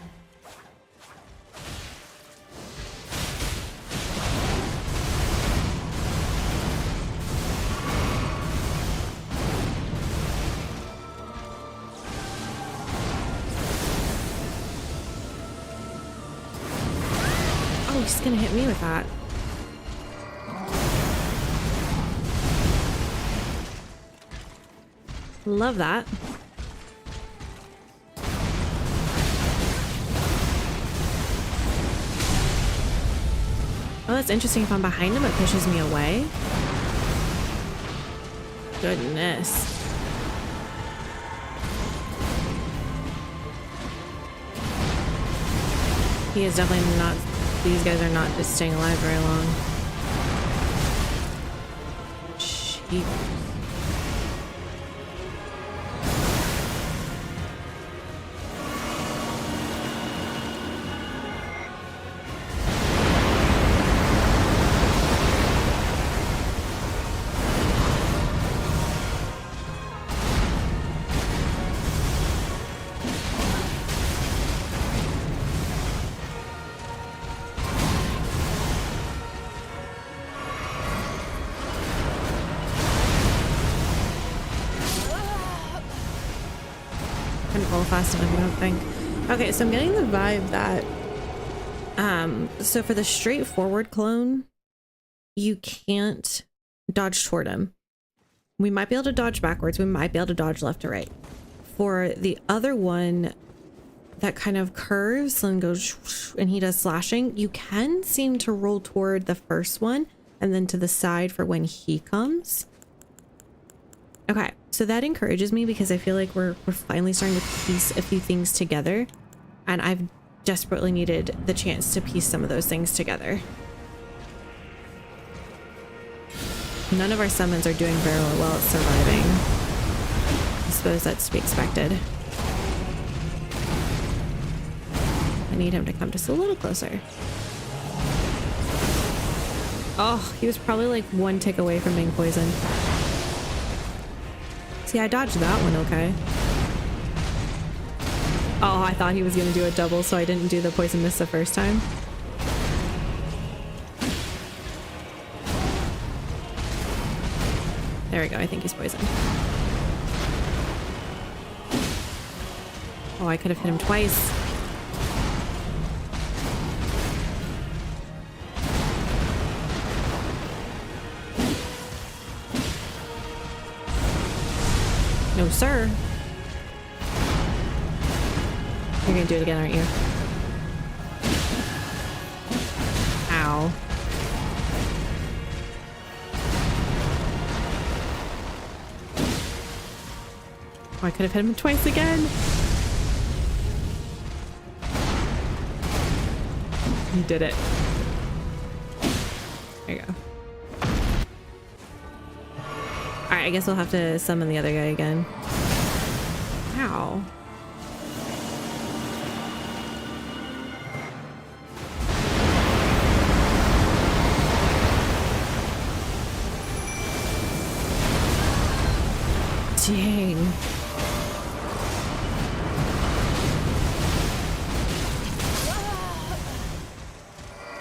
Oh, he's gonna hit me with that. Love that. Oh, that's interesting. If I'm behind him, it pushes me away. Goodness. He is definitely not, these guys are not just staying alive very long. Sheep. Fast enough, I don't think. Okay, so I'm getting the vibe that so for the straightforward clone, you can't dodge toward him. We might be able to dodge backwards, we might be able to dodge left to right. For the other one that kind of curves and goes and he does slashing, you can seem to roll toward the first one and then to the side for when he comes. Okay, so that encourages me because I feel like we're finally starting to piece a few things together, and I've desperately needed the chance to piece some of those things together. None of our summons are doing very well at surviving. I suppose that's to be expected. I need him to come just a little closer. Oh, he was probably like one tick away from being poisoned. See, I dodged that one okay. Oh, I thought he was going to do a double, so I didn't do the poison mist the first time. There we go, I think he's poisoned. Oh, I could have hit him twice. No, sir. You're gonna do it again, aren't you? Ow. Oh, I could have hit him twice again. You did it. There you go. Alright, I guess we'll have to summon the other guy again. Ow. Dang.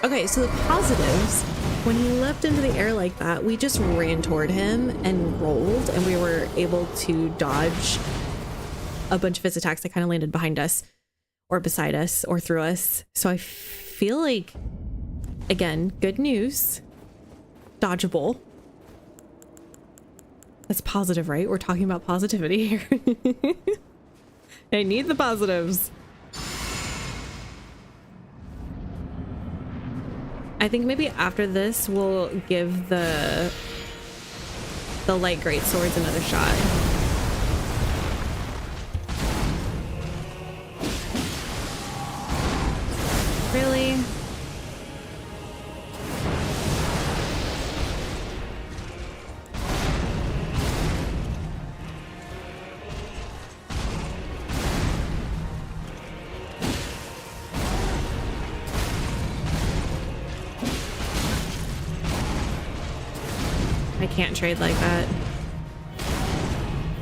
Okay, so the positives, when he leapt into the air like that, we just ran toward him and rolled, and we were able to dodge a bunch of his attacks that kind of landed behind us or beside us or through us. So I feel like, again, good news, dodgeable. That's positive, right? We're talking about positivity here. I need the positives. I think maybe after this we'll give the light great swords another shot. Really? I can't trade like that.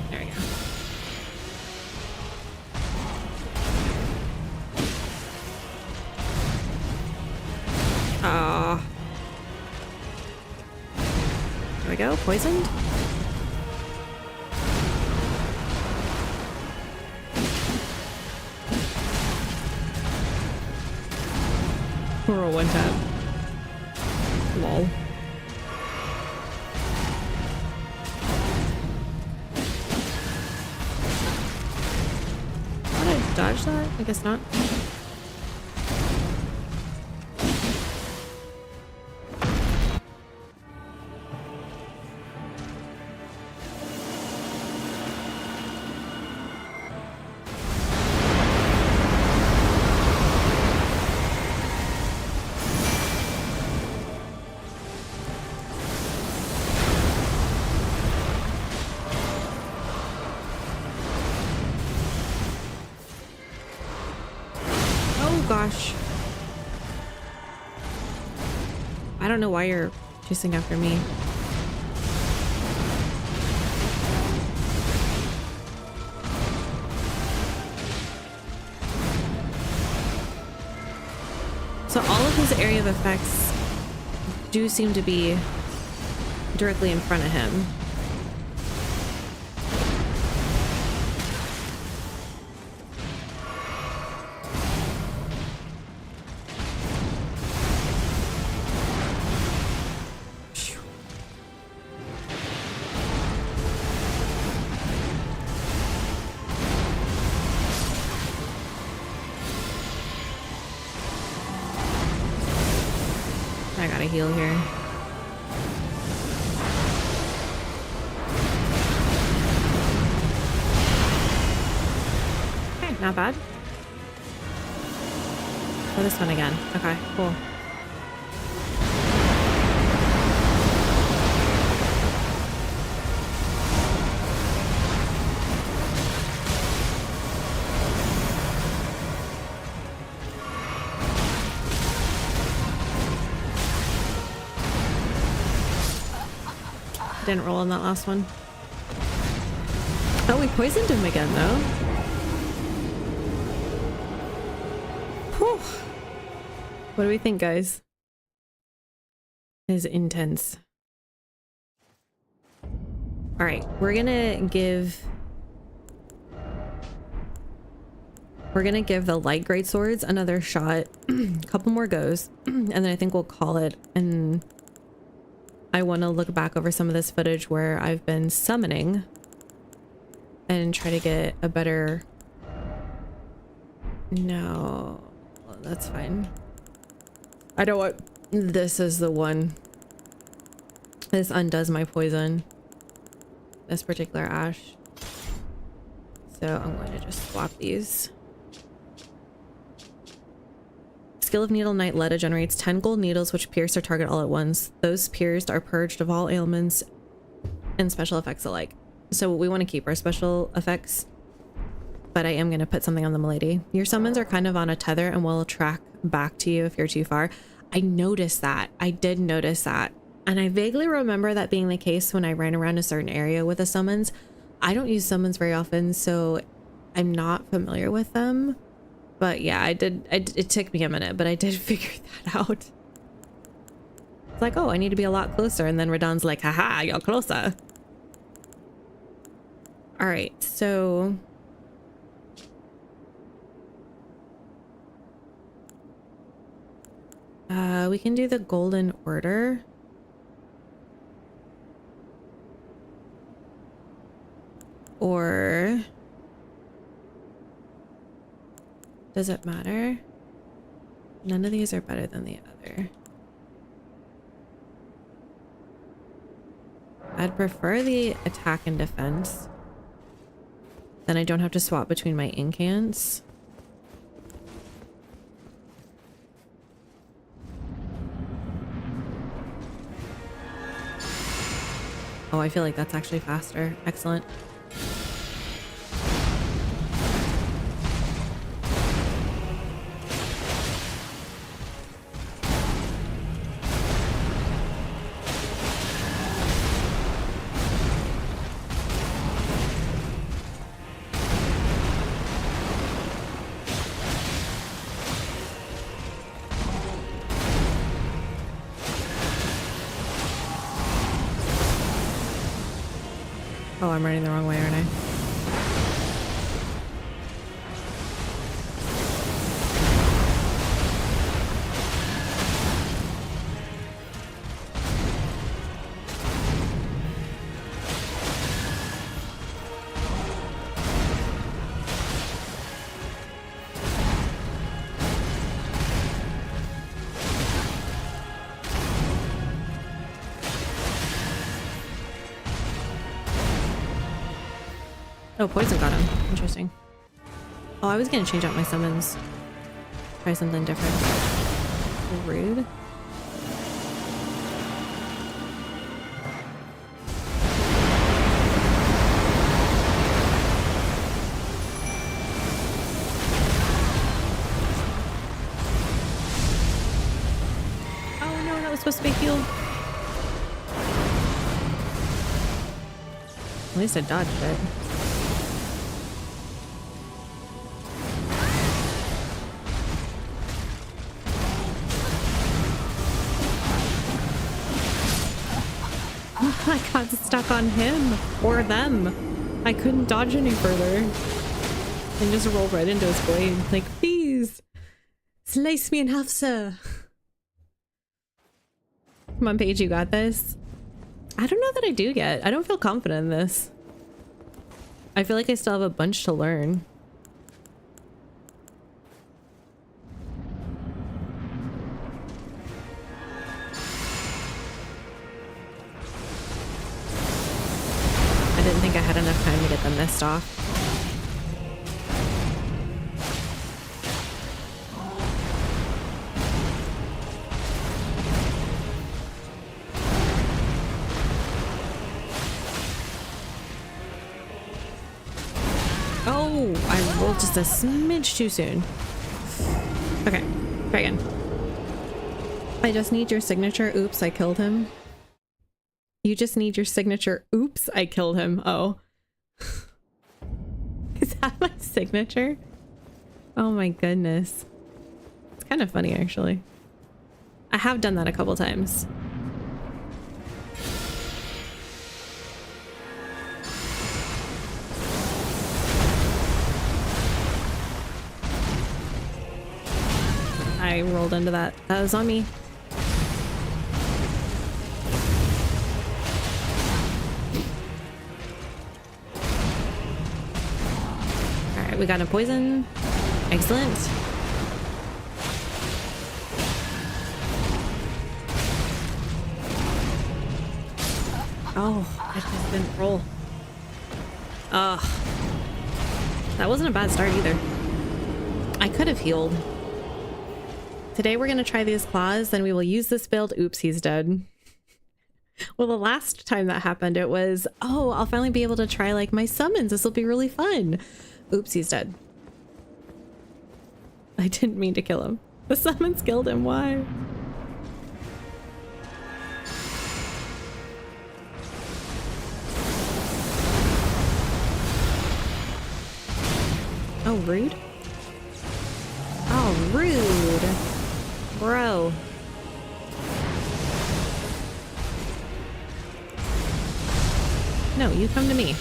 There we go. Oh. There we go. Poisoned. Or a one tap. Lol. Dodge that? I guess not. Oh gosh. I don't know why you're chasing after me. So all of his area of effects do seem to be directly in front of him. I gotta heal here. Okay, not bad. Oh, this one again. Okay, cool. Didn't roll on that last one. Oh, we poisoned him again, though. Whew. What do we think, guys? It is intense. All right, we're gonna give the light great swords another shot, a couple more goes, and then I think we'll call it. And I want to look back over some of this footage where I've been summoning and try to get a better... No, that's fine. I don't want... This is the one. This undoes my poison. This particular ash. So I'm going to just swap these. Skill of Needle Knight Leda generates 10 gold needles which pierce their target all at once. Those pierced are purged of all ailments and special effects alike. So we want to keep our special effects, but I am going to put something on the milady. Your summons are kind of on a tether and will track back to you if you're too far. I noticed that. I did notice that. And I vaguely remember that being the case when I ran around a certain area with the summons. I don't use summons very often, so I'm not familiar with them. But yeah, it took me a minute, but I did figure that out. It's like, oh, I need to be a lot closer. And then Radahn's like, haha, you're closer. All right, so... we can do the Golden Order. Or... Does it matter? None of these are better than the other. I'd prefer the attack and defense. Then I don't have to swap between my incants. Oh, I feel like that's actually faster. Excellent. Oh, I'm running the wrong way, aren't I? Oh, poison got him. Interesting. Oh, I was gonna change out my summons. Try something different. Rude. was supposed to be healed. At least I dodged it. I got stuck on him or them. I couldn't dodge any further. And just rolled right into his blade. Like, please, slice me in half, sir. Come on, Paige, you got this. I don't know that I do yet. I don't feel confident in this. I feel like I still have a bunch to learn. I didn't think I had enough time to get them missed off. Oh, I rolled just a smidge too soon. Okay, try again. I just need your signature. Oops, I killed him. You just need your signature. Oops, I killed him. Oh. Is that my signature? Oh my goodness. It's kind of funny, actually. I have done that a couple times. I rolled into that. That was on me. Alright, we got a poison. Excellent. Oh, I just didn't roll. Ugh. That wasn't a bad start either. I could have healed. Today we're going to try these claws, then we will use this build. Oops, he's dead. Well, the last time that happened, it was, oh, I'll finally be able to try like my summons. This will be really fun. Oops, he's dead. I didn't mean to kill him. The summons killed him. Why? Oh, rude. Oh, rude. Bro. No, you come to me.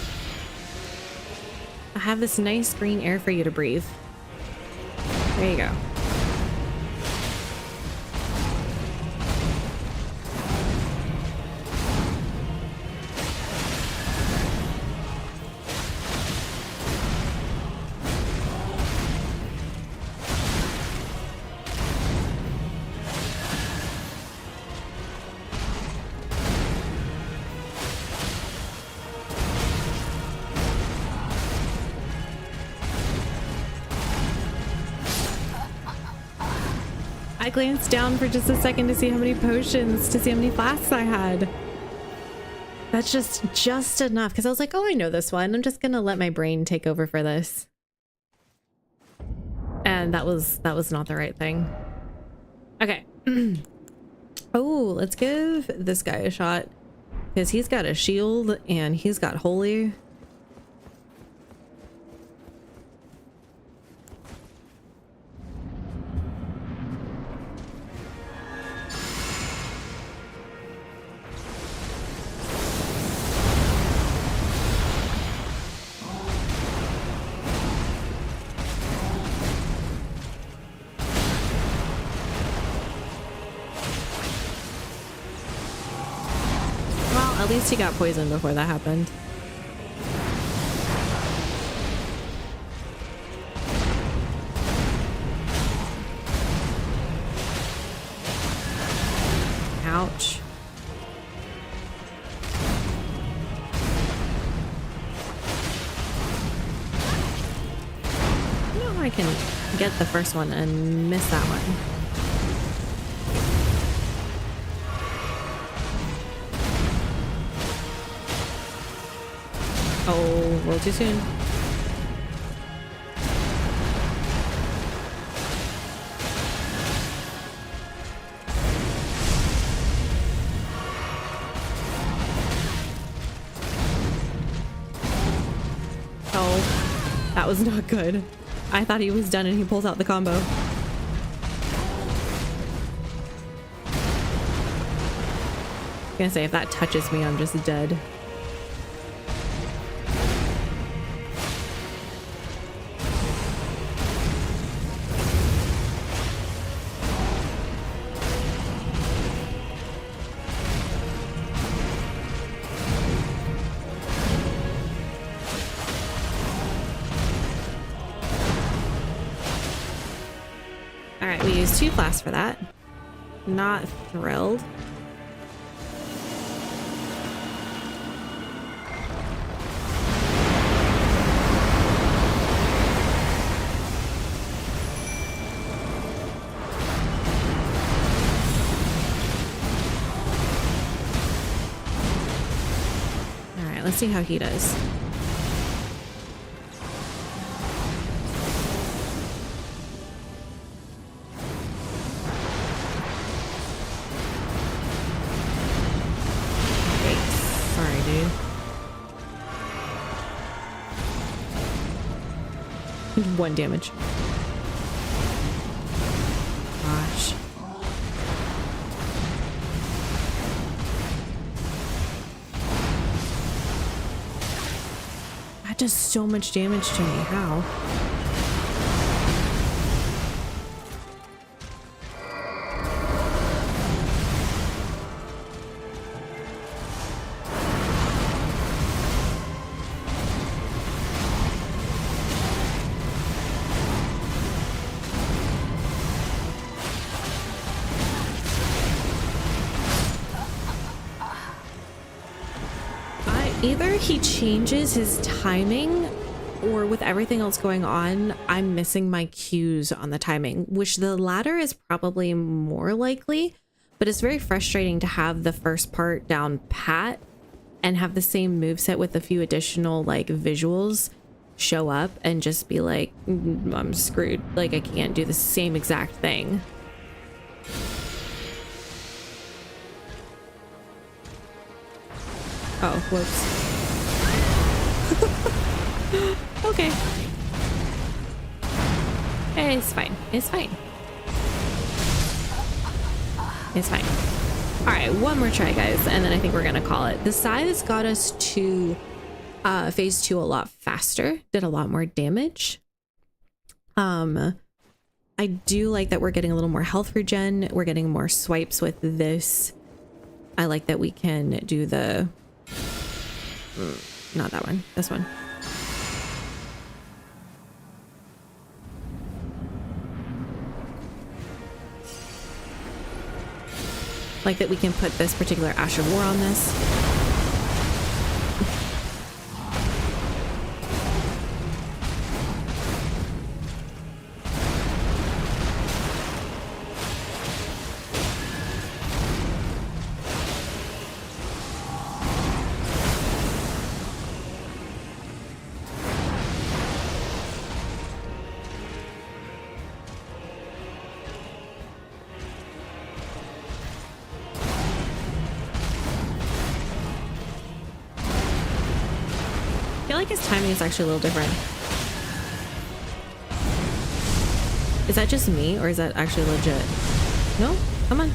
I have this nice green air for you to breathe. There you go. I glanced down for just a second to see how many potions, to see how many flasks I had. That's just enough, because I was like, oh, I know this one. I'm just gonna let my brain take over for this. And that was not the right thing. Okay. Oh, let's give this guy a shot, because he's got a shield and he's got holy. At least he got poisoned before that happened. Ouch. You know, I can get the first one and miss that one. Oh, a little too soon. was not good. I thought he was done and he pulls out the combo. I'm gonna say if that touches me, I'm just dead. All right, we used 2 flasks for that. Not thrilled. All right, let's see how he does. Sorry, dude. 1 damage. Gosh. That does so much damage to me. How? Either he changes his timing, or with everything else going on, I'm missing my cues on the timing, which the latter is probably more likely, but it's very frustrating to have the first part down pat and have the same moveset with a few additional like visuals show up and just be like, I'm screwed. Like I can't do the same exact thing. Oh, whoops. Okay. It's fine. It's fine. It's fine. All right, one more try, guys, and then I think we're gonna call it. The scythes got us to phase 2 a lot faster, did a lot more damage. I do like that we're getting a little more health regen. We're getting more swipes with this. I like that we can do the not that one, this one. Like that we can put this particular Ash of War on this. I feel like his timing is actually a little different. Is that just me, or is that actually legit? No? Come on.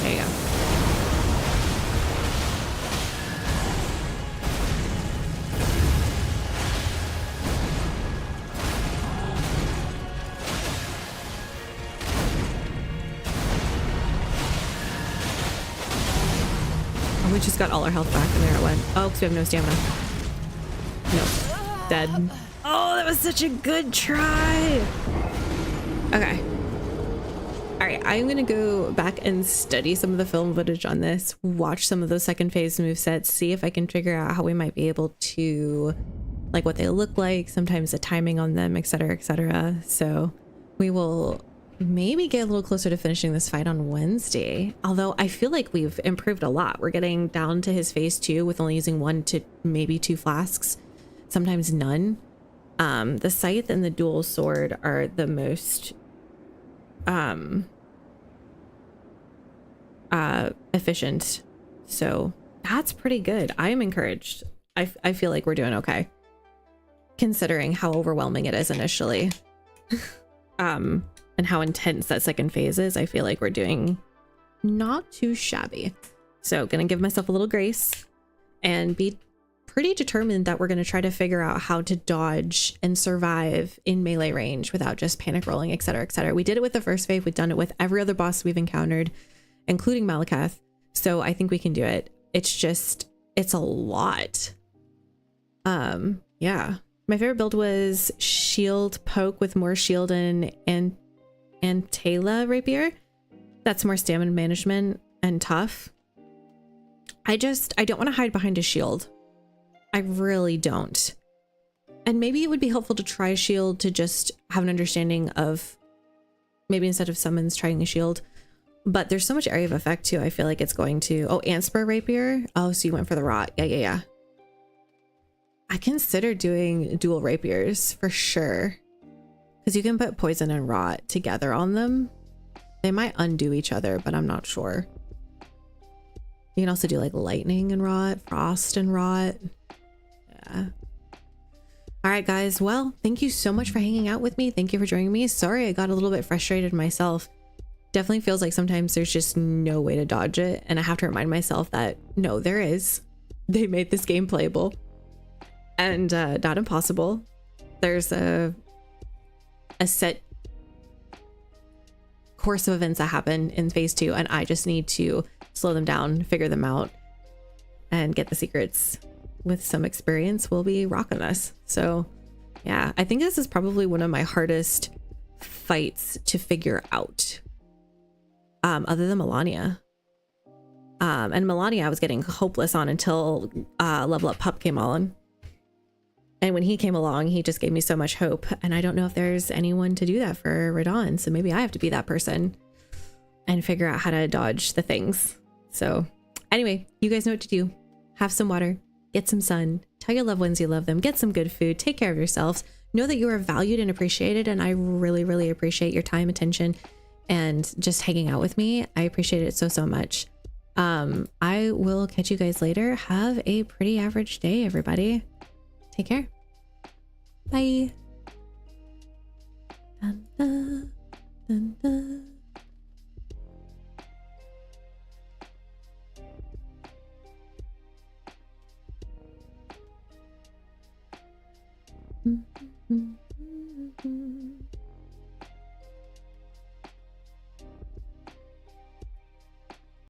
There you go. We just got all our health back and there it went. Oh, because we have no stamina. Nope. Dead. Oh, that was such a good try. Okay. All right, I'm going to go back and study some of the film footage on this, watch some of those second phase movesets, see if I can figure out how we might be able to, like what they look like, sometimes the timing on them, etc., etc. So we will maybe get a little closer to finishing this fight on Wednesday. Although I feel like we've improved a lot. We're getting down to his phase 2 with only using 1 to maybe 2 flasks, sometimes none. The scythe and the dual sword are the most efficient. So that's pretty good. I am encouraged. I feel like we're doing okay. considering how overwhelming it is initially. And how intense that second phase is. I feel like we're doing not too shabby. So gonna give myself a little grace and be pretty determined that we're gonna try to figure out how to dodge and survive in melee range without just panic rolling, etc, etc. We did it with the first phase. We've done it with every other boss we've encountered, including Malakath. So I think we can do it. It's just, it's a lot. Yeah. My favorite build was shield poke with more shield and Taylor rapier. That's more stamina management and tough. I don't want to hide behind a shield. I really don't. And maybe it would be helpful to try a shield to just have an understanding of maybe instead of summons trying a shield. But there's so much area of effect too. I feel like it's going to, oh, Anspur rapier. Oh, so you went for the rot. Yeah. I consider doing dual rapiers for sure. Because you can put poison and rot together on them. They might undo each other, but I'm not sure. You can also do like lightning and rot, frost and rot. Yeah. All right, guys. Well, thank you so much for hanging out with me. Thank you for joining me. Sorry, I got a little bit frustrated myself. Definitely feels like sometimes there's just no way to dodge it. And I have to remind myself that no, there is. They made this game playable and not impossible. There's a set course of events that happen in phase 2, and I just need to slow them down, figure them out, and get the secrets. With some experience, we'll be rocking this. So yeah, I think this is probably one of my hardest fights to figure out, other than Melania. And Melania I was getting hopeless on until Level Up Pup came on. And when he came along, he just gave me so much hope. And I don't know if there's anyone to do that for Radahn. So maybe I have to be that person and figure out how to dodge the things. So anyway, you guys know what to do. Have some water, get some sun, tell your loved ones you love them, get some good food, take care of yourselves. Know that you are valued and appreciated. And I really, really appreciate your time, attention, and just hanging out with me. I appreciate it so, so much. I will catch you guys later. Have a pretty average day, everybody. Take care. Bye. Dun, dun, dun, dun. Mm-hmm.